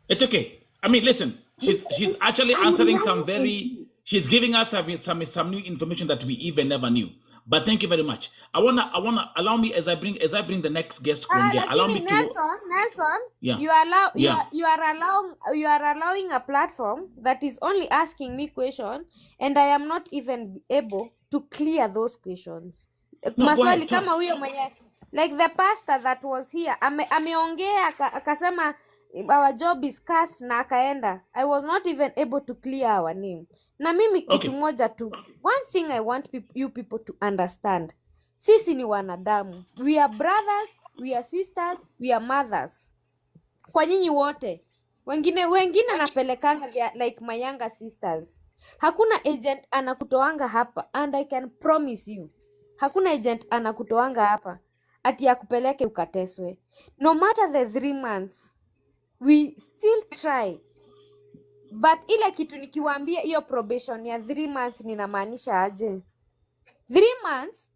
It's okay. I mean, listen. She's actually
I'm
answering
relying
some
on
very.
you.
She's giving us some new information that we even never knew. But thank you very much. I wanna allow me as I bring the next guest kuongea. Allow me
Lakini
to
Nelson,
yeah.
you are
Yeah.
allowing a platform that is only asking me question, and I am not even able to clear those questions.
No, go
Maswali
ahead. Talk.
kama huyo mwenye, like the pastor that was here ameongea akasema our job is cast na akaenda. I was not even able to clear our name. Na mimi kitu
Okay.
moja tu, one thing I want you people to understand, sisi ni wanadamu, we are brothers, we are sisters, we are mothers. Kwa nyinyi wote wengine napelekanga like my younger sisters. Hakuna agent anakutoanga hapa, and I can promise you hakuna agent anakutoanga hapa ati akupeleke ukateswe. No matter the 3 months we still try, but ile kitu nikiwaambia hiyo probation ya 3 months ninamaanisha aje? 3 months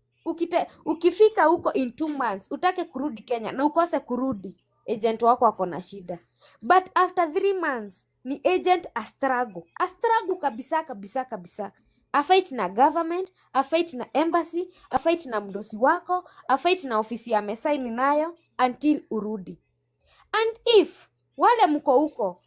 ukifika huko in 2 months utake kurudi Kenya na ukose kurudi, agent wako ako na shida. But after 3 months ni agent a struggle kabisa. A fight na government, a fight na embassy, a fight na mdosi wako, a fight na ofisi ya mesaini nayo until urudi. And if wale mko huko,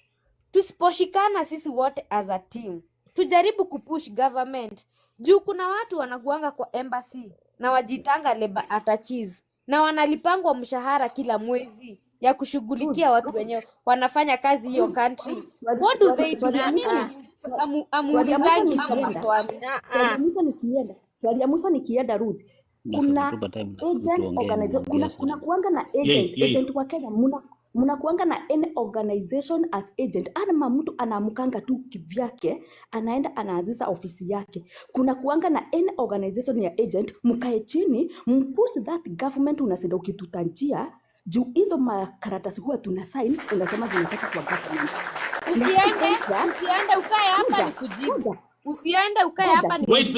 tusiposhikana sisi wote as a team, tujaribu kupush government, juu kuna watu wanakuanga kwa embassy na wajitanga labor attaches na wanalipangwa mshahara kila mwezi ya kushughulikia watu wenye wanafanya kazi hiyo country. What do they do? Amuulizangi hizo maswali.
Swali ya mwisho nikienda Ruth, kuna agent organization, kuna kuanga na agent wa Kenya, muna kuanga na any organization as agent, ama mtu anamkanga tu kivyake anaenda anaanzisha ofisi yake. Kuna kuanga na any organization ya agent, mkae chini mpush that government, unasema ukitutanjia juu hizo makaratasi huwa tuna sign, unasema zinatoka kwa government.
Usiende ukae hapa nikujibu. Usiende ukae hapa nikujibu.
Wait,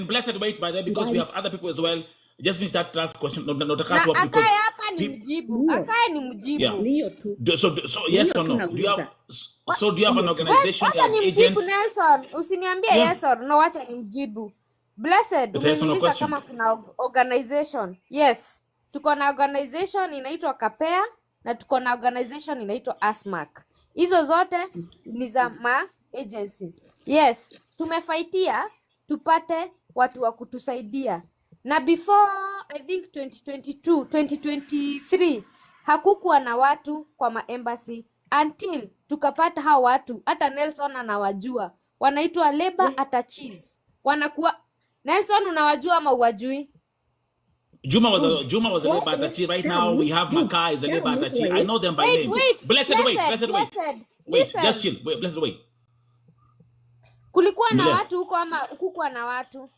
blessed wait by that, because we have other people as well. Just finish that last question. Not
akae hapa ni mjibu. Akae ni mjibu.
Niyo tu.
So yes or no? Do you have an organization
that agents? Nelson, usiniambie yes or no, wacha ni mjibu. Blessed, umeniuliza kama kuna organization. Yes. Tuko na organization inaitwa Kapea na tuko na organization inaitwa ASMAC. Hizo zote ni za agency. Yes, tumefaitia tupate watu wa kutusaidia. Na before I think 2022, 2023 hakukuwa na watu kwa embassy until tukapata hao watu. Hata Nelson anawajua. Wanaitwa labor attaches. Wanakuwa Nelson, unawajua ama uwajui?
Juma was a labor attaché. Right now we have Makai as a labor attaché. I know them by name. Blessed wait. Just chill. Wait, blessed wait.
Kulikuwa na watu huko ama hukukuwa na watu?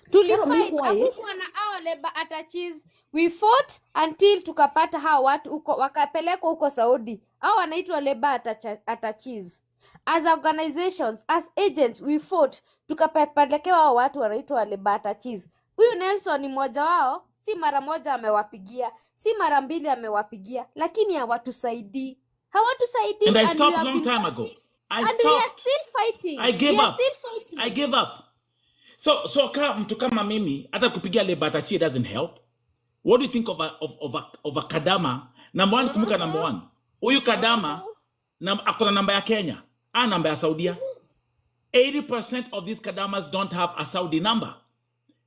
Tulifight, hakukuwa na hao labor attaches. We fought until tukapata hao watu huko, wakapelekwa huko Saudi. Hao wanaitwa labor attaches. As organizations, as agents, we fought, tukapelekewa hao watu wanaitwa labor attaches. Huyu Nelson ni mmoja wao, si mara moja amewapigia, si mara mbili amewapigia, lakini hawatusaidii.
And I stopped a long time ago.
We are still fighting.
I gave up. So mtu kama mimi hata kupigia labor attaché doesn't help. What do you think of a Kadama? Number one, kumbuka number one. Huyu Kadama akona namba ya Kenya, namba ya Saudia. 80% of these Kadamas don't have a Saudi number.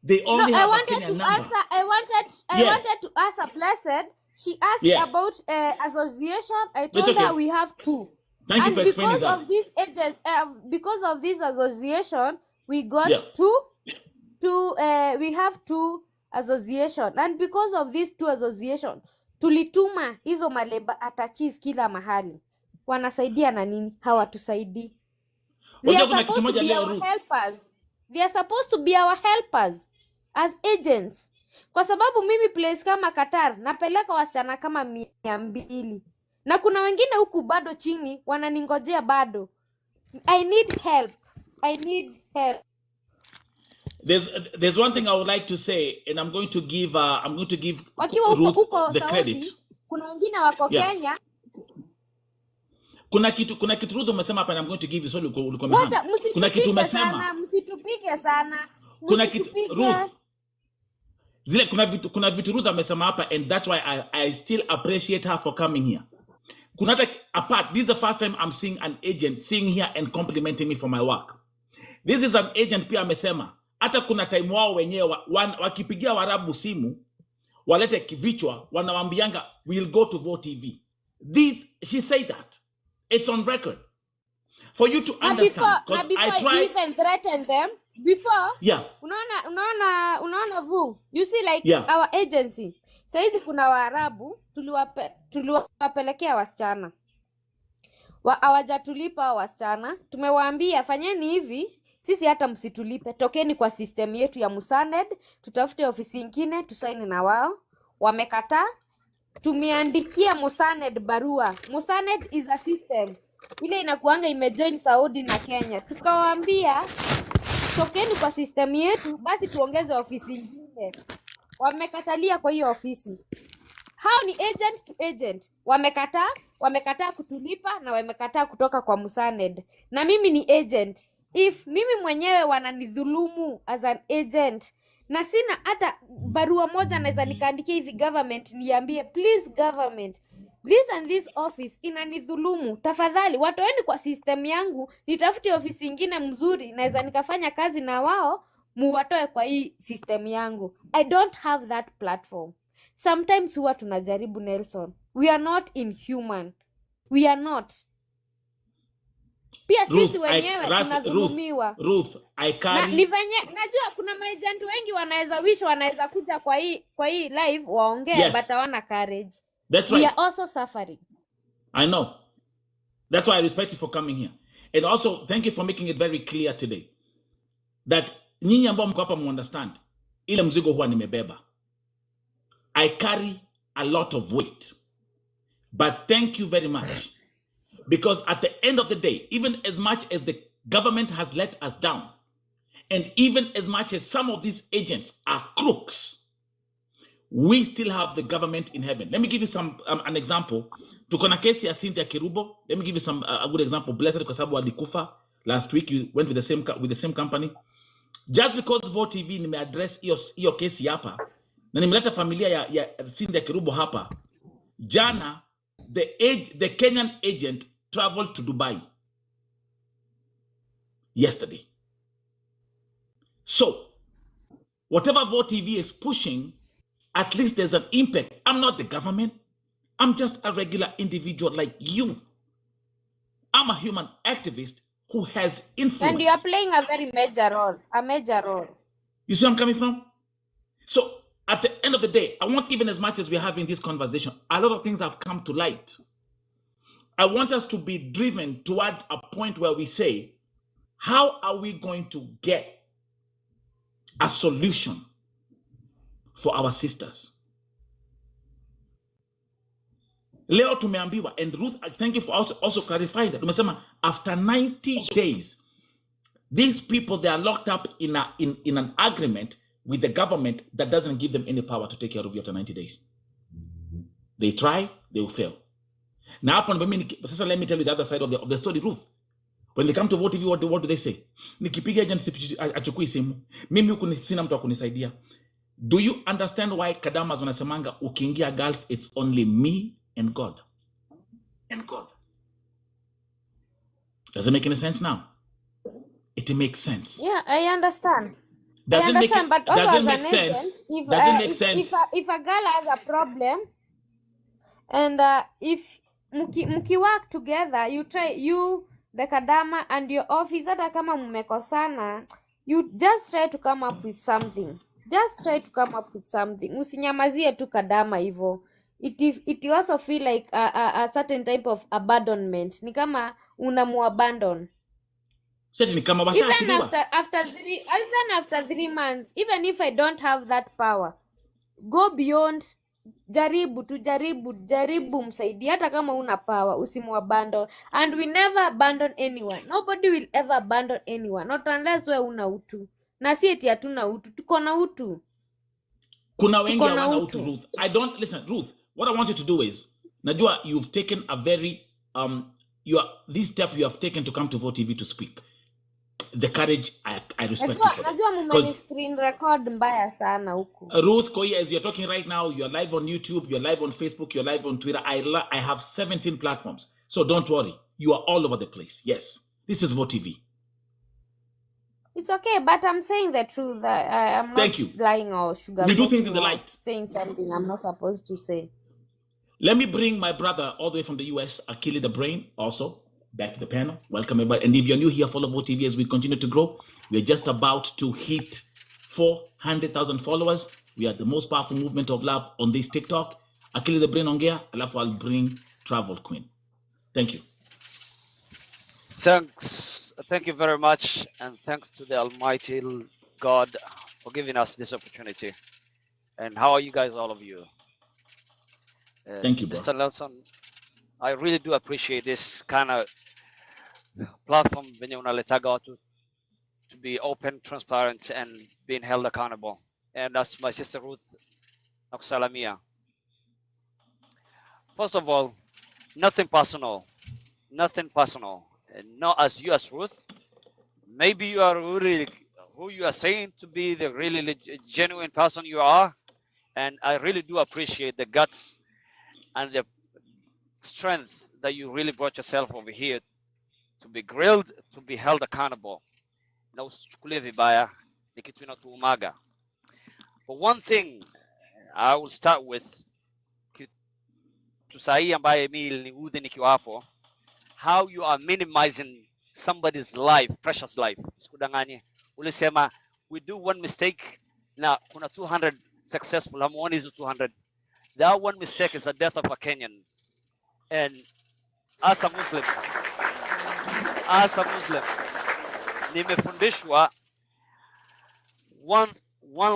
They only have a Kenyan number.
I wanted to answer Blessed. She asked about association. I told her we have two.
Thank you for explaining that.
Because of this association, we got we have two association, and because of these two association, tulituma hizo maleba attaches kila mahali. Wanasaidia na nini? Hawatusaidii. They are supposed to be our helpers. They are supposed to be our helpers as agents. Kwa sababu mimi place kama Qatar napeleka wasichana kama 200. Na kuna wengine huku bado chini wananingojea bado. I need help.
There's one thing I would like to say, and I'm going to give
wakiwa
Ruth
huko
the
Saudi,
credit.
kuna wengine wako Kenya.
Kuna kitu Ruth umesema hapa, and I'm going to give you, so ulikuwa
Wacha msitupige sana.
kuna kitu Ruth,
msitupiga.
zile kuna vitu Ruth amesema hapa, and that's why I still appreciate her for coming here. Kuna hata apart, this is the first time I'm seeing an agent sitting here and complimenting me for my work. This is an agent pia amesema hata kuna time wao wenyewe wakipigia Warabu simu walete kivichwa, wanawambianga we'll go to Vote TV. She said that. It's on record. For you to understand,
Na before
I
you
tried.
even threaten them, before
Yeah,
unaona vu, you see like
yeah.
our agency saizi kuna Waarabu tuliwapelekea wasichana hawajatulipa hao wasichana, tumewaambia fanyeni hivi, sisi hata msitulipe, tokeni kwa system yetu ya Musaned, tutafute ofisi nyingine tusaini na wao. Wamekataa. Tumeandikia Musaned barua. Musaned is a system ile inakuanga imejoin Saudi na Kenya, tukawaambia tokeni kwa system yetu, basi tuongeze ofisi nyingine. Wamekatalia kwa hiyo ofisi. Hao ni agent to agent. Wamekataa kutulipa na wamekataa kutoka kwa Musaned. Na mimi ni agent. If mimi mwenyewe wananidhulumu as an agent na sina hata barua moja naweza nikaandikia hivi government niambie, please government, this and this office inanidhulumu, tafadhali watoeni kwa system yangu, nitafute ofisi nyingine mzuri naweza nikafanya kazi na wao, muwatoe kwa hii system yangu. I don't have that platform. Sometimes huwa tunajaribu, Nelson. We are not inhuman. We are not. Pia sisi wenyewe tunadhulumiwa.
Ruth, I
Na
carry.
ni venye najua kuna maagent wengi wanaweza kuja kwa hii live waongee,
Yes,
but hawana courage.
that's
We
right.
are also suffering.
I know. That's why I respect you for coming here. And also, thank you for making it very clear today that nyinyi ambao mko hapa understand ile mzigo huwa nimebeba. I carry a lot of weight. But thank you very much. Because at the end of the day, even as much as the government has let us down, and even as much as some of these agents are crooks, we still have the government in heaven. Let me give you an example. Tuko na kesi ya Cynthia Kirubo. Let me give you a good example. Blessed kwa sababu alikufa last week. You went with the same company. Just because Vote TV nimeaddress hiyo kesi hapa na nimeleta familia ya Cynthia Kirubo hapa. Jana the Kenyan agent traveled to Dubai yesterday. So whatever Vote TV is pushing, at least there's an impact. I'm not the government. I'm just a regular individual like you. I'm a human activist who has influence.
And you are playing a very major role. A major role.
You see where I'm coming from? So at the end of the day, I want, even as much as we're having this conversation, a lot of things have come to light. I want us to be driven towards a point where we say, how are we going to get a solution for our sisters? Leo tumeambiwa, and Ruth, thank you for also clarifying that. Tumesema after 90 days, these people, they are locked up in an agreement with the government that doesn't give them any power to take care of you after 90 days. They try, they will fail. Now, let me tell you the other side of the story, Ruth. When they come to Vote TV, what do they say? Nikipiga agent achukui simu. Mimi huku sina mtu wa kunisaidia. Do you understand why Kadamas wanasemanga ukiingia Gulf, it's only me and God? And God. Does it make any sense now? It makes sense.
Yeah, I understand.
Does
I
it make
understand, but also
does it
as
make
an
sense?
agent,
Does it make sense?
if a girl has a problem, and if mki work together, you the Kadama and your office, hata kama mmekosana, you just try to come up with something. Just try to come up with something. Usinyamazie tu Kadama hivyo. It also feel like a certain type of abandonment. Ni kama unamuabandon.
Even
after 3 months, even if I don't have that power, go beyond. Jaribu msaidi, hata kama una power, usimuabandon. And we never abandon anyone. Nobody will ever abandon anyone, not unless we una utu. Na si eti hatuna utu, tuko na utu.
Kuna wengi hawana utu, Ruth. Listen, Ruth, what I want you to do is, najua you've taken a very this step you have taken to come to Vote TV to speak. the courage, I respect you
Najua
for that.
najua mumeni
Because
screen record mbaya sana huku.
Ruth Koye, as you're talking right now, you're live on YouTube, you're live on Facebook, you're live on Twitter. I have 17 platforms. So don't worry. You are all over the place. Yes. This is Vote TV.
It's okay, but I'm saying the truth. I'm not
Thank you.
lying or
We do things
sugarcoating
in the
or
light.
saying something I'm not supposed to say.
Let me bring my brother all the way from the US, Akili the Brain, also back to the panel. Welcome, everybody. And if you're new here, follow Vote TV as we continue to grow. We're just about to hit 400,000 followers. We are the most powerful movement of love on this TikTok. Akili the Brain ongea, alafu I'll bring Travel Queen. Thank you.
Thank you very much, and thanks to the Almighty God for giving us this opportunity. And how are you guys, all of you?
Thank you, bro.
Mr. Nelson, I really do appreciate this kind of platform venye unaletaga watu to be open, transparent, and being held accountable. And as my sister Ruth nakusalamia. First of all, nothing personal, nothing personal. And not as you as Ruth. Maybe you are really who you are saying to be, the really genuine person you are. And I really do appreciate the guts and the strength that you really brought yourself over here to be grilled, to be held accountable. Na usichukulie vibaya, ni kitu inatuumaga. But one thing I will start with, kitu sahihi ambaye mimi iliniudhi nikiwa hapo, how you are minimizing somebody's life, precious life. Sikudanganye. Ulisema we do one mistake na kuna 200 successful, hamuoni hizo 200. That one mistake is the death of a Kenyan. And as a Muslim, nimefundishwa one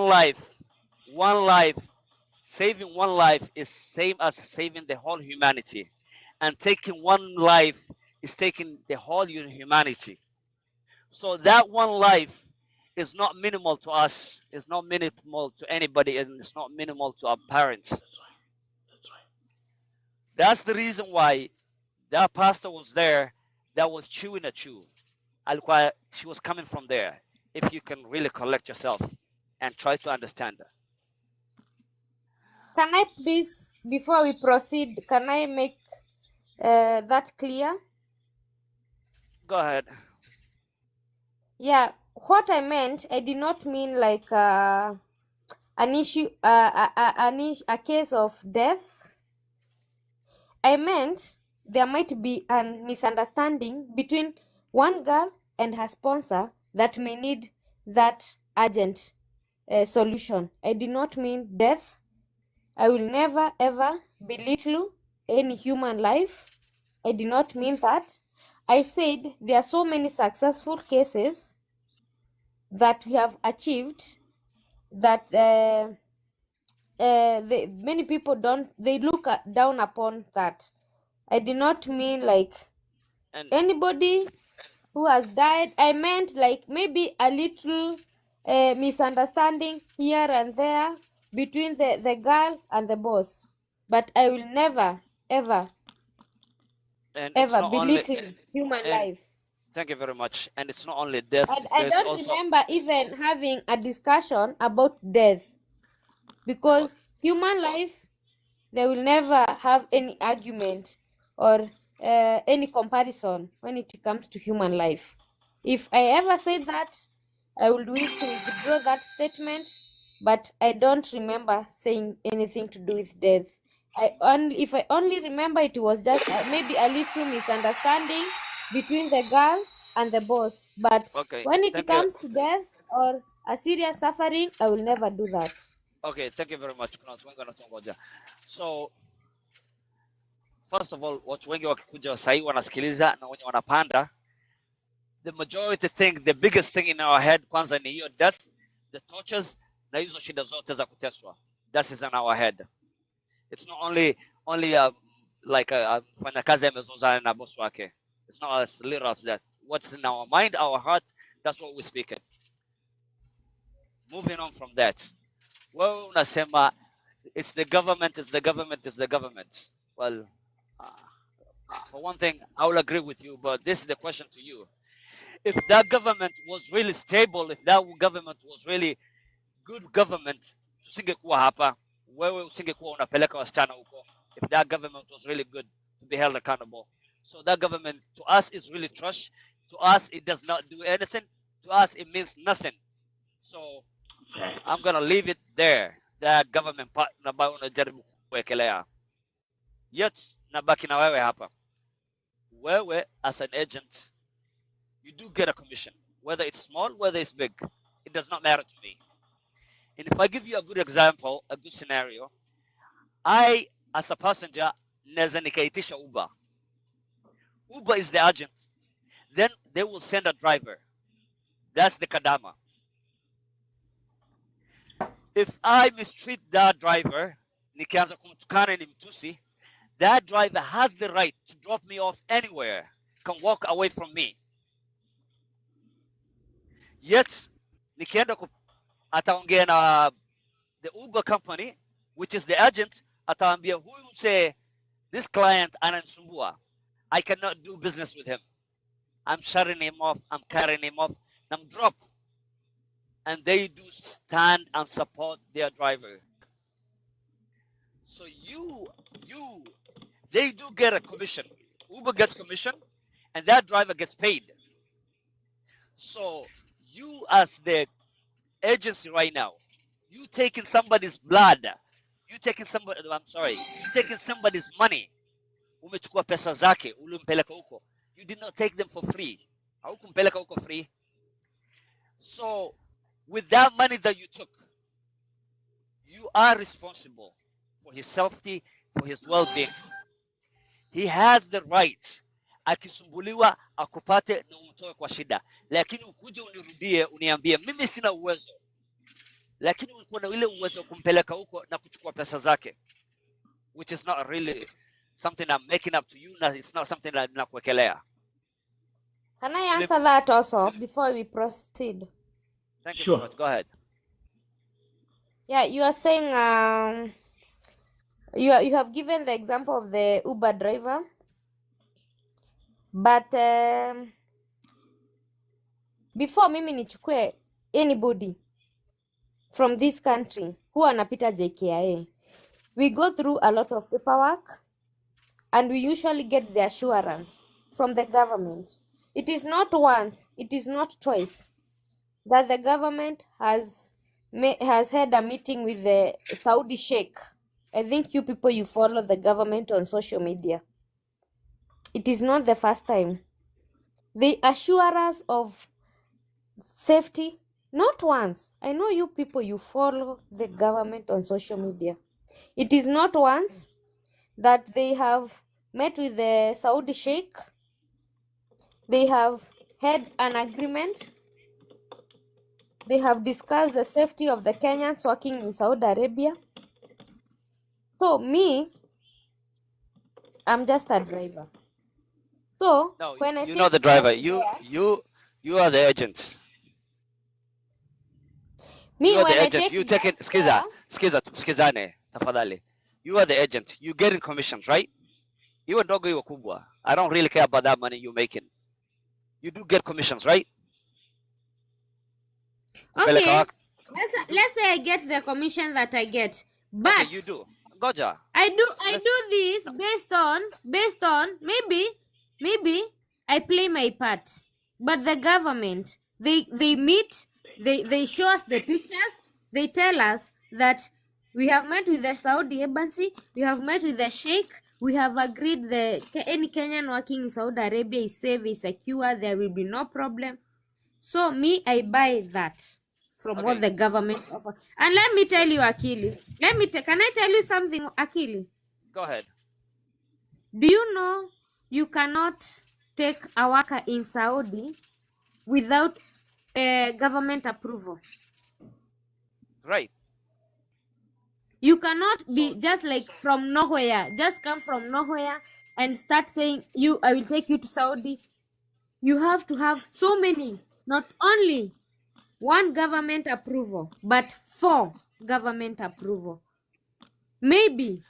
life, saving one life is same as saving the whole humanity. And taking one life is taking the whole humanity. So that one life is not minimal to us, it's not minimal to anybody, and it's not minimal to our parents.
That's right.
That's the reason why that pastor was there that was chewing a chew. She was coming from there. If you can really collect yourself and try to understand her.
Can I please, before we proceed, can I make that clear?
Go ahead.
Yeah, what I meant, I did not mean like an issue, a case of death. I meant there might be a misunderstanding between one girl and her sponsor that may need that urgent solution. I did not mean death. I will never ever belittle any human life. I did not mean that. I said there are so many successful cases that we have achieved that many people they look down upon that. I did not mean like
And
anybody who has died. I meant like maybe a little misunderstanding here and there between the girl and the boss. But I will never, ever,
and it's
ever
not only
belittle human
and
life.
thank you very much. And it's not only death,
I
there's
don't
also
remember even having a discussion about death because human life, they will never have any argument or any comparison when it comes to human life. If I ever said that, I would wish to withdraw that statement, but I don't remember saying anything to do with death. If I only remember, it was just maybe a little misunderstanding between the girl and the boss. But
okay.
when it
Thank you.
comes to death or a serious suffering, I will never do that.
Okay, thank you very much. Kuna watu wengi wanatongoja. So first of all, watu wengi wakikuja sahii wanasikiliza na wenye wanapanda, the majority think the biggest thing in our head kwanza ni hiyo death, the tortures na hizo shida zote za kuteswa. That is in our head. It's not only like a mfanyakazi amezozana na boss wake. It's not as little as that. What's in our mind, our heart, that's what we speak it. Moving on from that. Well, unasema it's the government. Well, for one thing, I will agree with you, but this is the question to you. If that government was really stable, if that government was really good government, tusingekuwa hapa. Wewe usingekuwa unapeleka wasichana huko. If that government was really good to be held accountable. So that government to us is really trash. To us, it does not do anything. To us, it means nothing. So I'm gonna leave it there. That government part ambayo unajaribu kuwekelea. Yet nabaki na wewe hapa. Wewe as an agent, you do get a commission, whether it's small, whether it's big. It does not matter to me. And if I give you a good example, a good scenario, I, as a passenger, naweza nikaitisha Uber. Uber is the agent. Then they will send a driver. That's the kadama. If I mistreat that driver, nikianza kumtukana ni mtusi, that driver has the right to drop me off anywhere, can walk away from me. Yet, nikienda ataongea na the Uber company, which is the agent, ataambia huyu mse, this client ananisumbua. I cannot do business with him. I'm shutting him off, I'm cutting him off, I'm drop. And they do stand and support their driver. So they do get a commission. Uber gets commission, and that driver gets paid. So you as the agency right now, you taking somebody's blood, you taking somebody's money, umechukua pesa zake, ulimpeleka huko. You did not take them for free. Haukumpeleka huko free. So with that money that you took, you are responsible for his safety, for his well-being. He has the right, akisumbuliwa akupate na umtoe kwa shida, lakini ukuje unirudie uniambie mimi sina uwezo, lakini ulikuwa na ile uwezo kumpeleka huko na kuchukua pesa zake, which is not really something I'm making up to you, na it's not something that nakuwekelea.
Can I answer that also before we proceed?
Thank you
Sure.
very much. Go ahead.
Yeah, you are saying you have given the example of the Uber driver, but before mimi nichukue anybody from this country who anapita JKIA, we go through a lot of paperwork and we usually get the assurance from the government. It is not once, it is not twice that the government has had a meeting with the Saudi Sheikh. I think you people, you follow the government on social media. It is not the first time. They assure us of safety, not once. I know you people, you follow the government on social media. It is not once that they have met with the Saudi Sheikh. They have had an agreement. They have discussed the safety of the Kenyans working in Saudi Arabia. So me, I'm just a driver. So
No,
when I
you
take
know the driver.
jobs there,
You are the agent.
me
You are
when
the
I
agent.
take
You take it.
jobs there,
Skizane, tafadhali. You are the agent. You getting commissions, right? You are ndogo iwe kubwa. I don't really care about that money you're making. You do get commissions, right? Kupeleka
okay,
wako.
let's say I get the commission that I get, but
Okay, you do. Goja.
I
Let's
do this based on maybe I play my part, but the government, they meet, they show us the pictures, they tell us that we have met with the Saudi embassy, we have met with the Sheikh, we have agreed any Kenyan working in Saudi Arabia is safe, is secure, there will be no problem. So me, I buy that from what
Okay.
the government offers. And let me tell you, Akili. Can I tell you something, Akili?
Go ahead.
Do you know you cannot take a worker in Saudi without government approval?
Right.
You cannot be
So
just like from nowhere, just come from nowhere and start saying, I will take you to Saudi. You have to have so many, not only one government approval, but 4 government approval. Maybe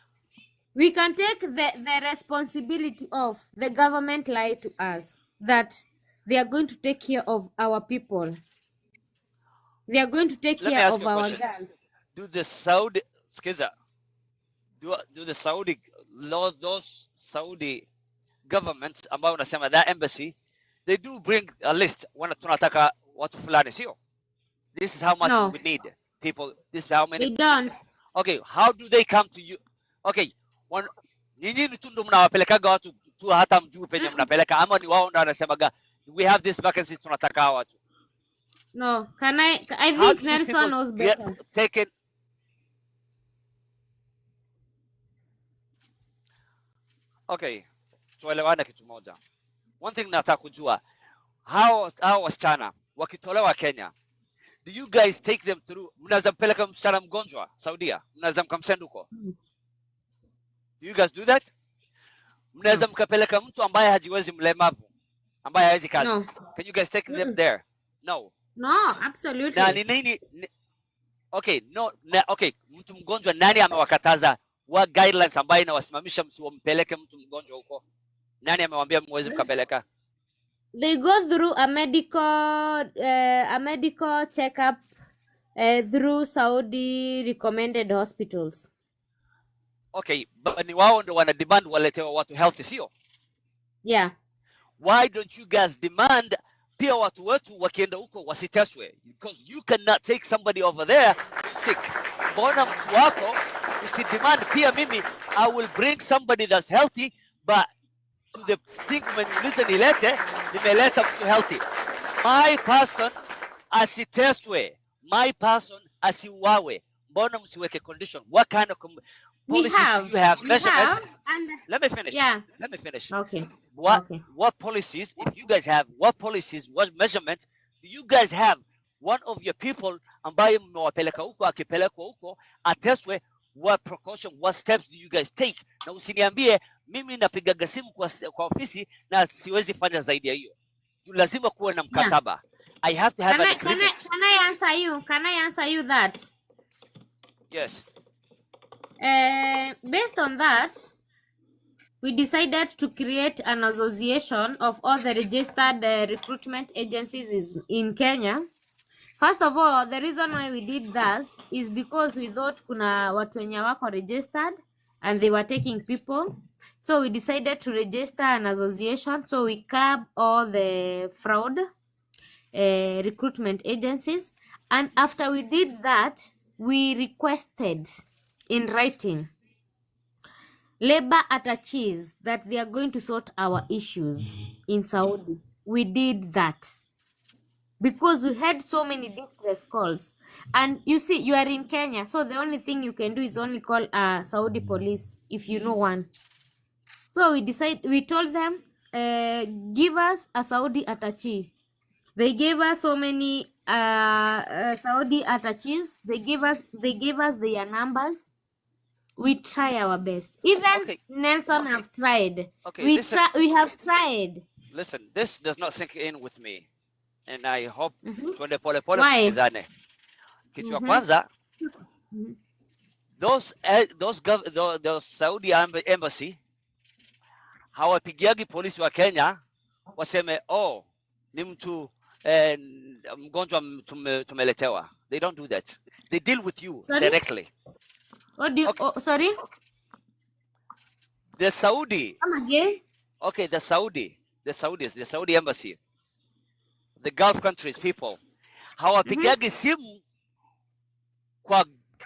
we can take the responsibility of the government lie to us that they are going to take care of our people. They are going to take
Let me
care
ask
of
you a
our
question.
girls.
Do the Saudi Skiza, do the Saudi law, those Saudi government ambao unasema that embassy, they do bring a list wana tunataka watu fulani sio? This is how much
No,
we need people, this is how many.
they don't.
Okay, how do they come to you? Okay, nyinyi ni tu ndo mnawapelekaga watu tu hata mjuu penye mnapeleka ama ni wao ndo wanasemaga we have this vacancy tunataka hawa watu?
No, I
How
think
do these
Nelson
people
knows
get
better.
taken? Okay, tuelewane kitu moja. One thing nataka kujua, hao wasichana wakitolewa Kenya, do you guys take them through? Mnaweza mpeleka msichana mgonjwa Saudia, mnaweza mkamsend huko? Do you guys do that? Mnaweza
No,
mkapeleka mtu ambaye hajiwezi, mlemavu ambaye hawezi kazi?
no,
Can you guys take them there? No.
no,
Na
absolutely.
ni nini? Okay, no, okay, mtu mgonjwa nani amewakataza? What guidelines ambayo inawasimamisha msimpeleke mtu mgonjwa huko? Nani amewaambia mwezi mkapeleka?
They go through a medical checkup through Saudi recommended hospitals.
Okay, but ni wao ndo wana demand waletewa watu healthy sio?
Yeah.
Why don't you guys demand pia watu wetu wakienda huko wasiteswe? Because you cannot take somebody over there who's sick. Mbona mtu wako usidemand pia mimi I will bring somebody that's healthy, but to the thing when you listen nimeleta mtu healthy. My person asiteswe. My person asiuawe. Mbona msiweke condition? What kind of policies do you have?
We
Measurements?
have, and
Let me finish.
yeah.
Let me finish.
Okay.
What
Okay.
what policies, if you guys have, what policies, what measurement do you guys have? One of your people ambaye mmewapeleka huko akipelekwa huko ateswe, what precaution, what steps do you guys take? Na usiniambie mimi napigaga simu kwa ofisi na siwezi fanya zaidi ya hiyo. Lazima kuwe na
Yeah.
mkataba. I have to have an agreement.
Can I answer you? Can I answer you that?
Yes.
Based on that, we decided to create an association of all the registered recruitment agencies in Kenya. First of all, the reason why we did that is because we thought kuna watu wenye wako registered and they were taking people. So we decided to register an association so we curb all the fraud recruitment agencies. And after we did that, we requested in writing labor attaches that they are going to sort our issues in Saudi. We did that because we had so many distress calls. And you see, you are in Kenya, so the only thing you can do is only call Saudi police if you know one. So we told them, give us a Saudi attaché. They gave us so many Saudi attaches. They gave us their numbers. We try our best. Even
Okay.
Nelson have tried.
Okay,
We
listen.
we have tried.
Listen, this does not sink in with me. And I hope
Mhm.
tuende pole pole
Why?
tusikizane. Kitu ya
Mhm.
kwanza,
Mhm.
those Saudi embassy hawapigiagi polisi wa Kenya waseme oh ni mtu mgonjwa tumeletewa. They don't do that. They deal with you
Sorry?
directly.
What do you?
Okay.
Oh, sorry.
The Saudi,
Come again.
okay, the Saudi embassy, the Gulf countries people hawapigagi simu kwa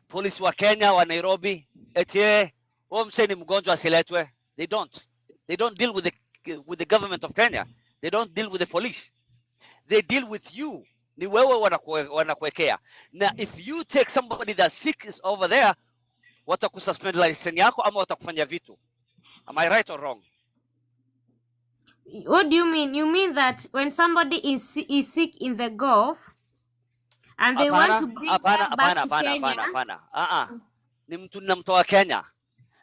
polisi wa Kenya wa Nairobi eti huyo msee ni mgonjwa asiletwe. They don't deal with the government of Kenya. They don't deal with the police. They deal with you. Ni wewe wanakuwekea. Na if you take somebody that's sick is over there, watakususpend license yako ama watakufanya vitu. Am I right or wrong?
What do you mean? You mean that when somebody is sick in the Gulf and they want to bring them back to Kenya?
Hapana. Ni mtu namtoa Kenya.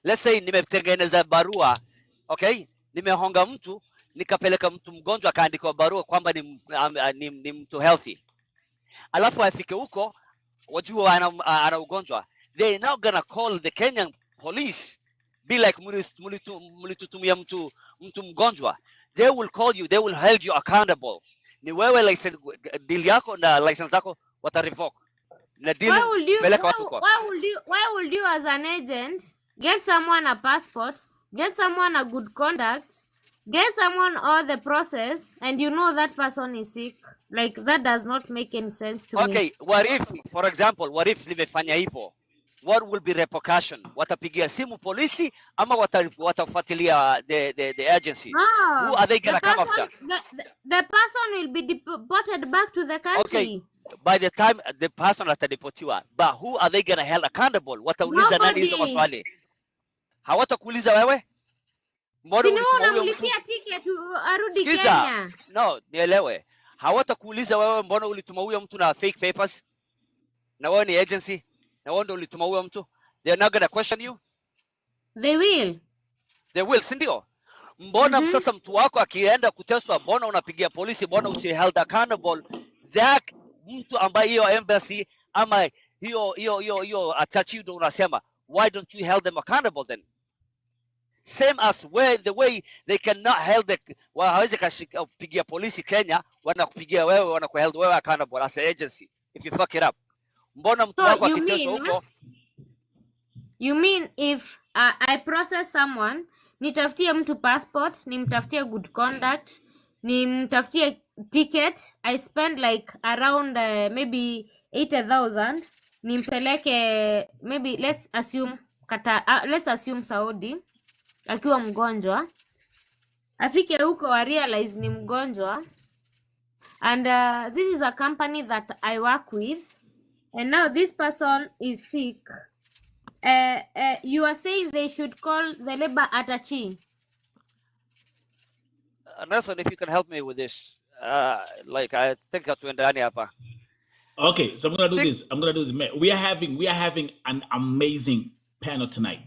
Let's say nimetengeneza barua, okay? Nimehonga mtu, nikapeleka mtu mgonjwa akaandikwa barua kwamba ni mtu healthy. Alafu afike huko wajua ana ugonjwa. They're not gonna call the Kenyan police be like mulitutumia mtu mgonjwa. they will call you, they will hold you accountable. Ni wewe license deal yako na license zako wata revoke. Na deal
Why would you
peleka watu kwa.
why would you as an agent get someone a passport, get someone a good conduct, get someone all the process, and you know that person is sick? Like, that does not make any sense to me.
Okay, what if, for example, what if nimefanya hivyo? What will be repercussion? Watapigia simu polisi ama watafuatilia the agency? Who are they gonna come after?
The person will be deported back to the country.
Okay, by the time the person atadeportiwa, but who are they gonna hold accountable? Watauliza nani hizo maswali? Hawatakuuliza wewe? Mbona
Sino
ulituma huyo mtu?
unamlipia ticket arudi
Sikiza.
Kenya.
No, nielewe. Hawatakuuliza wewe mbona ulituma huyo mtu na fake papers? Na wewe ni agency? Na wewe ndio ulituma huyo mtu? They're not gonna question you?
They will.
They will, si ndio? Mbona sasa mtu wako akienda kuteswa, mbona unapigia polisi, mbona usi held accountable? That mtu ambaye hiyo embassy ama hiyo attached ndio unasema, why don't you hold them accountable then? Same as where the way they cannot hold the hawezi kupigia polisi Kenya, wanakupigia wewe, wanakuhold wewe accountable as an agency if you fuck it up. Mbona mtu wako akiteswa huko?
You mean if I process someone, nitafutie mtu passport, nimtafutie good conduct, nimtafutie ticket, I spend like around maybe 80,000, nimpeleke maybe let's assume Saudi akiwa mgonjwa, afike huko wa realize ni mgonjwa, and this is a company that I work with, and now this person is sick. You are saying they should call the labor attaché.
Nelson, if you can help me with this, like I think hatuendani hapa.
Okay, so I'm gonna do this. We are having an amazing panel tonight.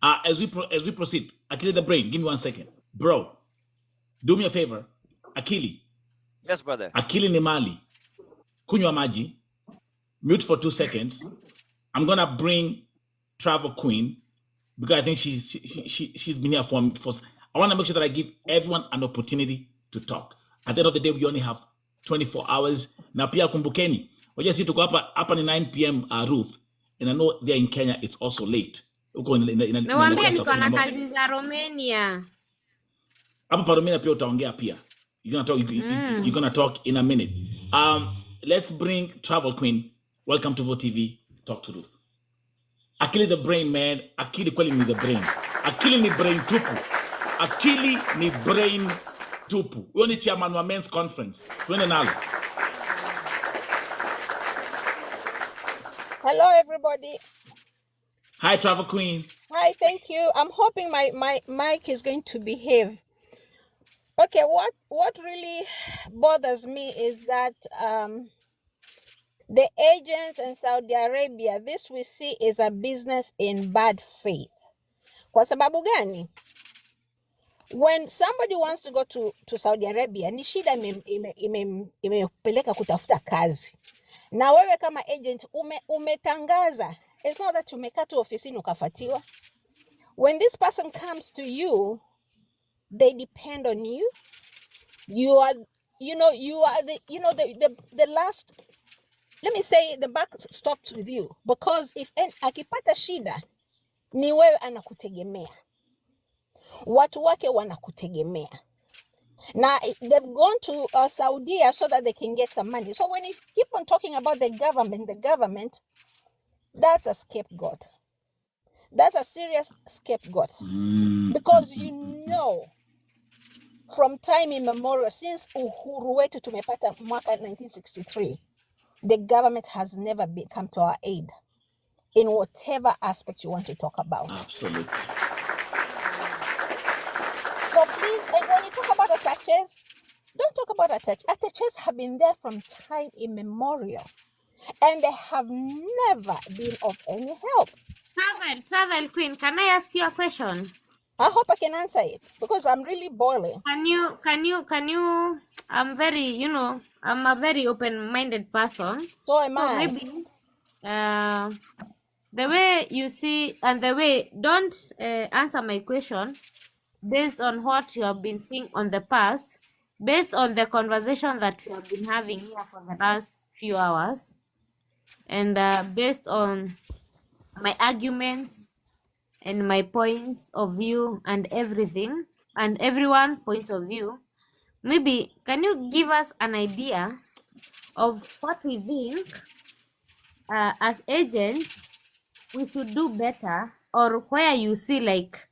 As we proceed, Akili the Brain, give me 1 second, bro. Do me a favor, Akili.
Yes, brother.
Akili ni mali. Kunywa maji. Mute for 2 seconds. I'm gonna bring Travel Queen because I think she's been here for. I want to make sure that I give everyone an opportunity to talk. At the end of the day, we only have 24 hours. Na pia kumbukeni, waje si tuko hapa ni 9 p.m. Ruth, and I know they're in Kenya. It's also late.
Nawambia niko na kazi za Romania.
Hapa pa Romania pia utaongea pia. You're gonna talk in a minute. Let's bring Travel Queen. Welcome to Vote TV. Talk to Ruth. Akili the Brain, man. Akili kweli ni the brain. Akili ni brain tupu. Akili ni brain tupu. Huyo ni chairman wa men's conference. Twende nalo.
Hello, everybody.
Hi, Travel Queen.
Hi, thank you. I'm hoping my mic is going to behave. Okay, what really bothers me is that the agents in Saudi Arabia, this we see is a business in bad faith. Kwa sababu gani? When somebody wants to go to Saudi Arabia, ni shida imepeleka kutafuta kazi. Na wewe kama agent umetangaza. It's not that umekaa tu ofisini ukafatiwa. When this person comes to you, they depend on you. You are the last, let me say, the buck stops with you, because if akipata shida ni wewe anakutegemea, watu wake wanakutegemea. Now they've gone to Saudi so that they can get some money. So when you keep on talking about the government, that's a scapegoat. That's a serious scapegoat, because you know from time immemorial, since uhuru wetu tumepata mwaka 1963, the government has never come to our aid in whatever aspect you want to talk about.
Absolutely.
So please, and when you talk about attaches, don't talk about attaches. Attaches have been there from time immemorial, and they have never been of any help.
Travel Queen, can I ask you a question?
I hope I can answer it, because I'm really boiling.
Can you, I'm very, I'm a very open-minded person.
So am I.
Maybe, the way you see, and the way, don't answer my question. based on what you have been seeing on the past, based on the conversation that we have been having here for the last few hours, and based on my arguments and my points of view and everything, and everyone points of view, maybe can you give us an idea of what we think as agents we should do better, or where you see like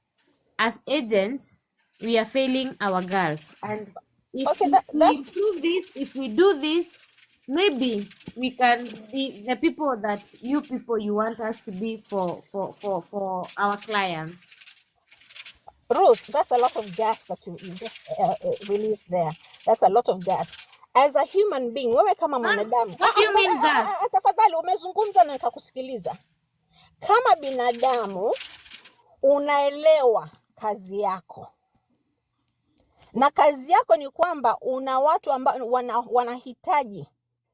as agents we are failing our girls, and if
Okay,
we
that's
improve this, if we do this, maybe we can be the people that you want us to be for our clients.
Ruth. That's a lot of gas that you just released there. That's a lot of gas. As a human being, wewe kama mwanadamu,
What do you mean gas?
tafadhali, umezungumza na nikakusikiliza. Kama binadamu unaelewa kazi yako, na kazi yako ni kwamba una watu ambao wanahitaji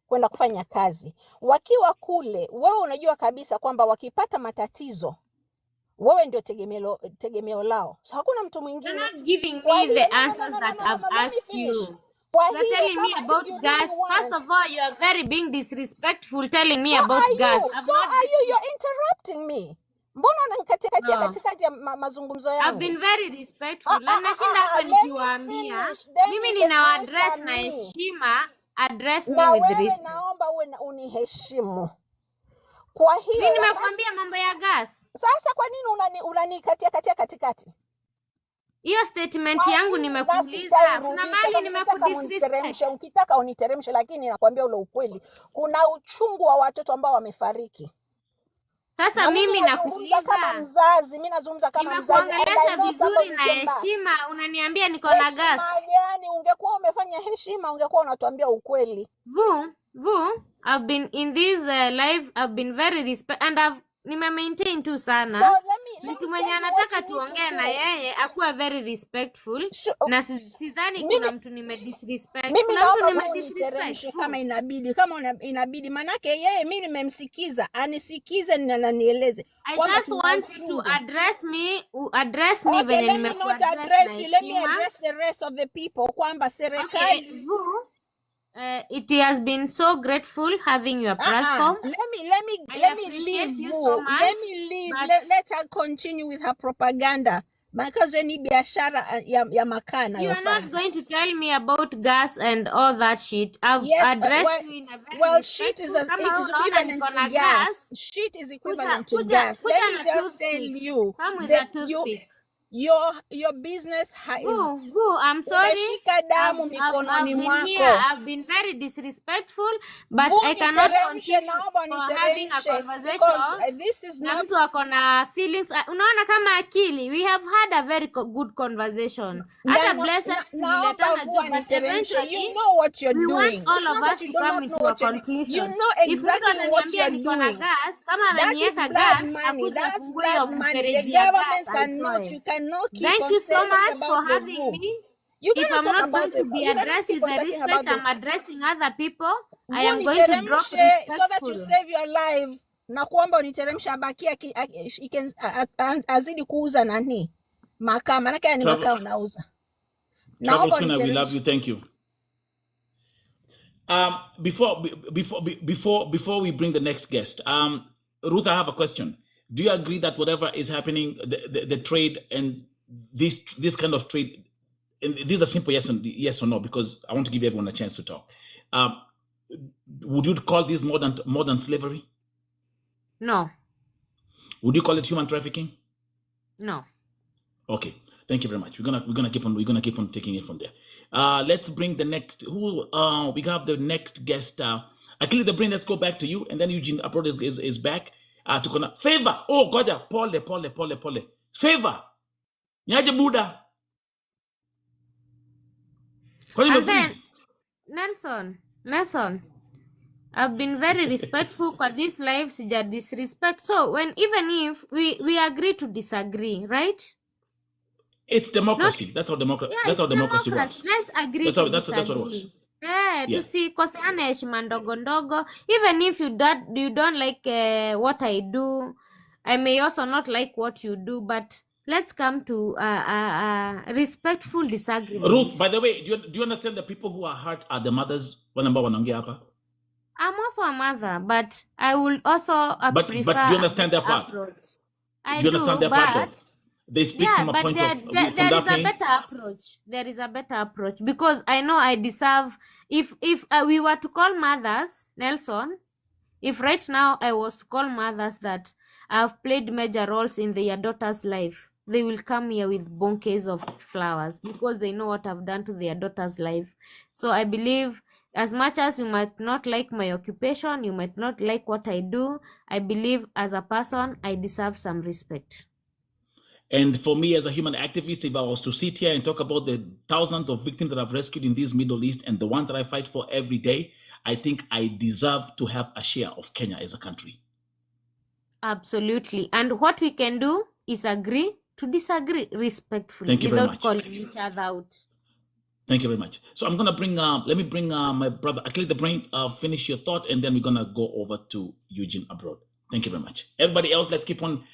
kwenda kufanya kazi. Wakiwa kule, wewe unajua kabisa kwamba wakipata matatizo, wewe ndio tegemeo lao. So hakuna mtu mwingine.
You're not giving
Kwa
me
hiyo,
the
no, no, no,
answers
no,
that
no, no,
I've
no, let me
asked
finish.
you.
Kwa
You're
hiyo,
telling me
kama
about
if you
gas.
really
First
want,
of all, you are very being disrespectful telling me
so
about
are
gas.
you,
I've
so
not
are you, you're interrupting me. Mbona unanikatia
No.
katikati ya mazungumzo
I've
yangu?
been very respectful. Na nashinda hapa
Let me
nikiwaambia
finish, then
mimi
you can
ninawaadress
answer
na
me.
heshima, address me
Na
with
wewe
respect.
naomba uniheshimu. Kwa hiyo
Mimi
wakati
nimekuambia mambo ya gas.
sasa, kwa nini unanikatia katikati?
Hiyo statement
Kwa
yangu
nini? Na
nimekuuliza. Kuna
sitairudisha.
mahali
Kama ukitaka
nimekudisrespect.
muniteremshe, ukitaka uniteremshe, lakini nakwambia ule ukweli, kuna uchungu wa watoto ambao wamefariki.
Sasa
Na mimi
mimi
nazungumza kama
nakuuliza,
mzazi, mimi nazungumza kama mzazi, and I
nimekuongelesha
know
vizuri
somebody
na
came back.
heshima, unaniambia niko na gas.
Heshima gani? Ungekuwa umefanya heshima, ungekuwa unatuambia ukweli.
Vu, I've been in this live, I've been very respect and nime-maintain tu
So
sana.
let me
Mtu mwenye
tell you what
anataka
you need to
tuongee na
do.
yeye akuwe very respectful, na sidhani kuna
Mimi
mtu nimedisrespect.
mimi
Kuna mtu
naomba
nimedisrespect.
uniteremshe kama inabidi, inabidi, manake yeye mimi nimemsikiza, anisikize na nieleze
I
kwamba
just
tuna
want you to
uchungu.
address me
Okay,
venye
let me not
nimekuaddress na
address you. Let me
heshima.
address the rest of the people kwamba
Okay,
serikali.
Vu, it has been so grateful having your platform.
Let me
I
leave
appreciate you
Vu.
so much,
Let me leave.
but
Let her continue with her propaganda. Because ni biashara ya makaa
you are not
anayofanya.
going to tell me about gas and all that shit. I've
Yes,
addressed you in a very
well, shit is
respectful. Kama
is
unaona
equivalent
niko
to
na
gas.
gas,
Shit is
kuja
equivalent to
kuja
gas. Let
kuja
me
na
just tell
toothpick.
you
Come with
that
a toothpick.
your business is
Vu, I'm sorry.
umeshika damu
I've
mikononi
been here.
mwako.
I've been very disrespectful, but
Vu,
I cannot
niteremshe,
continue
naomba
for having a
niteremshe, because
conversation
this is
na
not.
mtu ako na feelings. Unaona kama akili, we have had a very good conversation. Hata blessings
Naomba
tuliletana
Vu
juu, but
aniteremshe. You
eventually
know what you're
we want
doing.
all
It's
of
not that
us
you
to
do
come
not
into
know
a
what you're doing. You
conclusion.
know
If mtu
exactly what
ananiambia
you're
niko na
doing.
gas, kama
That is
ameniweka
blood
gas,
money.
akuje
That's
afungue hiyo
blood money. The
mfereji ya gas
government cannot.
aitoe.
You cannot keep
Thank
on
you so
saying
much for
about the
having
Vu.
me.
You
If
cannot
I'm
talk
not
about
going
the.
to be
You cannot
addressed
keep
with
on
the
talking
respect
about the.
I'm addressing other people, I
Vu
am going to drop
niteremshe so that you
respectful.
save your life. Na kuomba uniteremshe, abakia azidi kuuza nani makaa, manake haya ni
Travel,
makaa unauza.
Travel
Naomba
Queen, we love
uniteremshe.
you. Thank you. Before we bring the next guest, Ruth, I have a question. Do you agree that whatever is happening, the trade and this kind of trade, and these are simple yes or no, because I want to give everyone a chance to talk. Would you call this modern slavery?
No,
Would you call it human trafficking?
no.
Okay, thank you very much. We're gonna keep on taking it from there. Let's bring the next. We have the next guest. Actually, the brain. Let's go back to you, and then Eugene Abroad is back. To connect. Favor. Oh God, Paul. Favor. Nyaje Buddha.
And then Nelson, I've been very respectful for this life, sija disrespect. So even if we agree to disagree, right?
It's democracy. That's how democracy.
Yeah,
That's how
it's
democracy
democracy.
works.
Let's agree
That's
to
what it works.
disagree.
Yeah.
Tusikoseane heshima ndogo ndogo. Even if you don't like what I do, I may also not like what you do, but let's come to respectful
Ruth,
disagreement.
by the way, do you understand the people who are hurt are the mothers? I'm
also a mother, but I will also
but
prefer
do you
a
understand
better
their part?
approach.
Do
I
you understand
do,
their part though?
but
They speak
yeah,
from a
but
point of
there
from
is
that
a
pain.
better approach. There is a better approach because I know I deserve. If we were to call mothers, Nelson, if right now I was to call mothers that have played major roles in their daughter's life, they will come here with bouquets of flowers because they know what I've done to their daughter's life. So I believe, as much as you might not like my occupation, you might not like what I do, I believe as a person, I deserve some respect.
And for me as a human activist, if I was to sit here and talk about the thousands of victims that I've rescued in this Middle East and the ones that I fight for every day, I think I deserve to have a share of Kenya as a country.
Absolutely. And what we can do is agree to disagree respectfully.
Thank you very
Without
much.
calling each other out.
Thank you very much. So I'm gonna bring let me bring my brother Akili the Brain, finish your thought, and then we're gonna go over to Eugene Abroad. Thank you very much. Everybody else, let's keep on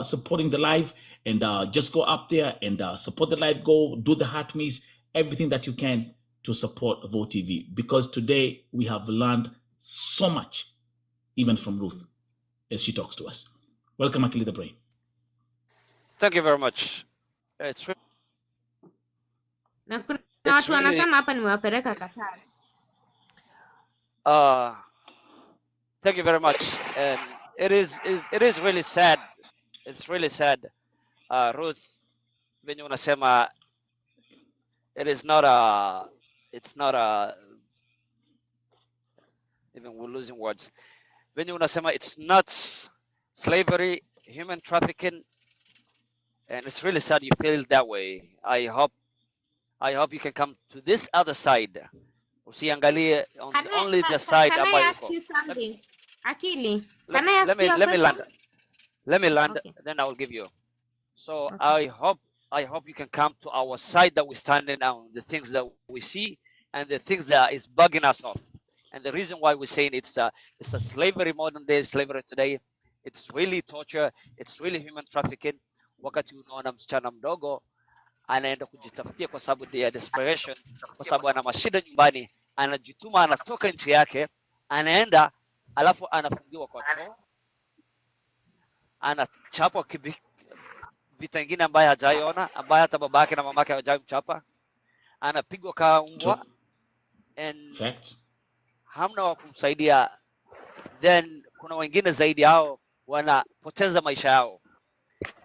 supporting the live, and just go up there and support the live. Go do the heart me's, everything that you can to support Vote TV, because today we have learned so much, even from Ruth, as she talks to us. Welcome, Akili the Brain.
Thank you very much. It's
Na kuna
it's
watu
really
wanasema hapa nimewapeleka Qatar.
thank you very much. And it is really sad. It's really sad. Ruth, venye unasema it's not even we're losing words. Venye unasema it's not slavery, human trafficking, and it's really sad you feel that way. I hope you can come to this other side. Usiangalie on only the side
Can I
ambayo
ask
uko.
you something? Akili,
Let,
can I ask
let me
you a
let me
question?
land. Let me land,
Okay.
then I will give you. So
Okay.
I hope you can come to our side that we're standing on, the things that we see and the things that is bugging us off. And the reason why we're saying it's a slavery, modern day slavery today, it's really torture, it's really human trafficking. Wakati unaona msichana mdogo anaenda kujitafutia kwa sababu ya desperation, kwa sababu ana mashida nyumbani, anajituma, anatoka nchi yake, anaenda alafu anafungiwa kwa choo, anachapwa vita ingine ambaye hajaiona, ambaye hata babake na mamake hawajai mchapa, anapigwa kama mbwa, and
Fact.
hamna wa kumsaidia. Then kuna wengine zaidi hao wanapoteza maisha yao.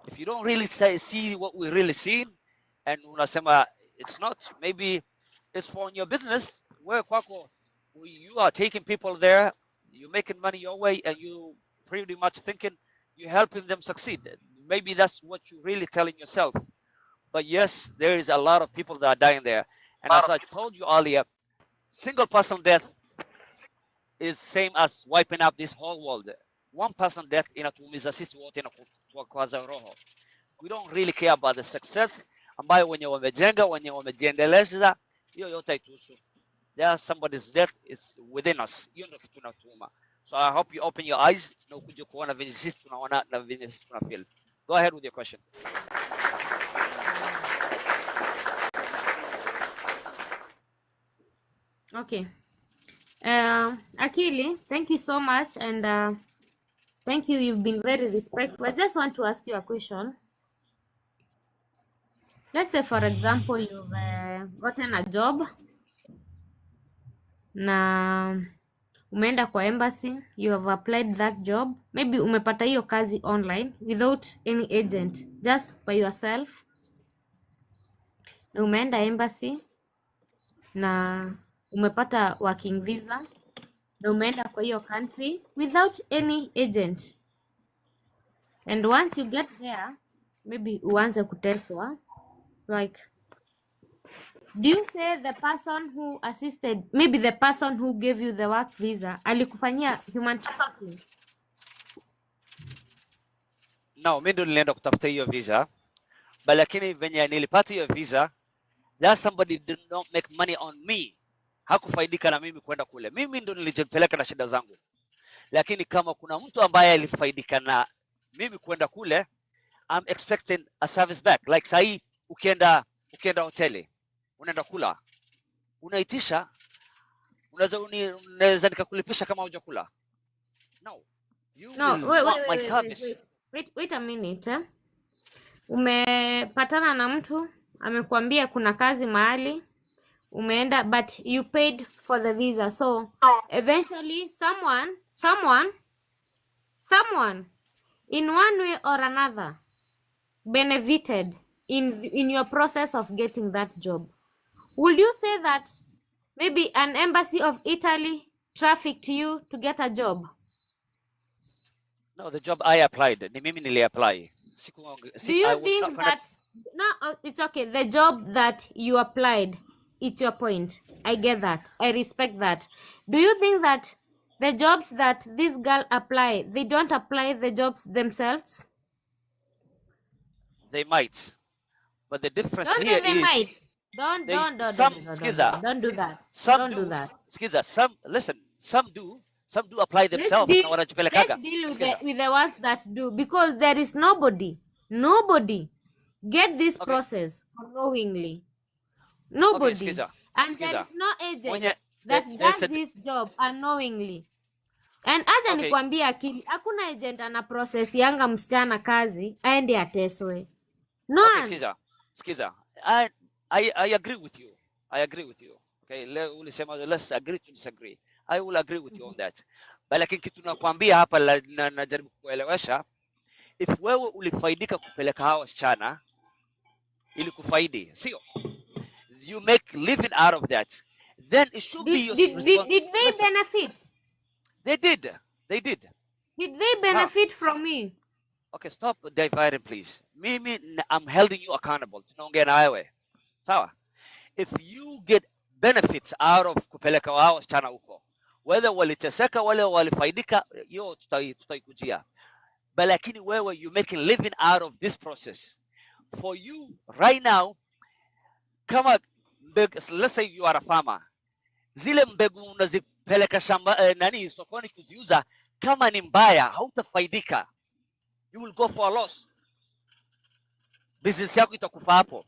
If you don't really see what we really seen, and unasema it's not, maybe it's for your business, where kwako you are taking people there, you're making money your way, and you pretty much thinking you're helping them succeed. Maybe that's what you're really telling yourself. But yes, there is a lot of people that are dying there. And as I told you earlier, single person death is same as wiping out this whole world. One person death inatuumiza sisi wote na kutukwaza roho. We don't really care about the success ambayo wenye wamejenga, wenye wamejiendeleza, hiyo yote haituhusu. There somebody's death is within us. Hiyo ndio kitu inatuuma. So I hope you open your eyes na ukuje kuona venye sisi tunaona na venye sisi tunafeel. Go ahead with your question.
Okay. Akili, thank you so much, and thank you. You've been very respectful. I just want to ask you a question. Let's say, for example, you've gotten a job na umeenda kwa embassy, you have applied that job, maybe umepata hiyo kazi online without any agent, just by yourself, na umeenda embassy na umepata working visa na umeenda kwa hiyo country without any agent, and once you get there, maybe uanze kuteswa. Like, do you say the person who assisted, maybe the person who gave you the work visa, alikufanyia human trafficking?
No, mimi ndo nilienda kutafuta hiyo visa, but lakini venye nilipata hiyo visa, that somebody did not make money on me. Hakufaidika na mimi kwenda kule. Mimi ndo nilijipeleka na shida zangu. Lakini kama kuna mtu ambaye alifaidika na mimi kwenda kule, I'm expecting a service back. Like sahi ukienda hoteli, unaenda kula, unaitisha, unaweza nikakulipisha kama hujakula. No. You
No,
will want my service.
wait a minute. Umepatana na mtu amekwambia kuna kazi mahali umeenda, but you paid for the visa, so eventually someone in one way or another benefited in your process of getting that job. Would you say that maybe an embassy of Italy trafficked you to get a job?
No, the job I applied, ni mimi nili-apply.
Do you think that no, it's okay, the job that you applied, it's your point, I get that, I respect that. Do you think that the jobs that this girl apply, they don't apply the jobs themselves?
They might, but the difference
Don't
here
say they
is
might. Don't do that.
Skiza,
Don't do that.
some
Don't
do,
do that.
Skiza, some do apply
Let's
themselves
deal,
na wanajipelekaga.
let's deal
Skiza.
with the ones that do, because there is nobody get this
Okay.
process unknowingly.
Okay,
Nobody.
Skiza.
And there
Skiza.
is no agent
Mwenye,
that
there's
does
a,
this job unknowingly. And acha
okay,
nikwambie akili, hakuna agent ana process yanga msichana kazi aende ateswe.
okay,
None.
Skiza. I agree with you. Okay, let's agree to disagree. I will agree with you on that. But lakini kitu nakwambia hapa najaribu kuelewesha, if wewe ulifaidika kupeleka hawa wasichana ili kufaidi, sio? You make living out of that. Then it should be your
Did they
listen,
benefit?
they did.
Did they
Now,
benefit from me?
okay, stop dividing please. Mimi I'm holding you accountable. Tunaongea na wewe. Sawa? If you get benefits out of kupeleka hao wasichana huko, whether waliteseka wale walifaidika, hiyo tutaikujia. But lakini wewe you making living out of this process. For you right now, kama let's say you are a farmer, zile mbegu unazipeleka shamba sokoni kuziuza, kama ni mbaya hautafaidika, you will go for a loss, business yako itakufa hapo.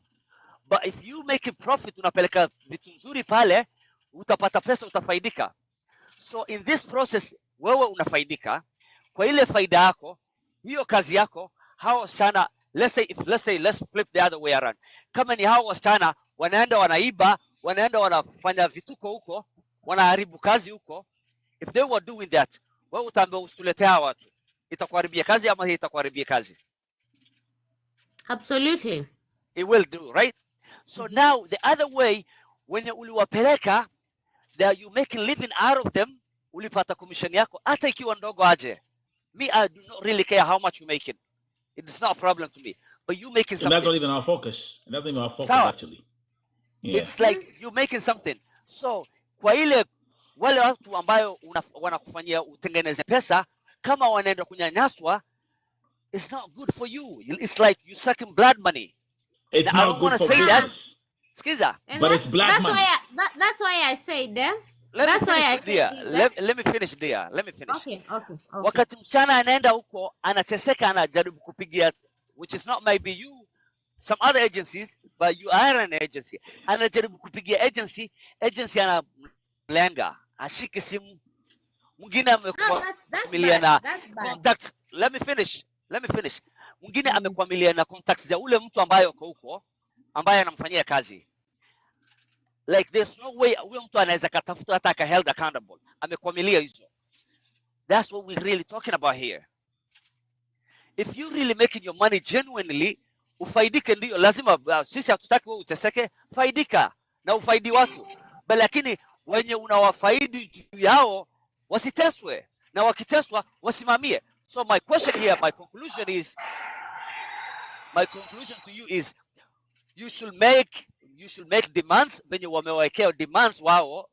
But if you make a profit, unapeleka vitu nzuri pale, utapata pesa, utafaidika. So in this process wewe unafaidika kwa ile faida yako, hiyo kazi yako. Hao wasichana, let's flip the other way around. Kama ni hao wasichana wanaenda wanaiba, wanaenda wanafanya vituko huko, wanaharibu kazi huko, if they were doing that, wewe utaambia usituletea watu, itakuharibia kazi ama hii itakuharibia kazi?
Absolutely.
It will do, right? So now the other way, when uliwapeleka, you making living out of them, ulipata commission yako, hata ikiwa ndogo aje. Me, I do not really care how much you making. It's not a problem to me. But you making
And that's
something.
not even our focus. That's not even our focus,
Sawa.
actually. Yeah.
It's like you making something. So kwa ile wale watu ambayo wanakufanyia utengeneze pesa, kama wanaenda kunyanyaswa, it's not good for you. It's like you sucking blood money.
It's
Now, I
not
don't
good
want to
for
say that.
business.
Skiza.
And
But it's black money.
that's why I said
Let
that's
me
why I
finish,
said
dear.
this,
Let me finish, dear. Let me finish.
Okay.
Wakati msichana anaenda huko anateseka, anajaribu kupigia, which is not maybe you, some other agencies, but you are an agency. Anajaribu kupigia agency analenga, ashiki simu, mwingine
No,
amekwamilia na
that's bad.
contacts. Let me finish. Mwingine amekwamilia na contacts za ule mtu ambaye uko huko, ambaye anamfanyia kazi. Like there's no way huyo mtu anaweza katafuta hata aka held accountable. Amekwamilia hizo. That's what we're really talking about here. If you really making your money genuinely, ufaidike ndio. Lazima sisi hatutaki wewe uteseke, faidika na ufaidi watu. Lakini wenye unawafaidi juu yao wasiteswe, na wakiteswa wasimamie. So my question here, my conclusion to you is you should make demands venye wamewekea demands wao,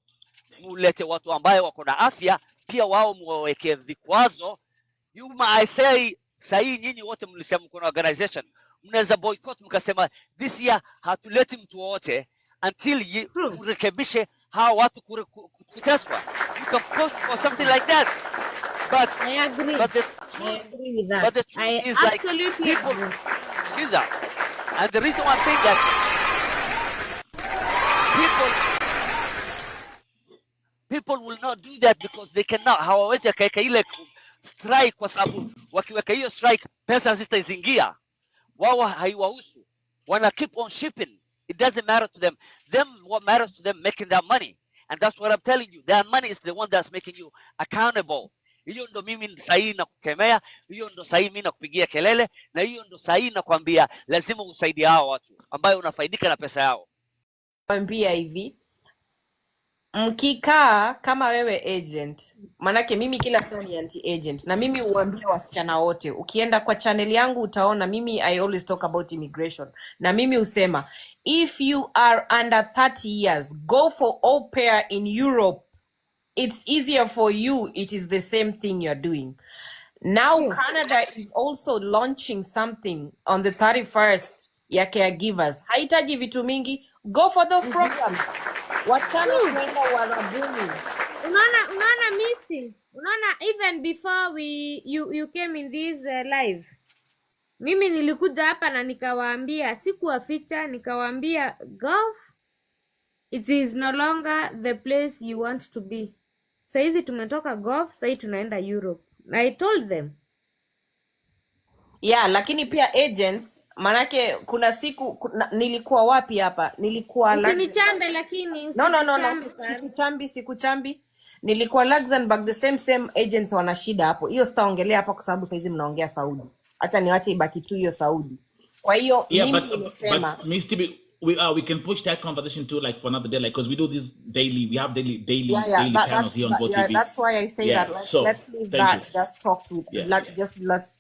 mulete watu ambaye wako na afya, pia wao muwekee vikwazo. I say sahi nyinyi wote mlisema mko na organization, mnaweza boycott mkasema this year hatuleti mtu wote until mrekebishe hawa watu kuteswa. You can post for something like that. But
I agree.
but the
I
truth
agree with
but the
that.
truth
I
is like
absolutely
people
agree.
excuse that. And the reason why I'm saying that people will not do that because they cannot, hawawezi akaweka ile strike kwa sababu wakiweka hiyo strike pesa zitaingia wao, haiwahusu, wana keep on shipping, it doesn't matter to them what matters to them making that money, and that's what I'm telling you, their money is the one that's making you accountable. Hiyo ndo mimi sahihi na kukemea, hiyo ndo sahihi mimi na kupigia kelele, na hiyo ndo sahihi na kuambia lazima usaidie hao watu ambayo unafaidika na pesa yao.
Mwambia hivi, mkikaa kama wewe agent, manake mimi kila saa ni anti agent, na mimi huambia wasichana wote, ukienda kwa channel yangu utaona mimi I always talk about immigration, na mimi husema if you are under 30 years go for au pair in Europe, it's easier for you, it is the same thing you're doing. Now
True.
Canada is also launching something on the 31st ya caregivers. Haitaji vitu mingi, go for those programs. Wachana
True.
kwenda warabuni.
Unaona Missy, unaona even before you came in this live, mimi nilikuja hapa na nikawaambia, sikuwaficha, nikawaambia golf it is no longer the place you want to be. Saizi tumetoka golf, saizi tunaenda Europe. I told them.
Yeah, lakini pia agents, manake kuna siku nilikuwa wapi hapa? Nilikuwa
Usinichambe lakini
No. Sikuchambi. Nilikuwa Luxembourg, the same agents wana shida hapo. Hiyo sitaongelea hapa kwa sababu saizi mnaongea Saudi. Acha niwache ibaki tu hiyo Saudi. Kwa hiyo mimi nimesema
but Miss TB, we can push that conversation too, like for another day, like because we do this daily. We have daily panels here on Vote TV.
That's why I say that. Let's leave that.
You.
Just talk with.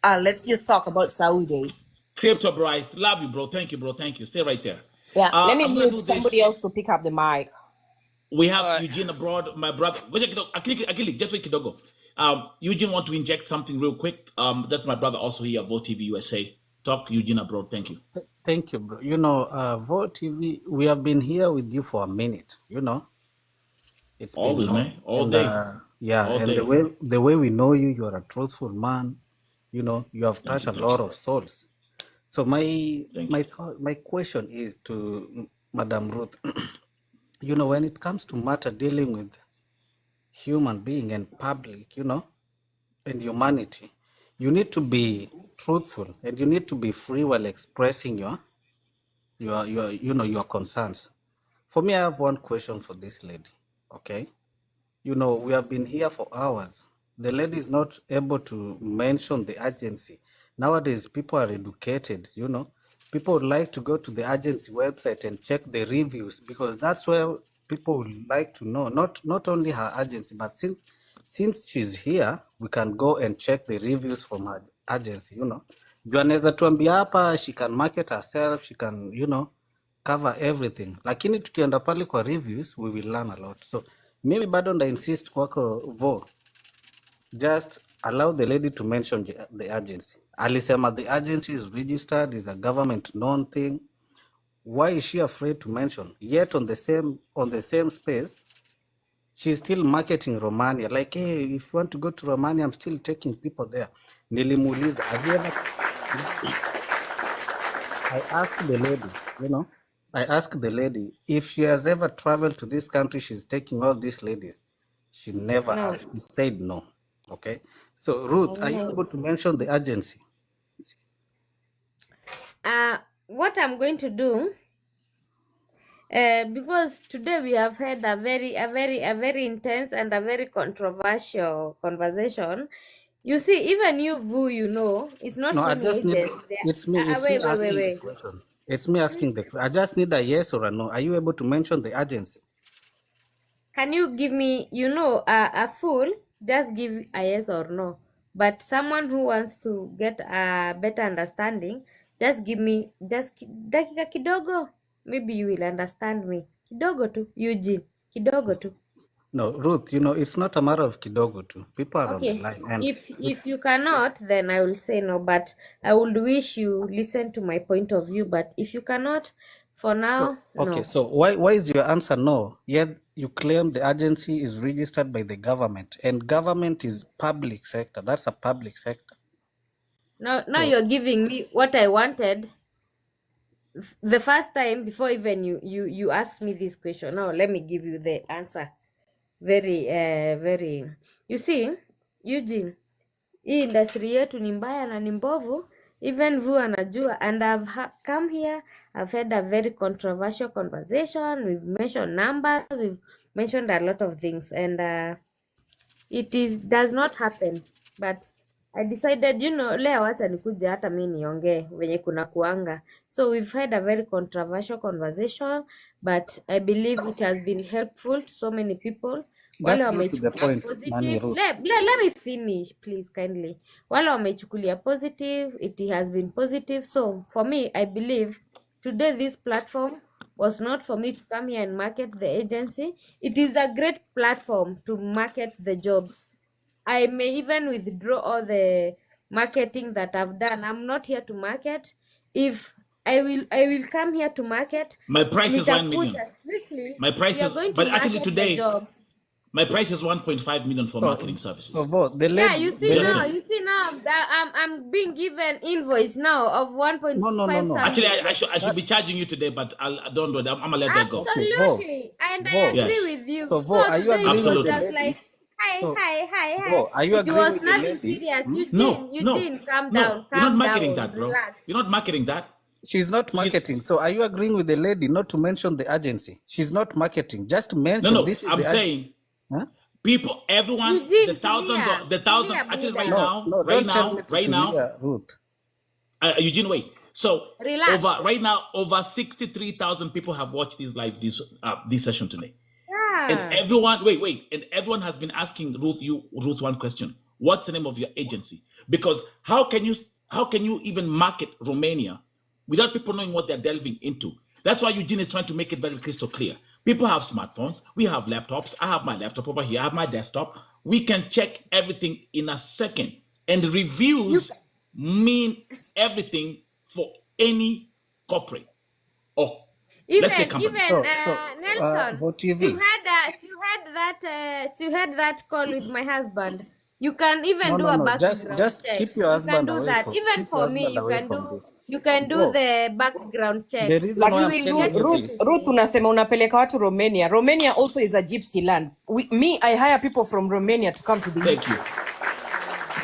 Let's just talk about Saudi.
Crypto Bright, love you, bro. Thank you, bro. Thank you. Stay right there.
Yeah, let me
I'm gonna
mute somebody else to pick up the mic.
We have Eugene abroad, my brother. Akili, just wait, Kidogo. Eugene want to inject something real quick. That's my brother also here, Vote TV USA. Talk, Eugene abroad. Thank you.
Thank you, bro. Vote TV, we have been here with you for a minute. It's
Always,
been long.
man. All day. All
and
day.
the way we know you, you're a truthful man. You have touched a lot of souls. So my question is to Madam Ruth. When it comes to matter dealing with human being and public, and humanity, you need to be truthful and you need to be free while expressing your concerns. For me, I have one question for this lady. Okay, we have been here for hours. The lady is not able to mention the agency. Nowadays, people are educated. People would like to go to the agency website and check the reviews because that's where people would like to know. Not only her agency, but since she's here, we can go and check the reviews from her agency. Juu anaweza tuambia hapa, she can market herself, she can cover everything, lakini tukienda pale kwa reviews we will learn a lot. So mimi bado nda insist kwako Vo, just allow the lady to mention the agency. Alisema the agency is registered, is a government known thing. Why is she afraid to mention? Yet on the same space, she's still marketing Romania. Like, hey, if you want to go to Romania, I'm still taking people there. Nilimuuliza, have you ever? I asked the lady if she has ever traveled to this country. She's taking all these ladies. She never
No.
asked. She said no. Okay. So Ruth, are you able to mention the agency?
What I'm going to do, because today we have had a very intense and a very controversial conversation. You see, even you, Vu, it's not
No, I
many
just need.
agents there.
It's me. It's me asking this question. It's me asking the. I just need a yes or a no. Are you able to mention the agency?
Can you give me, a full, just give a yes or no. But someone who wants to get a better understanding, just give me, dakika kidogo. Maybe you will understand me. Kidogo tu, Eugene. Kidogo tu.
No, Ruth, it's not a matter of kidogo too. People are on the
Okay.
line. And
If you cannot, then I will say no. But I would wish you listen to my point of view. But if you cannot, for now,
okay,
no.
so why is your answer no? Yet you claim the agency is registered by the government, and government is public sector. That's a public sector.
Now
So
you're giving me what I wanted the first time before even you asked me this question. Now let me give you the answer. Very you see, Eugene, hii industry yetu ni mbaya na ni mbovu, even Vu anajua, and I've come here, I've had a very controversial conversation. We've mentioned numbers, we've mentioned a lot of things, and does not happen, but I decided, leo wacha nikuje hata mi niongee venye kuna kuanga. So we've had a very controversial conversation, but I believe it has been helpful to so many people. Wale
just go to the
wamechukulia
point,
positive.
Nani Ruth.
Let me finish, please, kindly. Wale wamechukulia positive, it has been positive. So for me, I believe today this platform was not for me to come here and market the agency. It is a great platform to market the jobs. I may even withdraw all the marketing that I've done. I'm not here to market. If I will come here to market,
My price is 1 million.
nitakuja strictly.
My price
We are
is,
going to
but actually
market the
today,
jobs.
my price is 1.5 million for marketing services.
So Vo, the
Yeah,
lady,
you see
the
Just
now,
lady.
that I'm being given invoice now of 1.5
No.
Actually,
something.
I should be charging you today, but I don't do that. I'm gonna let that go.
Okay, Vo,
Absolutely, and I
Vo.
agree
Yes.
with you.
So Vo,
So
are you
today it
agreeing
was
with the
Absolutely.
just
lady?
like hi.
So Vo, are you
It
agreeing
was
with the
nothing
lady?
serious.
Hmm?
No,
Eugene, calm
no.
down,
You're not
calm
marketing
down,
that, bro.
relax.
You're not marketing that.
She's not
She's
marketing. So are you agreeing with the lady not to mention the agency? She's not marketing. Just mention
no.
this is
I'm
the agency.
saying people, everyone,
Eugene,
the thousands.
tulia
Actually, right
Buddha,
No, don't tell me to
now,
Tulia, Ruth.
Eugene, wait. So
relax.
over 63,000 people have watched this session today. And
Yeah.
everyone, and everyone has been asking Ruth one question. What's the name of your agency? Because how can you even market Romania without people knowing what they're delving into? That's why Eugene is trying to make it very crystal clear. People have smartphones. We have laptops. I have my laptop over here. I have my desktop. We can check everything in a second. And
You
reviews mean everything for any corporate or let's say
even
company.
So
Nelson,
Vo
you
TV.
had that call with my husband. You can even do a
No.
background
Just
check.
keep your
You can
husband
do
away
that.
from
Even
keep your
for me,
husband away from this.
you can do
Vo,
the background check.
the reason why
You
I'm
will
telling
get
you
Ruth,
this,
Ruth unasema unapeleka watu Romania. Romania also is a gypsy land. I hire people from Romania to come to the
Thank
UK.
you.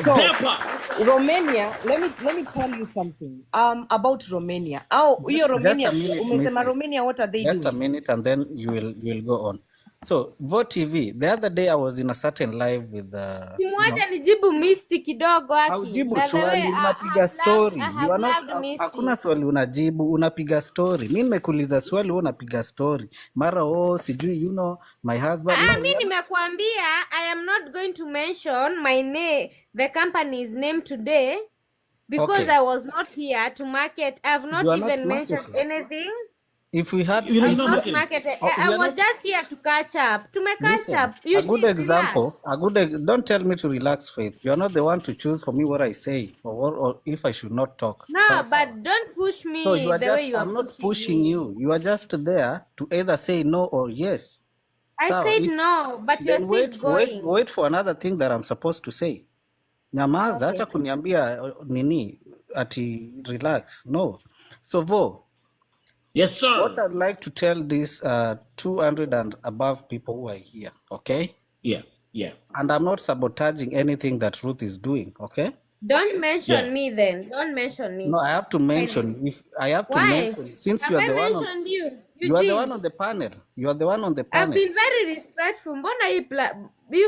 So
Their part.
Romania, let me tell you something about Romania. Hiyo
just
Romania
a minute,
umesema
Missy.
Romania, what are they
Just a
doing?
minute, and then you will go on. So Vo TV, the other day I was in a certain live with
Simwacha nijibu Misty kidogo Aki.
haujibu
By the way,
swali, unapiga story.
I
You
have
are not,
loved
hakuna
Misty.
swali unajibu, unapiga story. Mimi nimekuuliza swali, wewe unapiga story. Mara sijui my husband. No,
Mi nimekuambia I am not going to mention the company's name today because
okay.
I was not here to market. I have not
You are not
even mentioned
marketing.
anything.
If we had,
You're
I've
not
not
marketing.
marketed.
we
I
are
was
not.
just here to catch up. Catch
Listen,
up.
a good
Eugene,
example,
relax.
don't tell me to relax, Faith. You are not the one to choose for me what I say or if I should not talk.
No,
Sawa.
but don't push
So
me
you are
the way
just,
you are
I'm not
pushing
pushing
me.
you. You are just there to either say no or yes.
I
Sawa.
said no, but you're
Then
still going.
wait for another thing that I'm supposed to say. Nyamaza,
Okay.
acha kuniambia nini ati relax. No. So Vo,
Yes,
what
sir.
I'd like to tell these 200 and above people who are here, okay?
Yeah.
And I'm not sabotaging anything that Ruth is doing, okay?
Don't mention
Yeah.
me then. Don't mention me.
No, I have to mention.
Kindly.
If I have to
Why?
mention, since
Have
you are
I
the one on,
mentioned you?
you are the one
Eugene,
on the panel. You are the one on the
I've
panel,
been very respectful. Mbona hii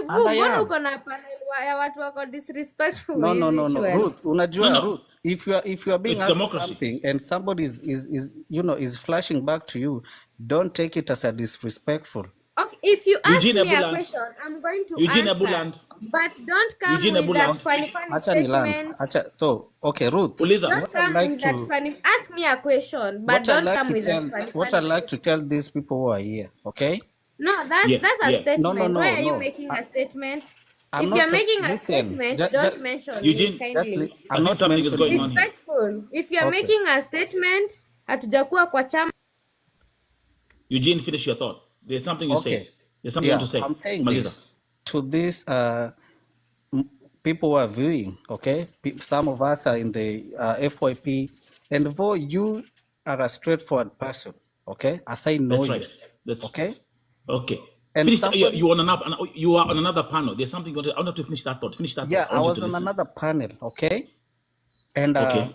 and I
mbona
am.
uko na panel ya watu wako disrespectful
No.
hivi shwari?
Ruth, unajua
No.
Ruth, if you are being
It's
asked
democracy.
something and somebody is flashing back to you, don't take it as a disrespectful.
Okay, if you ask
Eugene
me a
Abuland.
question, I'm going to
Eugene
answer.
Abuland.
But don't come
Eugene
with that
Abuland.
funny
Acha ni land.
statement.
So okay, Ruth,
Uliza.
Don't
what I'd
come
like
with that
to
funny. Ask me a question, but
what I'd
don't
like
come
to
with that
tell
funny
what I'd like to
question.
tell these people who are here, okay?
No, that's
Yeah.
a
Yeah.
statement. Why are you
No.
making a statement?
I'm
If
not
you're making a
listen.
statement, don't mention me
Eugene,
kindly.
I
I'm
think
not
something is
mentioning
going on
you.
here.
Respectful. If you're
Okay.
making a statement, hatujakuwa kwa chama.
Eugene, finish your thought. There's something you
Okay.
said. There's something you
Yeah,
want to say,
I'm saying
Maliza.
this to this people who are viewing, okay? Some of us are in the FYP, and though you are a straightforward person, okay? As I know
That's
you,
right. That's
okay?
okay.
And
Finish.
somebody,
You are on another panel. There's something you want to. I want to finish that thought. Finish that
yeah,
thought. I
I
want you
was
to
on
listen.
another panel, okay? And
Okay.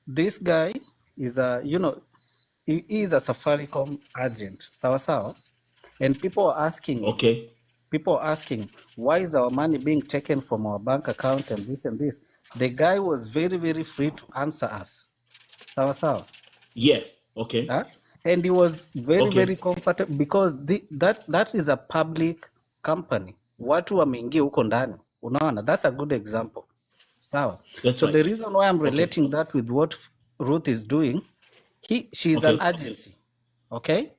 this guy is a, he is a Safaricom agent, sawa. And people are asking him,
Okay.
why is our money being taken from our bank account and this and this? The guy was very, very free to answer us, sawa.
Yeah. Okay.
Huh? And he was very,
Okay.
very comfortable because that is a public company. Watu wameingia huko ndani. Unaona, that's a good example. Sawa.
That's
So
right.
the reason why I'm
Okay.
relating that with what Ruth is doing, she's an
Okay.
agency. Okay?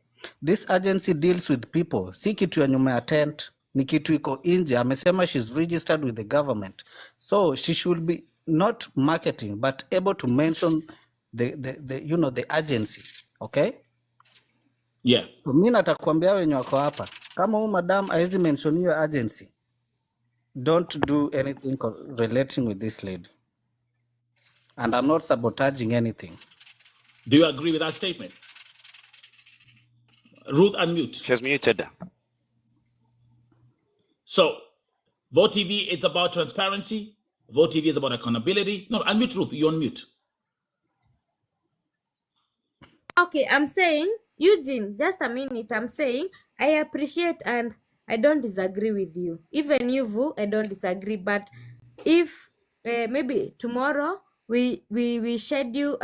This agency deals with people. Si kitu ya nyuma ya tent, ni kitu iko nje. Amesema she's registered with the government. So she should be not marketing but able to mention the agency. Okay?
Yeah.
So mimi natakwambia wenye wako hapa. Kama huyu madam hawezi mention your agency, don't do anything relating with this lady. And I'm not sabotaging anything.
Do you agree with that statement? Ruth, unmute.
She's muted.
So, Vote TV is about transparency. Vote TV is about accountability. No, unmute, Ruth. You're on mute.
Okay, I'm saying, Eugene, just a minute. I'm saying I appreciate and I don't disagree with you. Even you, Vu, I don't disagree. But if maybe tomorrow we schedule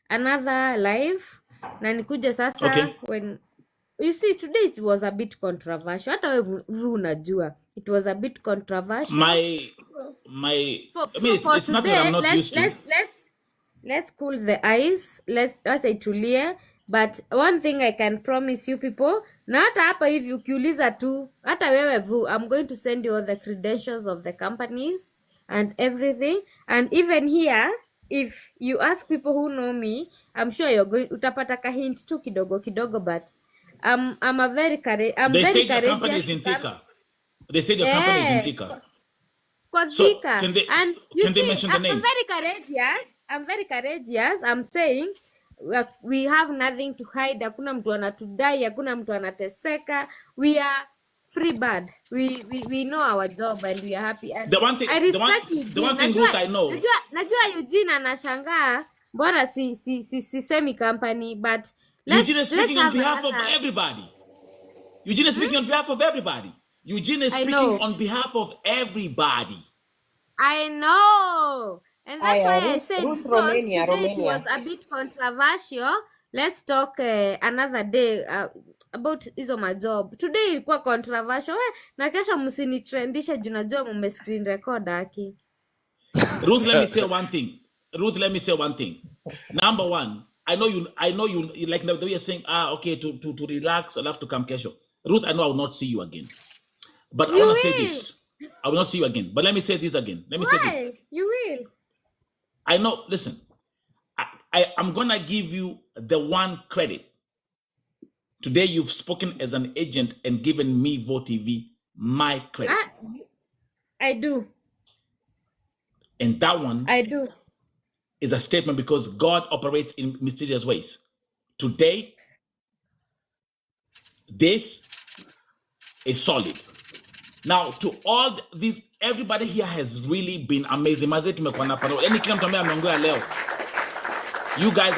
another live na nikuje sasa
Okay.
when you see today it was a bit controversial. Hata wewe Vu unajua it was a bit controversial.
My,
For,
I mean,
so for
it's nothing that
today,
I'm not used to.
let's cool the ice. Let's itulie. But one thing I can promise you people, na hata hapa hivi ukiuliza tu, hata wewe Vu, I'm going to send you all the credentials of the companies and everything. And even here, if you ask people who know me, I'm sure utapata ka hint tu kidogo kidogo, but I'm very
They said your company
courageous
is in
to come.
Thika. They said your company is in Thika. So
Kodhika.
can they
And you
can they
see,
mention the
I'm
name?
very courageous. I'm very courageous. I'm saying we have nothing to hide. Hakuna mtu anatudai, hakuna mtu anateseka. We are free bird. We know our job and we are happy. And
The one thing,
I
the one,
respect
the
Eugene.
one thing, Ruth, I know.
Najua Eugene anashangaa mbona semi company, but
Eugene is
let's
speaking on
have
behalf of
another.
everybody. Eugene is speaking on behalf of everybody. Eugene is
I
speaking
know.
on behalf of everybody.
I know. And that's why I
Ruth,
said
Ruth
because
Romania,
today it was
Romania.
a bit controversial. Let's talk another day about hizo majob. Today ilikuwa controversial. Na kesho msinitrendishe juu najua mume screen record aki.
Ruth, let me say one thing. Ruth, let me say one thing. Number one, I know you like the way you're saying, okay, to relax, I'll have to come kesho. Ruth, I know I will not see you again. But I
You
want to say
will.
this. I will not see you again. But let me say this again. Let me say this.
Why? You will.
I know, listen, I'm going to give you the one credit. Today, you've spoken as an agent and given me Vote TV my credit.
I do.
And that one
I do.
is a statement because God operates in mysterious ways. Today, this is solid. Now, to all these, everybody here has really been amazing. Mazee tumekuwa na panel. Yaani kila mtu ambaye ameongea leo. You guys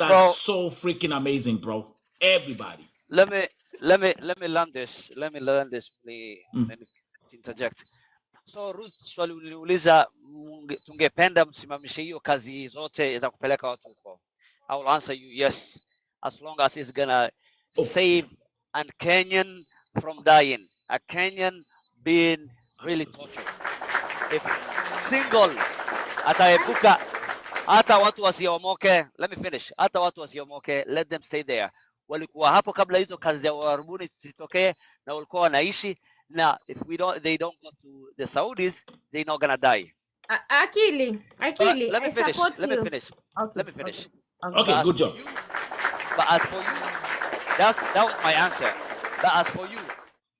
are
Bro,
so freaking amazing, bro. Everybody.
let me learn this. Let me learn this, please. Let me interject. So Ruth, swali uliuliza tungependa msimamishe hiyo kazi zote za kupeleka watu huko. I will answer you yes, as long as it's gonna save a Kenyan from dying, a Kenyan being really tortured. If single ataepuka hata watu wasiomoke, let me finish. Hata watu wasiomoke, let them stay there. Walikuwa hapo kabla hizo kazi za Warabuni zitokee na walikuwa wanaishi. Now, if they don't go to the Saudis, they're not gonna die.
Akili,
Let me
I
finish.
support
Let
you.
me finish.
Okay.
Let me finish.
Okay.
Okay, good job.
But as for you, that was my answer. But as for you,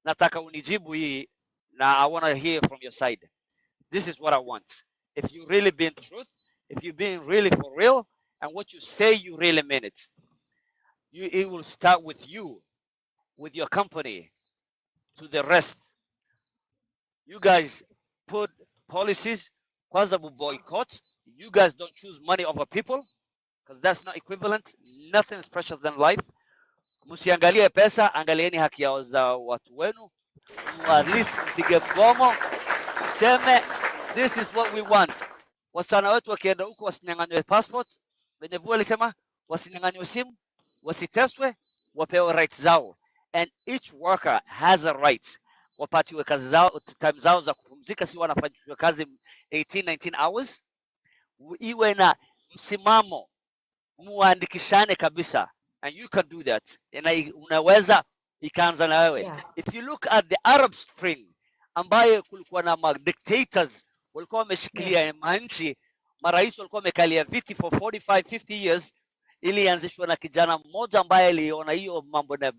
nataka unijibu hii, na I want to hear from your side. This is what I want. If you really being truth, if you being really for real, and what you say you really mean it, it will start with you, with your company, to the rest. You guys put policies, kwanza boycott. You guys don't choose money over people, because that's not equivalent. Nothing is precious than life. Msiangalie pesa, angalieni haki yao za watu wenu. At least mpige mgomo, seme this is what we want. Wasichana wetu wakienda huko wasinyang'anywe passport. Benevua alisema wasinyang'anywe simu, wasiteswe, wapewe rights zao. And each worker has a right. Wapatiwe kazi zao, time zao za kupumzika, si wanafanyishwa kazi 18-19 hours. Iwe na msimamo, muandikishane kabisa. And you can do that. And unaweza ikaanza na wewe.
Yeah.
If you look at the Arab Spring, ambaye kulikuwa na dictators walikuwa wameshikilia manchi, marais walikuwa wamekalia viti for 45-50 years, ilianzishwa na kijana mmoja ambaye aliona hiyo mambo na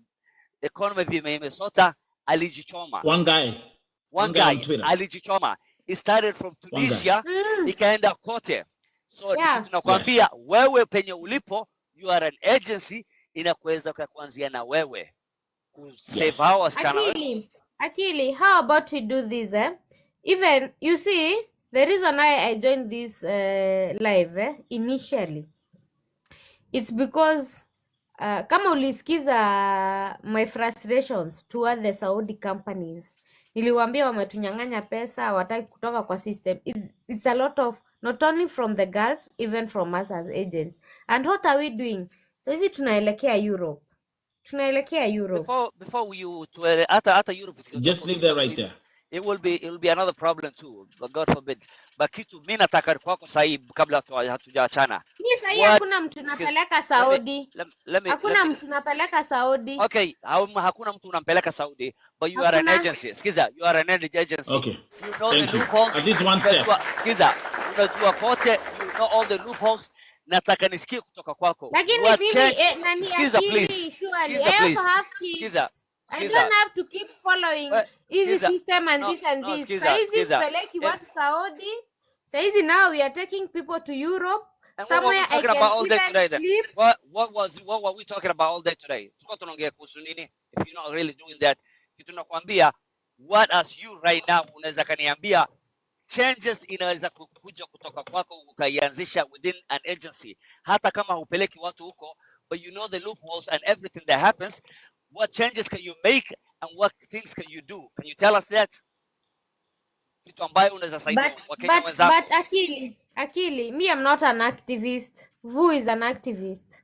economy vimesota, alijichoma. One guy alijichoma. It started from Tunisia, ikaenda kote. So tunakwambia wewe penye ulipo, you are an agency, inakuweza kuanzia na wewe kusave hao wasichana.
Akili, how about we do this, Even, you see, the reason why I joined this live initially, it's because kama ulisikiza my frustrations toward the Saudi companies, niliwaambia wametunyang'anya pesa, hawataki kutoka kwa system. It's a lot of, not only from the girls, even from us as agents. And what are we doing? So hizi tunaelekea Europe.
Before you to hata Europe,
just leave that right there.
It will be another problem too, but God forbid. But kitu mimi nataka kwako sahi kabla hatujaachana.
Mimi sahi hakuna mtu napeleka Saudi. Hakuna mtu napeleka Saudi.
Okay, hakuna mtu unampeleka Saudi, but you are an agency. Skiza, you are an agency.
Okay.
You know the loopholes.
At least one step.
Skiza, unajua kote, you know all the loopholes. Nataka nisikie kutoka kwako.
Lakini mimi nani akili, surely I also have kids. I don't have to keep following easy system and this and this. Saizi speleki watu Saudi. Saizi now we are taking people to Europe.
And
somewhere I can even sleep.
What were we talking about all day today? Tuko tunaongea kuhusu nini? If you're not really doing that, kitu nakwambia, what as you right now unaweza kaniambia changes inaweza kuja kutoka kwako ukaianzisha within an agency, hata kama hupeleki watu huko, but you know the loopholes and everything that happens. What changes can you make and what things can you do? Can you tell us that? Kitu ambayo unaweza saidia Wakenya wenzako.
But Akili, me I'm not an activist. Vu is an activist.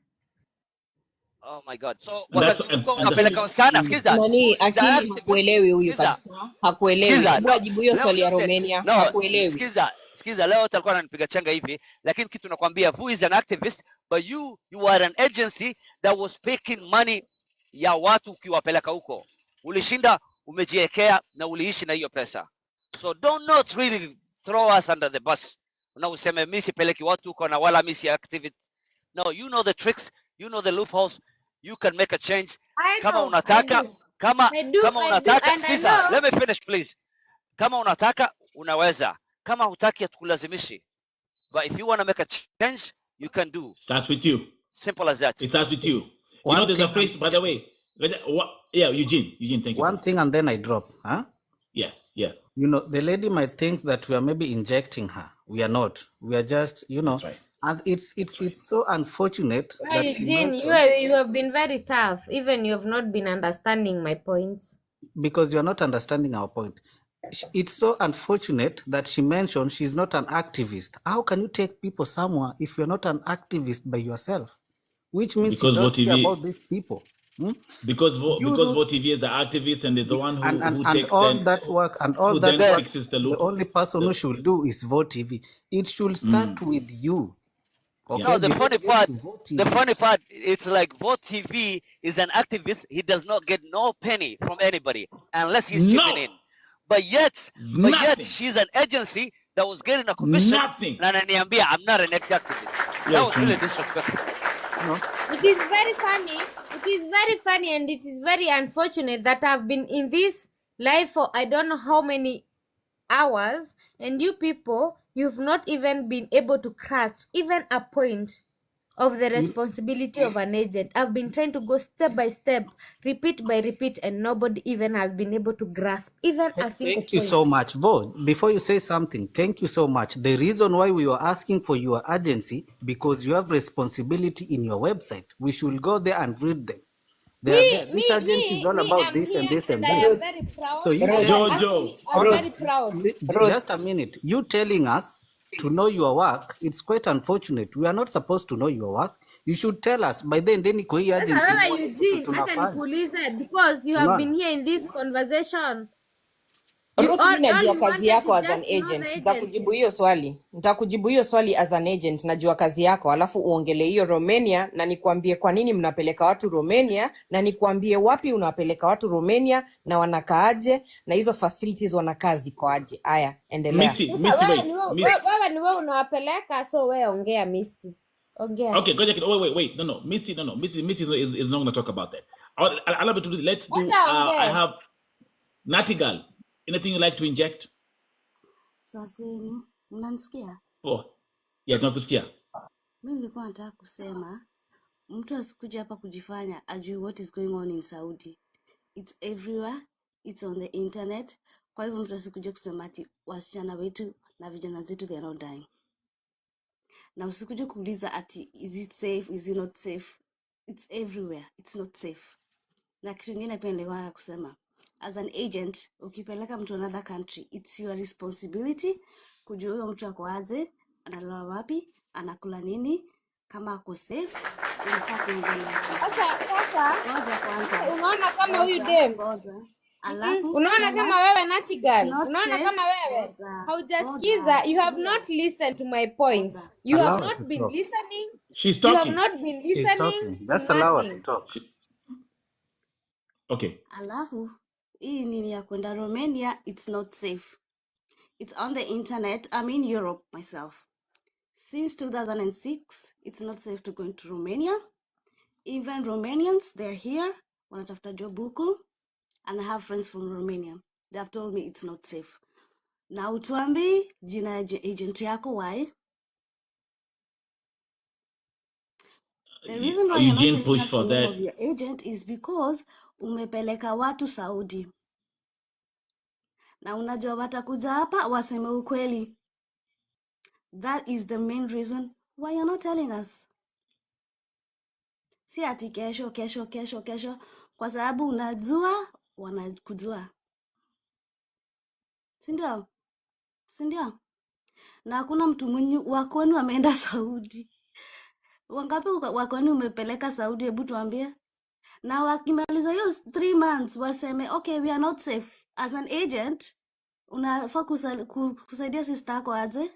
Oh my God. So wakati uko unapeleka wasichana, sikiza.
Nani Akili hakuelewi huyu kabisa. Hakuelewi. Hebu ajibu hiyo swali ya Romania. Hakuelewi.
Sikiza, leo alikuwa ananipiga chenga hivi, lakini kitu nakwambia, Vu is an activist, but you are an agency that was taking money ya watu ukiwapeleka huko. Ulishinda, umejiwekea na uliishi na hiyo pesa. So don't not really throw us under the bus. Na useme mimi sipeleki watu huko na wala mimi si activist. No, you know the tricks, you know the loopholes. You can make a change. Kama unataka, kama unataka, sikiza, let me finish please. Kama unataka, unaweza. Kama hutaki hatukulazimishi. But if you want to make a change, you can do.
Starts with you.
Simple as that.
It starts with you. You know, there's a phrase, by the way. Yeah, Eugene, thank you.
One thing and then I drop. Huh?
Yeah.
You know, the lady might think that we are maybe injecting her. We are not. We are just, you know,
right.
And it's so unfortunate that
Eugene, you have been very tough. Even you have not been understanding my points.
Because you're not understanding our point. It's so unfortunate that she mentioned she's not an activist. How can you take people somewhere if you're not an activist by yourself? Which means
because
you don't care about these people.
Because VoTV is the activist and is the one who takes
all that work and all that work,
fixes
the only person who should do is VoTV. It should start with you. Okay?
No, the funny part, it's like VoTV is an activist. He does not get no penny from anybody unless he's chipping in. But yet she's an agency that was getting a commission.
Nothing.
And I'm not an activist. That was really disrespectful.
No.
It is very funny. It is very funny, and it is very unfortunate that I've been in this life for I don't know how many hours, and you people, you've not even been able to grasp even a point of the responsibility of an agent. I've been trying to go step by step, repeat by repeat, and nobody even has been able to grasp even a single
Thank you
point.
so much. Vo, before you say something, thank you so much. The reason why we were asking for your agency, because you have responsibility in your website. We should go there and read them. They are there. This agency is all about
I'm
this and
here,
this and
and I
this.
am
Ruth,
very proud.
So you
Ruth,
telling us,
Jojo,
I'm
Ruth,
very proud.
Ruth.
just a minute. You telling us to know your work, it's quite unfortunate. We are not supposed to know your work. You should tell us. By then kwa hii
Sasa
agency
wewe
muone kitu
Eugene, acha
tunafanya.
nikuulize, because you have
Unaona?
been here in this conversation. You
Ruth,
all
mi najua
you
kazi
wanted
yako
to
as an
just know the
agent. Nitakujibu
agency.
hiyo swali as an agent. Najua kazi yako, alafu uongele hiyo Romania na nikuambie kwa nini mnapeleka watu Romania na nikuambie wapi unapeleka watu Romania na wanakaaje na hizo facilities wanakaa zikoaje. Aya, endelea.
Misty,
Sasa
Misty,
wewe
wait.
ni
Misty.
wewe ni wewe unawapeleka, so wewe ongea Misty. Ongea.
Okay, go check it. Wait. No. Misty, no. Misty is not going to talk about that. Allow me to do. Let's do.
Wacha
I
ongee.
have Natty Girl. Anything you like to inject?
Saseni, unanisikia?
Oh, yeah, tunakusikia.
Mi nilikuwa nataka kusema mtu asikuja hapa kujifanya ajui what is going on in Saudi. It's everywhere, it's on the internet. Kwa hivyo mtu asikuja kusema ati wasichana wetu na vijana zetu they are not dying. Na usikuje kuuliza ati is it safe, is it not safe? It's everywhere, it's not safe. Na kitu kingine pia nilikuwa kusema, as an agent, ukipeleka mtu another country, it's your responsibility kujua huyo mtu ako aje, analala wapi, anakula nini, kama ako safe, unafaa kuingia naye.
Sasa
Ngoja kwanza.
unaona kama huyu dem.
Ngoja. Alafu
Unaona
tena,
kama wewe Natty
it's
Girl.
not
Unaona
safe.
kama wewe
Ngoja.
haujasikiza, you have not listened to my points.
Ngoja.
You have
Allow her
not
to
been
talk.
listening.
She's
You have
talking.
not been
She's
listening
talking.
to
Just allow her to
nothing.
talk.
Okay.
Alafu hii nini ya kwenda Romania, it's not safe. It's on the internet. I'm in Europe myself. Since 2006, it's not safe to go into Romania. Even Romanians, they're here, wanatafuta job huku, and I have friends from Romania. They have told me it's not safe. Na utuambi jina ya agent yako, why? The reason why you're not
Eugene
telling
pushed
us
for
the name
that.
of your agent is because umepeleka watu Saudi. Na unajua watakuja hapa waseme ukweli. That is the main reason why you're not telling us. Si ati kesho, kwa sababu unajua wanakujua. Sindio? Na hakuna mtu mwenye wakwenu ameenda Saudi. Wangapi wakwenu umepeleka Saudi, hebu tuambie. Na wakimaliza hiyo 3 months waseme okay, we are not safe. As an agent, unafaa kusaidia sister yako aje?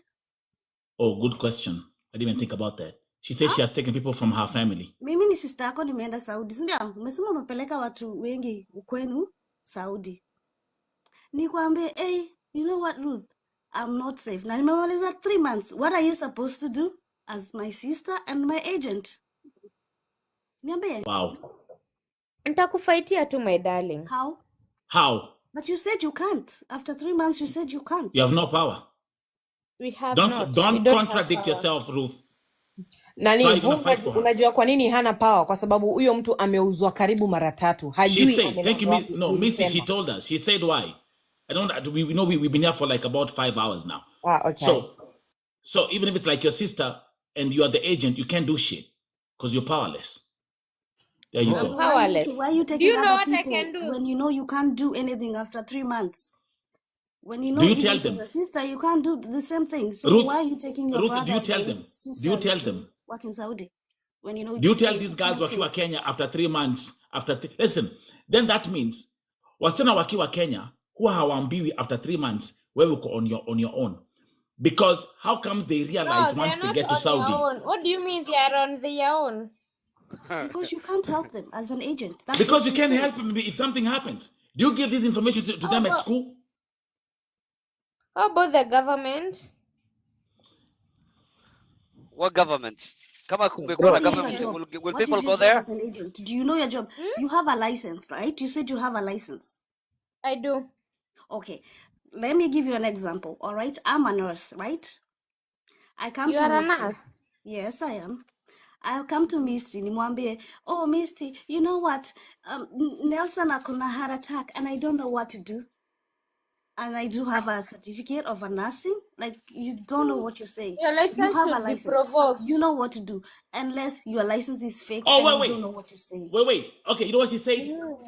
Oh, good question. I didn't even think about that. She said she has taken people from her family.
Mimi ni sister yako, nimeenda Saudi, si ndio? Umesema umepeleka watu wengi kwenu Saudi. Nikwambie, hey, you know what, Ruth? I'm not safe. Na nimemaliza 3 months. What are you supposed to do as my sister and my agent? Niambie.
Wow.
Nitakufaitia tu my darling.
How?
But you said you can't. After 3 months, you said you can't.
You have no power.
We have
Don't
not. We
don't
don't have
contradict
power.
yourself, Ruth.
Nani,
So are you gonna fight for her?
unajua kwa nini hana power? Kwa sababu huyo mtu ameuzwa karibu mara 3.
She
Hajui
said, thank you,
amenunua
Miss. No, Missy, she
nilisema.
told us. She said why. I don't. We know we've been here for like about 5 hours now.
Okay.
So even if it's like your sister and you are the agent, you can't do shit because you're powerless. There you
I'm
go.
powerless.
Why are you
Do
taking
you know
other
what I
people
can do?
when you know you can't do anything after 3 months? When you know
Do you
even
tell
for
them?
your sister, you can't do the same thing. So
Ruth,
why are you taking your
Ruth, do you
brothers
tell
and
them? Do you
sisters
tell
to
them?
work in Saudi? When you know
Do you
it's
tell
safe,
these
it's
guys
not
wakiwa
safe.
Kenya after 3 months? Listen, then that means wasichana wakiwa Kenya huwa hawaambiwi after 3 months wewe uko on your own, because how comes they realize
No, they
once
are
they
not
get to
on their
Saudi?
own. What do you mean they are on their own?
Because you can't help them as an agent. That's
Because
what
you
you
can't
said.
help them if something happens. Do you give this information to them at school?
How about the government?
What government? Kama
Bro,
kungekuwa na
What is your
government,
job?
will
What
people
is your
go
job
there?
as an agent? Do you know your job? You have a license, right? You said you have a license.
I do.
Okay. Let me give you an example. All right. I'm a nurse, right? I come
You
to
are a
Misty.
nurse.
Yes, I am. I'll come to Misty. Nimwambie, oh, Misty, you know what? Nelson akona heart attack and I don't know what to do. And I do have a certificate of a nursing. Like, you don't know what you're saying.
Your
You
license
have a
should be
license.
provoked.
You know what to do. Unless your license is fake
Oh,
and
wait,
you
wait.
don't know what you're saying.
Wait. Okay, you know what she said?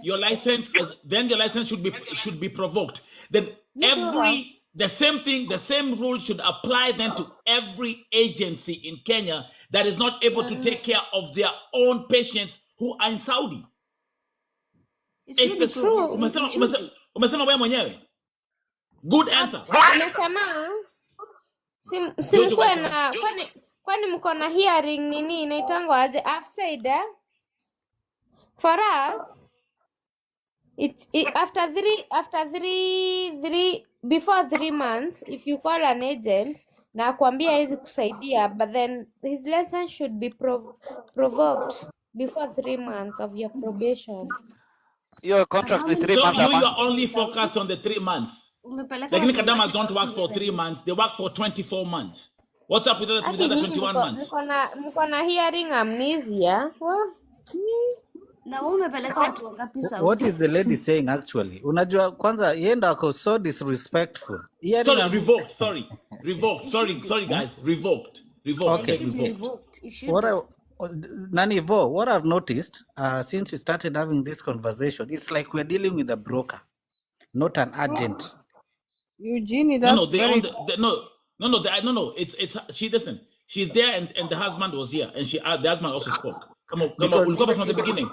Your license, then your license should be provoked. Then
Yes.
the same rule should apply then to every agency in Kenya that is not able to take care of their own patients who are in Saudi.
It should be provoked. It should be.
Umesema wewe mwenyewe. Good answer.
Amesema
Jojo,
simkuwe
welcome.
na kwani mko na hearing nini inaitangwa aje? I've said for us before 3 months if you call an agent na akwambia hawezi kusaidia, but then his license should be provoked before 3 months of your probation.
Your contract with 3
So
months
you
a month.
are only focused on the 3 months.
Umepeleka
Lakini
watu
Kadamas
wangapi
don't
Saudi
work for
wewe
3
juzi?
months. They work for 24 months. What's up with the
Aki
other
nyinyi
21 months?
mko na hearing amnesia.
Na wewe umepeleka watu wangapi
what
Saudi?
is the lady saying actually? Unajua kwanza yenda ako so disrespectful. Hearing
Sorry, revoked. Sorry, guys. Revoked.
Okay.
It should be
Revoked.
revoked. It should
What
be.
Nani Vo, what I've noticed since we started having this conversation, it's like we're dealing with a broker, not an agent.
Eugenie,
No,
that's
no, they
very
own no. It's she. Listen, she's there, and the husband was here, and the husband also spoke. Come on.
Because
We'll go back from the beginning.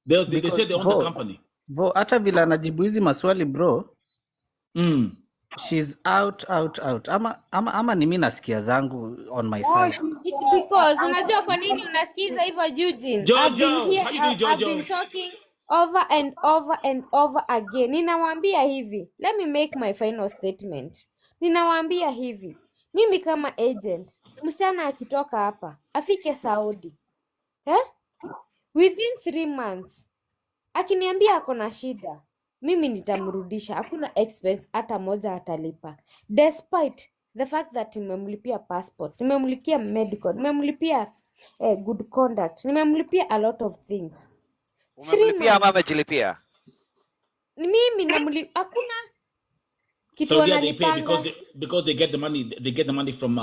They
because
said they own the company.
Vo hata vile anajibu hizi maswali bro, she's out. Ama ni mimi nasikia zangu on my side.
It's because unajua kwa nini unasikiza hivyo Eugene? I've
Jojo,
been
how you doing,
I've
Jojo?
been talking over and over and over again. Ninawaambia hivi. Let me make my final statement. Ninawaambia hivi. Mimi kama agent, msichana akitoka hapa, afike Saudi. Within 3 months, akiniambia ako na shida, mimi nitamrudisha. Hakuna expense hata moja atalipa. Despite the fact that nimemlipia passport, nimemlipia medical, nimemlipia good conduct, nimemlipia a lot of things. 3
Umemlipia ama
months.
amejilipia?
Mimi hakuna kitu
So yeah, they pay
wanalipanga.
because they get the money. They get the money from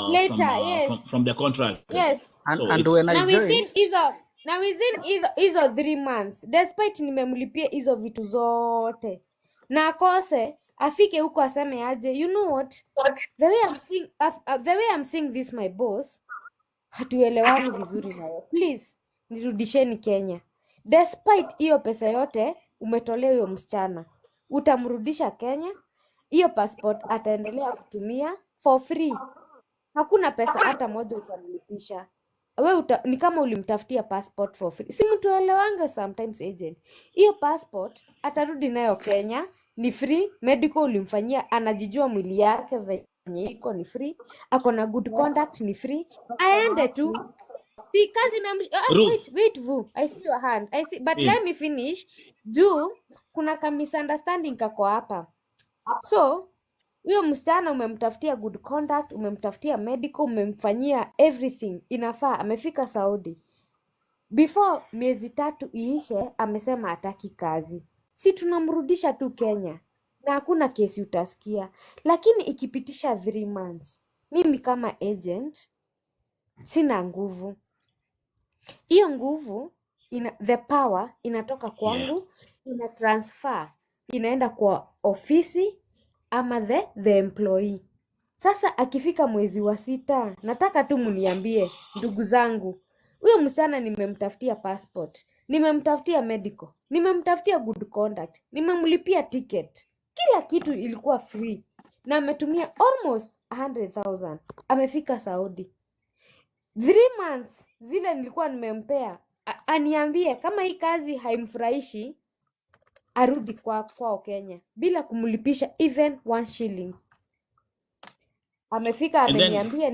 Later, yes.
from their contract.
Yes.
So
And
it's,
when I
Na
joined,
within hizo 3 months, despite nimemlipia hizo vitu zote, na akose afike huko aseme aje, you know what? The way I'm seeing this my boss, hatuelewani vizuri nawe. Please, nirudisheni Kenya. Despite hiyo pesa yote umetolea huyo msichana, utamrudisha Kenya. Hiyo passport ataendelea kutumia for free. Hakuna pesa hata moja utamlipisha. Ni kama ulimtafutia passport for free. Si mtuelewange sometimes agent. Hiyo passport atarudi nayo Kenya, ni free. Medical ulimfanyia, anajijua mwili yake venye iko, ni free. Ako na good conduct, ni free. Aende tu. Si kazi na
Ruth.
wait Vu. I see your hand. I see, but
Yeah.
let me finish. Juu kuna ka misunderstanding kako hapa. So, huyo msichana umemtafutia good conduct, umemtafutia medical, umemfanyia everything. Inafaa, amefika Saudi. Before miezi 3 iishe, amesema hataki kazi. Si tunamrudisha tu Kenya. Na hakuna kesi utasikia. Lakini ikipitisha 3 months, mimi kama agent, sina nguvu. Hiyo nguvu, the power, inatoka kwangu, ina transfer, inaenda kwa ofisi, ama the employee. Sasa akifika mwezi wa 6, nataka tu muniambie ndugu zangu, huyo msichana nimemtafutia passport, nimemtafutia medical, nimemtafutia good conduct, nimemlipia ticket, kila kitu ilikuwa free, na ametumia almost 100,000. Amefika Saudi 3 months zile nilikuwa nimempea, aniambie kama hii kazi haimfurahishi, arudi kwao Kenya bila kumlipisha even 1 shilling. Amefika
And then
ameniambia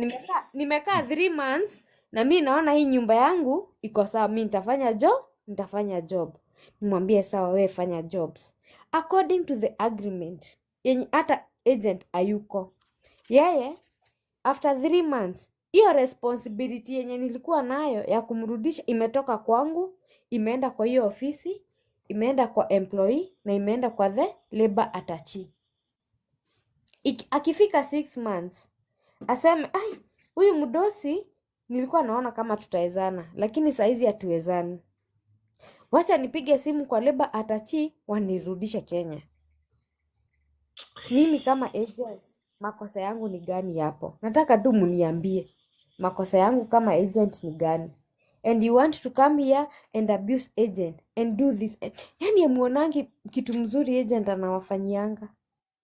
nimekaa 3 months na mi naona hii nyumba yangu iko sawa, mi nitafanya job. Nimwambie sawa, wewe fanya jobs according to the agreement yenye hata agent ayuko yeye. After 3 months hiyo responsibility yenye nilikuwa nayo ya kumrudisha imetoka kwangu, imeenda kwa hiyo ofisi, imeenda kwa employee na imeenda kwa the labor attachee. Akifika 6 months aseme ai, huyu mdosi nilikuwa naona kama tutawezana, lakini saizi hatuwezani, wacha nipige simu kwa labor attachee wanirudishe Kenya. Mimi kama agent makosa yangu ni gani hapo? Nataka tu muniambie makosa yangu kama agent ni gani? And you want to come here and abuse agent and do this. Yani amuonangi kitu mzuri agent anawafanyianga.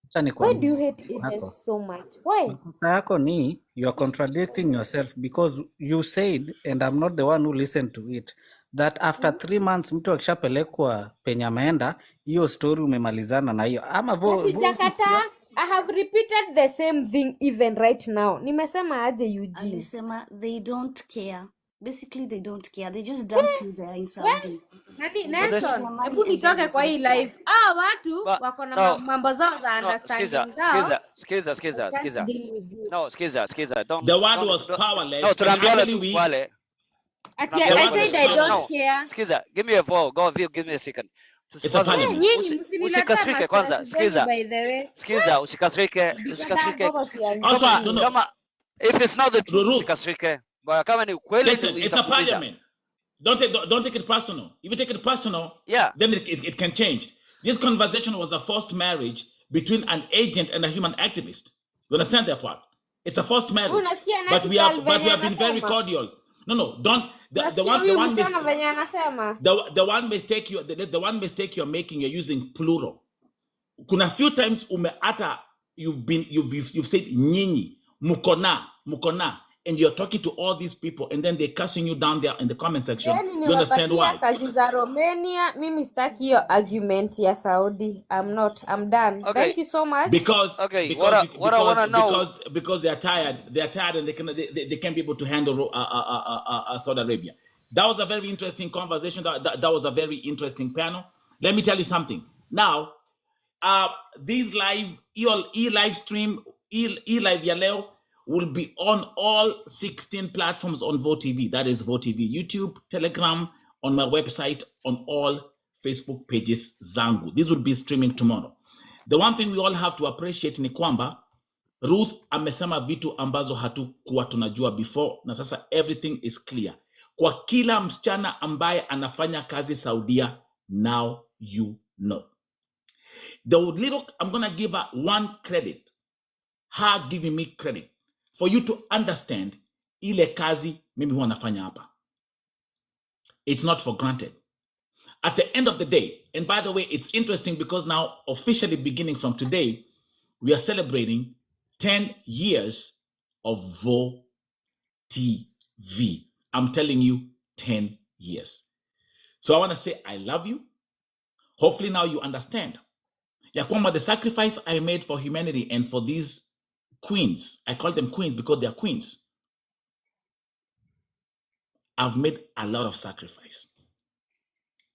Acha
Why do you
nikwambie
hate
yako.
agents so much? Why?
Makosa yako ni you are contradicting yourself because you said, and I'm not the one who listened to it, that after 3 months mtu akishapelekwa penye ameenda, hiyo story umemalizana na hiyo. Ama
Na sijakataa. I have repeated the same thing even right now. Nimesema aje Eugene?
Alisema they don't care. Basically they don't care. They just dump you there in Saudi.
Nati
But there's
Nelson, hebu nitoke kwa hii live. Watu
but
wako na
no,
mambo zao za
no,
understanding zao.
skiza.
Can't deal with you.
No, skiza. Don't
The word was
don't
powerless.
no,
And
tunaambiana
actually
tu wale.
Ati
Tunaambiana
I
wale.
said I
No,
don't
no.
care.
Skiza, give me a view. Go view, give me a second.
it's a
Kwanza
parliament.
Nyinyi msiniletea
usikasirike kwanza,
mastress zenu
skiza.
by the way.
Sikiza, usikasirike.
Bikata ngoko siyangu.
Also,
Kama
no.
kama if it's not the truth,
Ruth,
usikasirike. Bwana kama ni ukweli
listen, it's a
itakuumiza.
parliament. Don't take it personal. If you take it personal,
Yeah.
then it can change. This conversation was a forced marriage between an agent and a human activist. You understand that part? It's a forced marriage.
Unasikia
But
Nati
we have
venye
been very
anasema?
cordial. No, don't the
Unasikia
one
huyu msichana venye anasema?
the one mistake the one mistake you're making, you're using plural. Kuna few times umeata you've said nyinyi, mukona, and you're talking to all these people and then they're cussing you down there in the comment section.
Then
You understand
nimepatia
why?
kazi za Romania. Mimi sitaki hiyo argument ya Saudi. I'm done.
Okay.
Thank you so much.
Because
Okay, what I want to know.
because they're tired and they can't be able to handle Saudi Arabia. That was a very interesting conversation. That was a very interesting panel. Let me tell you something. Now, these live live stream live yaleo will be on all 16 platforms on VoTV. That is VoTV, YouTube, Telegram, on my website, on all Facebook pages zangu. This will be streaming tomorrow. The one thing we all have to appreciate ni kwamba Ruth amesema vitu ambazo hatukuwa tunajua before, na sasa everything is clear. Kwa kila msichana ambaye anafanya kazi Saudia, now you know. I'm gonna give her one credit. Her giving me credit for you to understand ile kazi mimi huwa nafanya hapa. It's not for granted. At the end of the day, and by the way, it's interesting because now officially beginning from today, we are celebrating 10 years of VoTV. I'm telling you, 10 years. So I want to say I love you. Hopefully now you understand. Ya kwamba the sacrifice I made for humanity and for these queens, I call them queens because they are queens. I've made a lot of sacrifice.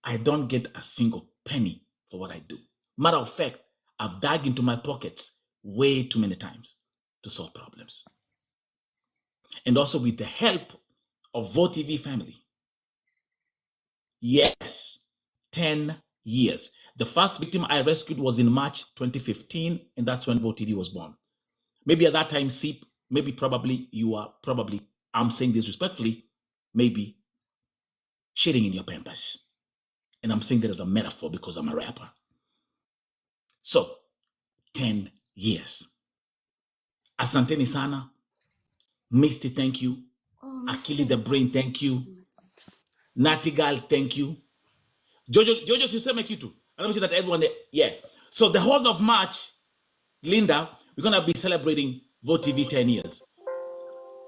I don't get a single penny for what I do. Matter of fact, I've dug into my pockets way too many times to solve problems. And also with the help of VoTV family. Yes, 10 years. The first victim I rescued was in March 2015, and that's when VoTV was born. Maybe at that time, Seep, I'm saying this respectfully, maybe shitting in your pampers. And I'm saying that as a metaphor because I'm a rapper. So, 10 years. Asanteni sana. Misty, thank you.
Oh,
Akili the Brain, thank you. Natigal, thank you. Jojo, siseme kitu. I don't see that everyone there. Yeah. So the whole of March, Linda, we're going to be celebrating VoTV 10 years.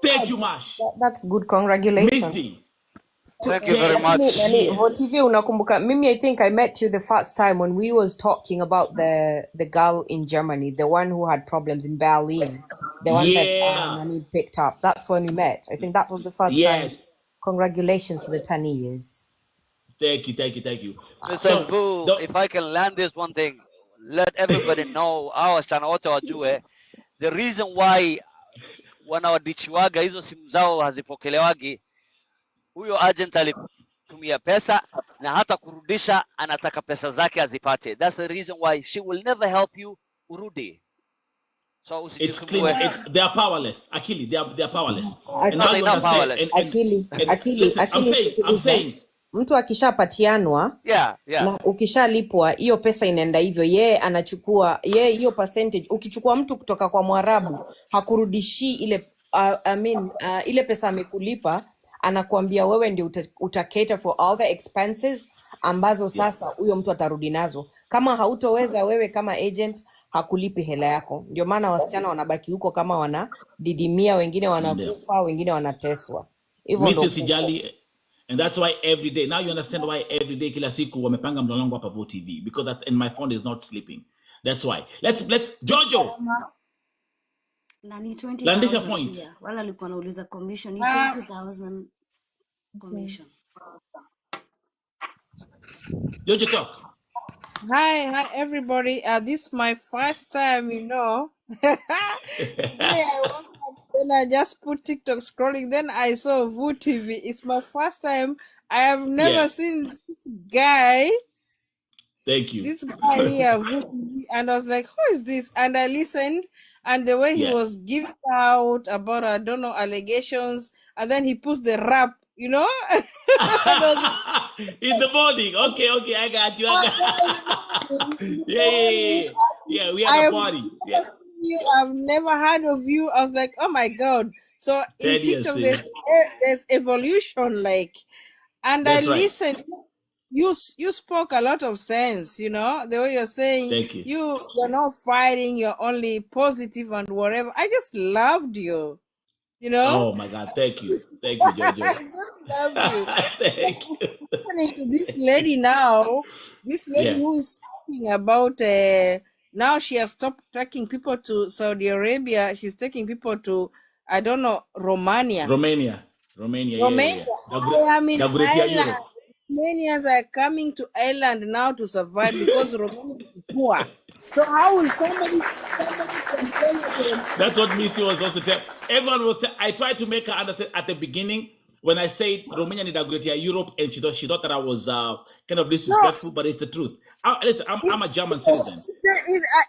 Thank you, Mash.
That's good. Congratulations.
Misty,
Thank you very
Dead
much.
shit.
VOTV unakumbuka mimi, I think I met you the first time when we was talking about the girl in Germany, the one who had problems in Berlin, the one that
Yeah.
Nani picked up. That's when we met. I think that was the first time.
Yes.
Congratulations for the 10 years.
Thank you.
Mr.
So
Vu, if I can land this one thing, let everybody know our wasichana wote wajue the reason why wanaodichiwaga hizo simu zao hazipokelewagi, huyo agent alitumia pesa na hata kurudisha anataka pesa zake azipate. That's the reason why she will never help you urudi. So
it's clean. They are powerless. Akili, they are powerless. And
No,
now
they're
you
not
understand.
powerless.
Akili,
I'm
sikiliza.
saying
Mtu akishapatianwa
Yeah.
na ukishalipwa hiyo pesa inaenda hivyo, yeye anachukua hiyo percentage. Ukichukua mtu kutoka kwa Mwarabu hakurudishi ile ile pesa amekulipa, anakuambia wewe ndio cater for all the expenses ambazo sasa huyo mtu atarudi nazo. Kama hautoweza wewe kama agent, hakulipi hela yako. Ndio maana wasichana wanabaki huko kama wanadidimia, wengine wanakufa, wengine wanateswa. Hivyo ndio.
Mrs. Sijali, and that's why every day, now you understand why every day kila siku wamepanga mlolongo hapa VOTV, because that's, and my phone is not sleeping. That's why. Let's Jojo.
Na ni
Landisha
20,000
point.
pia. Wala alikuwa anauliza commission ni 20,000 commission.
Jojo talk.
Hi everybody. This is my first time, Then I just put TikTok scrolling. Then I saw VooTV. It's my first time. I have never seen this guy.
Thank you.
This guy here, VooTV, and I was like, "Who is this?" And I listened, and the way he was giving out about allegations, and then he puts the rap,
In the morning. Okay, I got you. Yeah. We had a party. Yeah.
I've never heard of you. I was like, oh my god. So in TikTok there's evolution, and
That's
I listened. You spoke a lot of sense, the way you're saying.
Thank you.
You're not fighting, you're only positive and whatever. I just loved you.
Oh my God! Thank you, Jojo.
I just love you.
Thank you.
Listening to this lady now, who is talking about now she has stopped taking people to Saudi Arabia. She's taking people to Romania.
Romania.
I am in Ireland. Romanians are coming to Ireland now to survive because Romania is poor. So how will somebody complain?
That's what Missy was also telling. Everyone was. I tried to make her understand at the beginning when I said Romania need a greater Europe, and she thought that I was kind of disrespectful, but it's the truth. Listen, I'm a German citizen.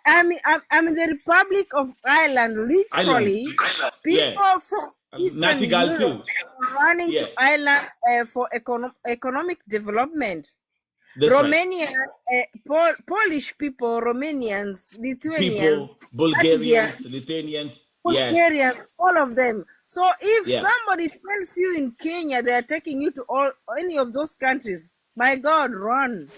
I'm in the Republic of Ireland, literally. People from Eastern Europe are running to Ireland for economic development.
That's
Romanian, Polish people, Romanians, Lithuanians,
Bulgarians, Lithuanians,
all of them. So if somebody tells you in Kenya they are taking you to any of those countries, my God, run.